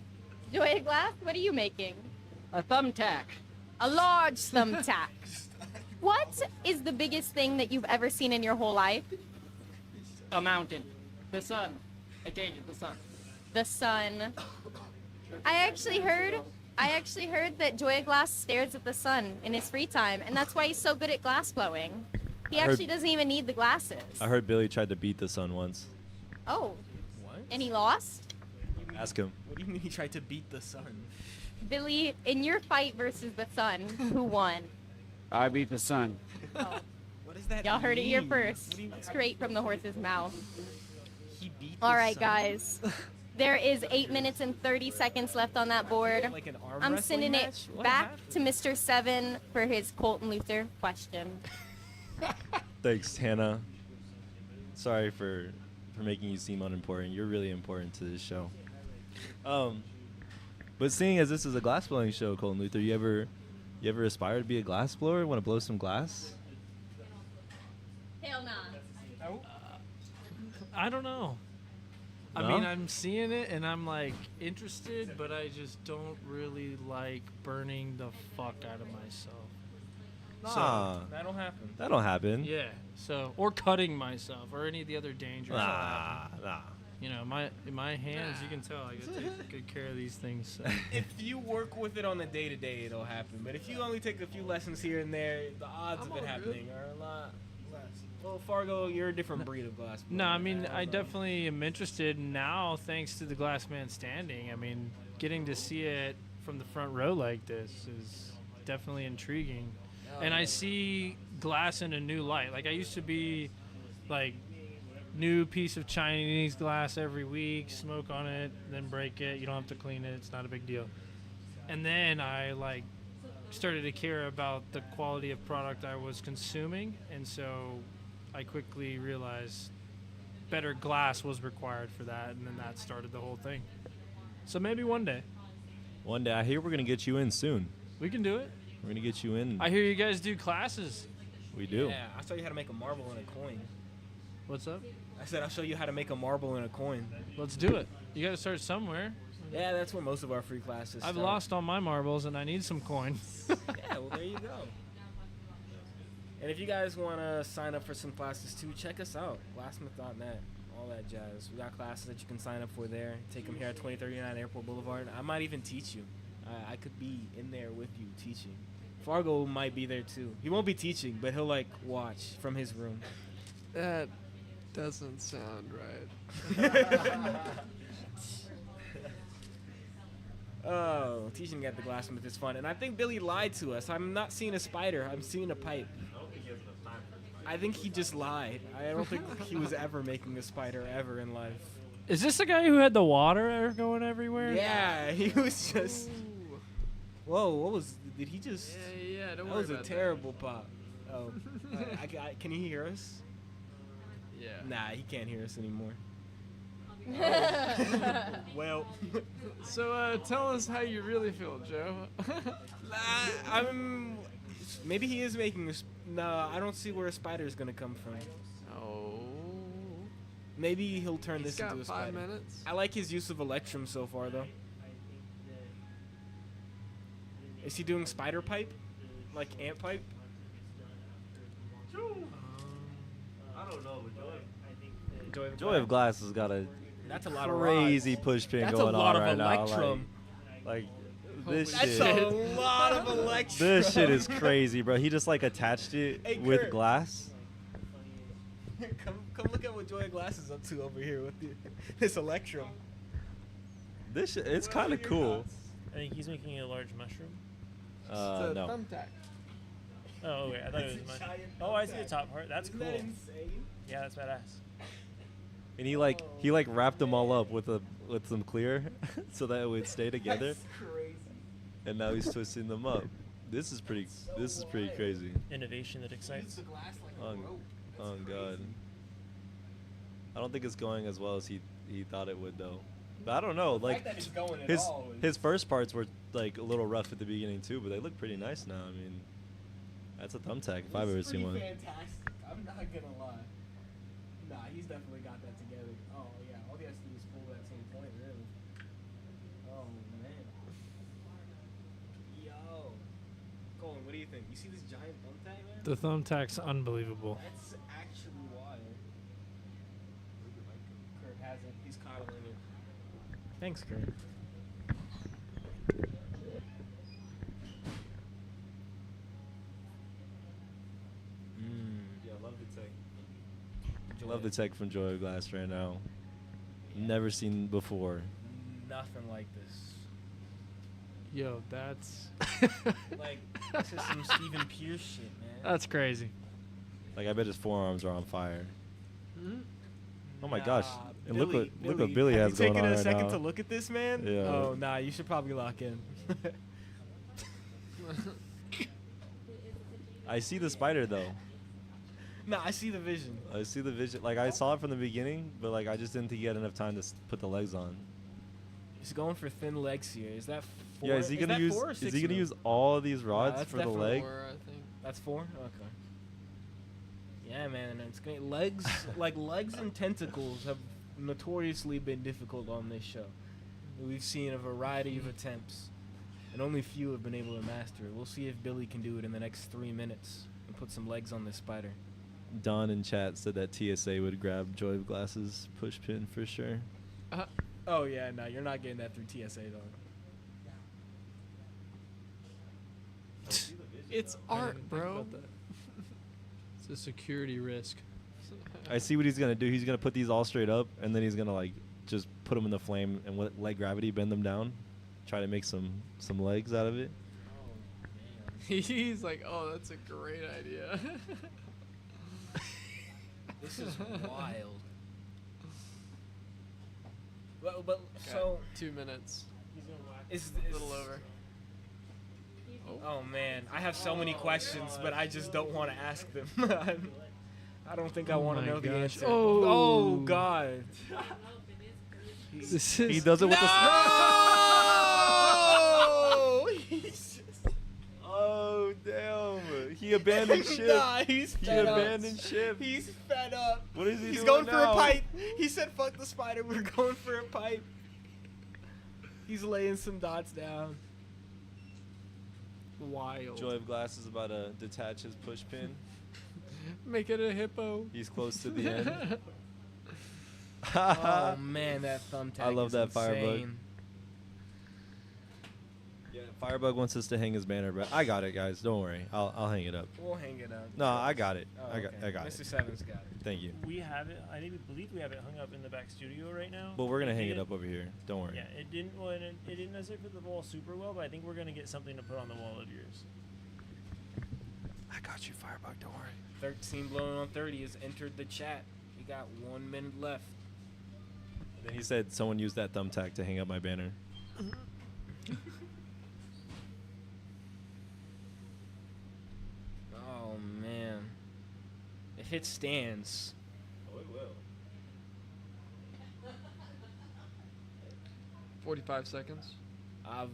A: Joya Glass, what are you making?
M: A thumbtack.
A: A large thumbtack. What is the biggest thing that you've ever seen in your whole life?
M: A mountain. The sun. I changed it, the sun.
A: The sun. I actually heard that Joya Glass stares at the sun in his free time, and that's why he's so good at glass blowing. He
F: I heard-
A: actually doesn't even need the glasses.
F: I heard Billy tried to beat the sun once.
A: Oh.
E: What?
A: And he lost?
F: Ask him.
E: What do you mean he tried to beat the sun?
A: Billy, in your fight versus the sun, who won?
J: I beat the sun.
A: Oh.
E: What does that
A: Y'all heard it here
E: mean?
A: first.
E: What do you-
A: Straight from the horse's mouth.
E: He beat
A: All
E: the
A: right,
E: sun?
A: guys. There is 8 minutes and 30 seconds left on that board.
E: Like an arm
A: I'm
E: wrestling
A: sending
E: match?
A: it
E: What
A: back
E: happened?
A: to Mr. Seven for his Colton Luther question.
F: Thanks, Hannah. Sorry for making you seem unimportant. You're really important to this show. But seeing as this is a glass blowing show, Colton Luther, you ever aspire to be a glass blower? Want to blow some glass?
A: Hell nah.
L: I don't know. I
F: No?
L: mean, I'm seeing it and I'm like interested, but I just don't really like burning the fuck out of myself.
F: Nah,
E: that don't happen.
F: that don't happen.
L: Yeah. So, or cutting myself, or any of the other dangers. that happen.
F: Nah.
L: You know, in my hands, you can tell I gotta take good care of these things. So.
E: If you work with it on the day to day, it'll happen. But if you only take a few lessons here and there, the odds of it happening are a lot less. Well, Fargo, you're a different breed of glass.
L: No, I mean,
E: don't
L: I
E: know.
L: definitely am interested now, thanks to the Glass Man Standing. I mean, getting to see it from the front row like this is definitely intriguing. And I see glass in a new light. Like, I used to be, like, new piece of Chinese glass every week, smoke on it, then break it. You don't have to clean it. It's not a big deal. And then I, like, started to care about the quality of product I was consuming. And so I quickly realized better glass was required for that. And then that started the whole thing. So maybe one day.
F: One day, I hear we're gonna get you in soon.
L: We can do it.
F: We're gonna get you in.
L: I hear you guys do classes.
F: We do.
E: Yeah, I'll show you how to make a marble and a coin.
L: What's up?
E: I said I'll show you how to make a marble and a coin.
L: Let's do it. You got to start somewhere.
E: Yeah, that's where most of our free classes
L: I've
E: start.
L: lost all my marbles and I need some coin.
E: Yeah, well, there you go. And if you guys want to sign up for some classes too, check us out, glassmith.net, all that jazz. We got classes that you can sign up for there. Take them here at 2039 Airport Boulevard. I might even teach you. I could be in there with you teaching. Fargo might be there too. He won't be teaching, but he'll like watch from his room.
D: That doesn't sound right.
E: Oh, teaching at the Glassmith is fun. And I think Billy lied to us. I'm not seeing a spider. I'm seeing a pipe. I think he just lied. I don't think he was ever making a spider ever in life.
L: Is this the guy who had the water going everywhere?
E: Yeah, he was just... Whoa, what was... Did he just...
D: Yeah, don't
E: that
D: worry
E: was a
D: about that.
E: terrible pop. Oh. Can he hear us?
D: Yeah.
E: Nah, he can't hear us anymore. Well...
D: So, tell us how you really feel, Joe.
E: I'm... Maybe he is making a... No, I don't see where a spider is going to come from.
D: Oh.
E: Maybe he'll turn
D: He's
E: this into
D: got
E: a
D: 5
E: spider.
D: minutes.
E: I like his use of Electrum so far, though. Is he doing spider pipe? Like ant pipe?
F: I don't know,
E: Joy
F: Joy of Glass has got a
E: That's a lot of
F: crazy
E: rods.
F: push pin
E: That's
F: going
E: a lot
F: on
E: of
F: right now.
E: Electrum.
F: Like this
E: That's
F: shit.
E: a lot of Electrum.
F: This shit is crazy, bro. He just like attached it
E: Hey,
F: with
E: Kurt.
F: glass.
E: come look at what Joy of Glass is up to over here with this Electrum.
F: This shit, it's kind of cool.
H: I think he's making a large mushroom.
F: No.
D: Thumbtack.
H: Oh, wait, I thought it was a mushroom. Oh, I see the top part. That's
E: Isn't
H: cool.
E: that insane?
H: Yeah, that's badass.
F: And he like wrapped them all up with some clear, so that it would stay together.
E: That's crazy.
F: And now he's twisting them up. This is pretty crazy.
H: Innovation that excites.
E: Use the glass like
F: Oh,
E: a rope.
F: oh god. I don't think it's going as well as he thought it would though. But I don't know.
E: The
F: Like
E: fact that it's going at
F: his
E: all is-
F: his first parts were like a little rough at the beginning too, but they look pretty nice now. I mean, that's a thumbtack if I've ever
E: It's
F: seen
E: pretty
F: one.
E: Fantastic. I'm not gonna lie. Nah, he's definitely got that together. Oh yeah, all he has to do is pull that same point, really. Oh man. Yo, Colin, what do you think? You see this giant thumbtack, man?
L: The thumbtack's unbelievable.
E: That's actually wild. Kurt has it. He's coddling it. Thanks, Kurt.
F: Yeah, love the tech. Love the tech from Joy of Glass right now. Never seen before.
E: Nothing like this.
L: Yo, that's
E: Like, this is some Stephen Pierce shit, man.
L: that's crazy.
F: Like I bet his forearms are on fire.
L: Hmm?
F: Oh my
E: Nah,
F: gosh! And look
E: Billy,
F: what Billy
E: have
F: has
E: you
F: going
E: taken
F: on
E: a
F: right
E: second
F: now.
E: to look at this, man?
F: Yeah.
E: Oh, nah, you should probably lock in.
F: I see the spider though.
E: Nah, I see the vision.
F: I see the vision. Like I saw it from the beginning, but like I just didn't think he had enough time to put the legs on.
E: He's going for thin legs here. Is that four?
F: Yeah, is he gonna
E: that
F: use?
E: 4 or
F: Is
E: 6
F: he gonna
E: of
F: use
E: them?
F: all these rods
E: that's
F: for the
E: definitely
F: leg?
D: 4, I think.
E: That's 4? Okay. Yeah, man, and it's gonna legs like legs and tentacles have notoriously been difficult on this show. We've seen a variety of attempts and only few have been able to master it. We'll see if Billy can do it in the next 3 minutes and put some legs on this spider.
F: Don in chat said that TSA would grab Joy of Glass's push pin for sure.
E: Oh yeah, no, you're not getting that through TSA, dog.
L: It's art, bro. It's a security risk.
F: I see what he's gonna do. He's gonna put these all straight up, and then he's gonna like just put them in the flame and let gravity bend them down. Try to make some legs out of it.
D: He's like, oh, that's a great idea.
E: This is wild. But so
D: 2 minutes.
E: It's
D: A little over.
E: Oh man, I have so many questions, but I just don't want to ask them. I don't think I want to
L: my
E: know the
L: gosh.
E: answer.
L: Oh.
E: Oh God.
L: This
F: He
L: is
F: does it with
E: No!
F: Oh damn! He abandoned ship.
E: Nah, he's
F: He
E: fed up.
F: abandoned ship.
E: He's fed up.
F: What is he
E: He's
F: doing
E: going for
F: now?
E: a pipe. He said, "Fuck the spider. We're going for a pipe." He's laying some dots down.
L: wild.
F: Joy of Glass is about to detach his push pin.
D: Make it a hippo.
F: He's close to the end.
E: Oh man, that thumbtack.
F: I love
E: is
F: that Firebug.
E: insane.
F: Yeah, Firebug wants us to hang his banner, but I got it, guys. Don't worry. I'll hang it up.
E: We'll hang it up.
F: No, I got it.
E: Oh,
F: I got
E: okay.
F: it.
E: Mr. Seven's got it.
F: Thank you.
H: We have it. I believe we have it hung up in the back studio right now.
F: But we're gonna hang it
H: did-
F: up over here. Don't worry.
H: Yeah, it didn't. Well, it didn't necessarily fit the wall super well, but I think we're gonna get something to put on the wall of yours.
F: I got you, Firebug. Don't worry.
E: 13 blowing on 30 has entered the chat. We got 1 minute left.
F: Then he said someone used that thumbtack to hang up my banner.
E: Oh man. If it stands.
F: Oh, it will.
D: 45 seconds.
E: Oh.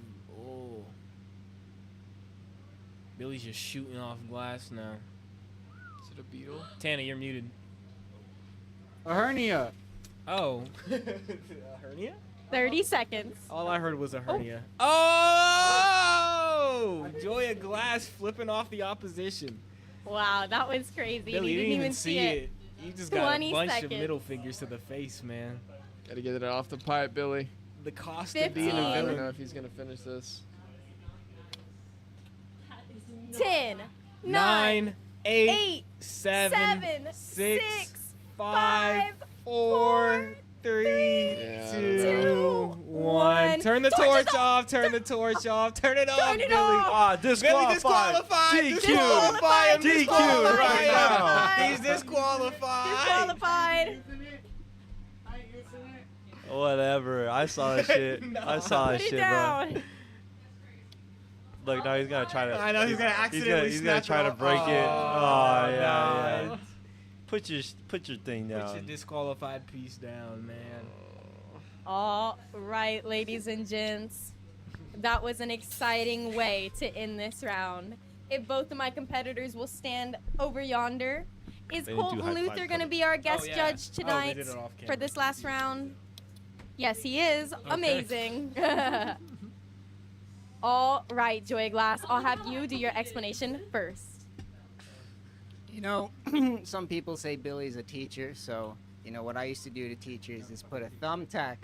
E: Billy's just shooting off glass now.
D: Is it a beetle?
E: Tana, you're muted.
J: A hernia.
E: Oh. A hernia?
A: 30 seconds.
E: All I heard was a hernia. Oh! Joy of Glass flipping off the opposition.
A: Wow, that was crazy.
E: Billy,
A: you
E: you
A: didn't even see it.
E: You just got a
A: 20
E: bunch
A: seconds.
E: of middle fingers to the face, man.
D: Gotta get it off the pipe, Billy.
E: The cost of being
A: 15.
E: a
D: I don't know
E: villain.
D: if he's gonna finish this.
A: 10,
E: 9, 8,
A: 8,
E: 7,
A: 7,
E: 6,
A: 6,
E: 5, 4, 3,
D: Yeah,
E: 2, 1.
A: 1.
E: Turn the
A: Torch
E: torch
A: it
E: off. Turn the torch off. Turn it off,
A: Turn it
E: Billy.
A: off.
F: Ah,
E: Billy
F: disqualified.
E: disqualified.
F: DQ.
E: Disqualify him.
F: DQ
E: Disqualify
F: right
E: him.
F: now.
E: He's disqualified.
A: Disqualified.
F: Whatever. I saw that shit. I saw that
A: Put it
F: shit,
A: down.
F: bro. Look, now he's gonna try to.
E: I know he's gonna accidentally
F: He's gonna
E: snap
F: try
E: it
F: to
E: off.
F: break it.
E: Oh,
F: Oh yeah,
E: no.
F: yeah. Put your thing
E: Put your
F: down.
E: disqualified piece down, man.
A: All right, ladies and gents. That was an exciting way to end this round. If both of my competitors will stand over yonder, is
F: They didn't do
A: Colton
F: high
A: Luther
F: five
A: going to
F: color.
A: be our guest
E: yeah.
A: judge
E: Oh, they
A: tonight
E: did it off
A: for
E: camera.
A: this last round? Yes, he is. Amazing. All right, Joy Glass, I'll have you do your explanation first.
N: You know, some people say Billy's a teacher, so, you know, what I used to do to teachers is put a thumbtack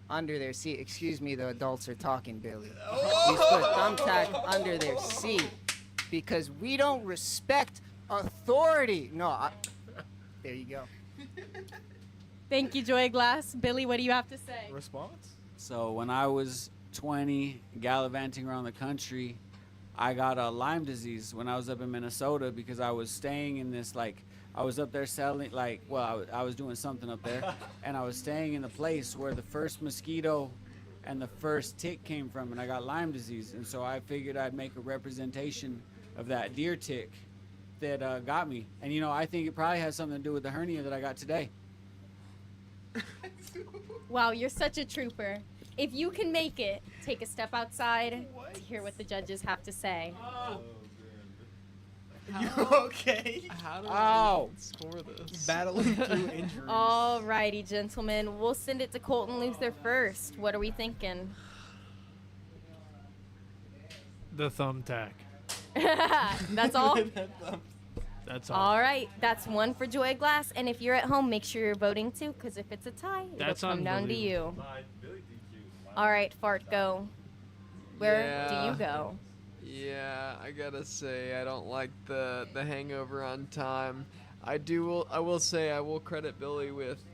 N: under their seat. Excuse me, the adults are talking, Billy. We put a thumbtack under their seat because we don't respect authority. No, there you go.
A: Thank you, Joy Glass. Billy, what do you have to say?
E: Response?
J: So when I was 20, gallivanting around the country, I got Lyme disease when I was up in Minnesota because I was staying in this, like, I was up there selling, like, well, I was doing something up there, and I was staying in the place where the first mosquito and the first tick came from, and I got Lyme disease. And so I figured I'd make a representation of that deer tick that got me. And, you know, I think it probably has something to do with the hernia that I got today.
A: Wow, you're such a trooper. If you can make it, take a step outside to hear what the judges have to say.
E: You okay?
D: How do
J: Ow.
D: we score this?
E: Battling through injuries.
A: Alrighty, gentlemen. We'll send it to Colton Luther first. What are we thinking?
L: The thumbtack.
A: That's all?
L: That's all.
A: All right, that's one for Joy of Glass. And if you're at home, make sure you're voting too, because if it's a tie,
L: That's
A: it'll come down to you.
L: unbelievable.
A: All right, Fart, go. Where do
D: Yeah.
A: you go?
D: Yeah, I gotta say I don't like the hangover on time. I will say I will credit Billy with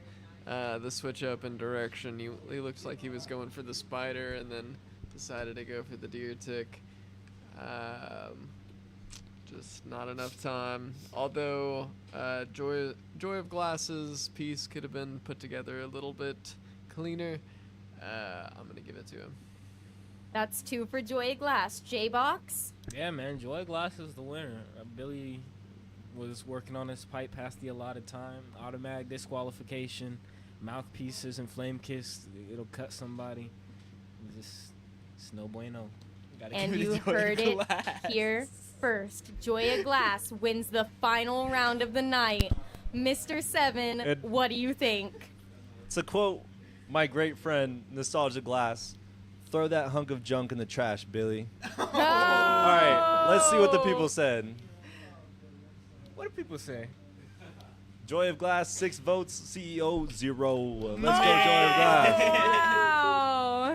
D: the switch up in direction. He looks like he was going for the spider and then decided to go for the deer tick. Just not enough time. Although Joy of Glass's piece could have been put together a little bit cleaner. I'm gonna give it to him.
A: That's 2 for Joy of Glass. J-Box?
E: Yeah, man, Joy Glass is the winner. Billy was working on his pipe past the allotted time. Automatic disqualification. Mouthpieces and flame kiss. It'll cut somebody. It's no bueno. Gotta
A: And
E: give it to
A: you
E: Joy
A: heard it
E: Glass.
A: here first. Joy of Glass wins the final round of the night. Mr. Seven,
F: It-
A: what do you think?
F: To quote my great friend Nostalgia Glass, throw that hunk of junk in the trash, Billy. All right, let's see what the people said.
E: What do people say?
F: Joy of Glass, 6 votes. CEO, 0. Let's go, Joy of Glass.
A: Wow.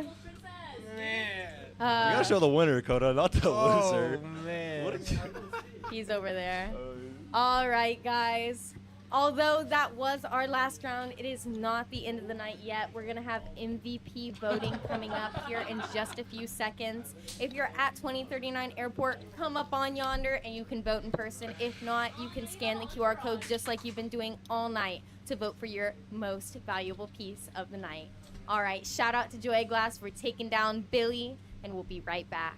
F: You gotta show the winner, Coda, not the loser.
E: Man.
F: What are you?
A: He's over there. All right, guys. Although that was our last round, it is not the end of the night yet. We're going to have MVP voting coming up here in just a few seconds. If you're at 2039 Airport, come up on yonder and you can vote in person. If not, you can scan the QR code just like you've been doing all night to vote for your most valuable piece of the night. All right, shout out to Joy Glass for taking down Billy, and we'll be right back.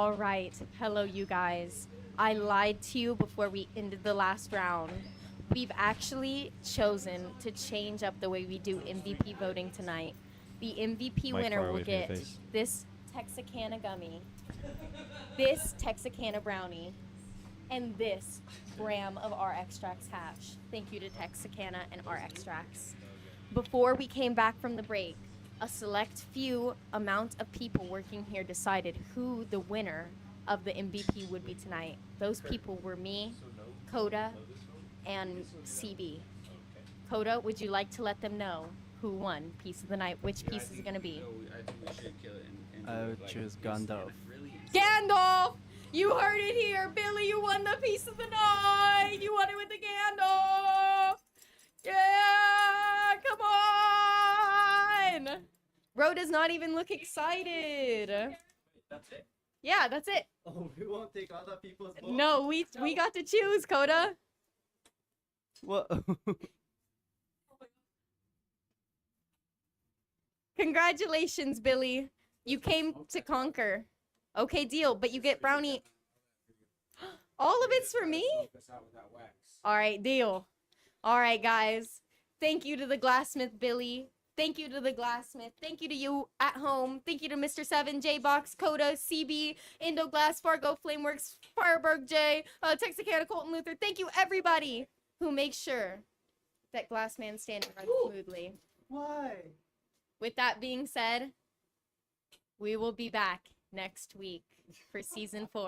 A: All right. Hello, you guys. I lied to you before we ended the last round. We've actually chosen to change up the way we do MVP voting tonight. The MVP
F: Mic
A: winner
F: far
A: will
F: away from your
A: get
F: face.
A: this Texarkana gummy, this Texarkana brownie, and this gram of our extracts hash. Thank you to Texarkana and our extracts. Before we came back from the break, a select few amount of people working here decided who the winner of the MVP would be tonight. Those people were me, Coda, and CB. Coda, would you like to let them know who won Piece of the Night? Which piece is it going to be?
O: I would choose Gandalf.
A: Gandalf! You heard it here. Billy, you won the Piece of the Night. You won it with the Gandalf. Yeah, come on. Ro does not even look excited.
O: That's it?
A: Yeah, that's it.
O: Oh, we won't take other people's votes?
A: No, we got to choose, Coda.
O: What?
A: Congratulations, Billy. You came to conquer. Okay, deal, but you get brownie. All of it's for me? All right, deal. All right, guys. Thank you to the Glassmith, Billy. Thank you to the Glassmith. Thank you to you at home. Thank you to Mr. 7, J-Box, Coda, CB, Indo Glass, Fargo, Flameworks, Fireberg J, Texarkana, Colton Luther. Thank you, everybody who makes sure that Glassman Standing runs smoothly.
O: Why?
A: With that being said, we will be back next week for season 4.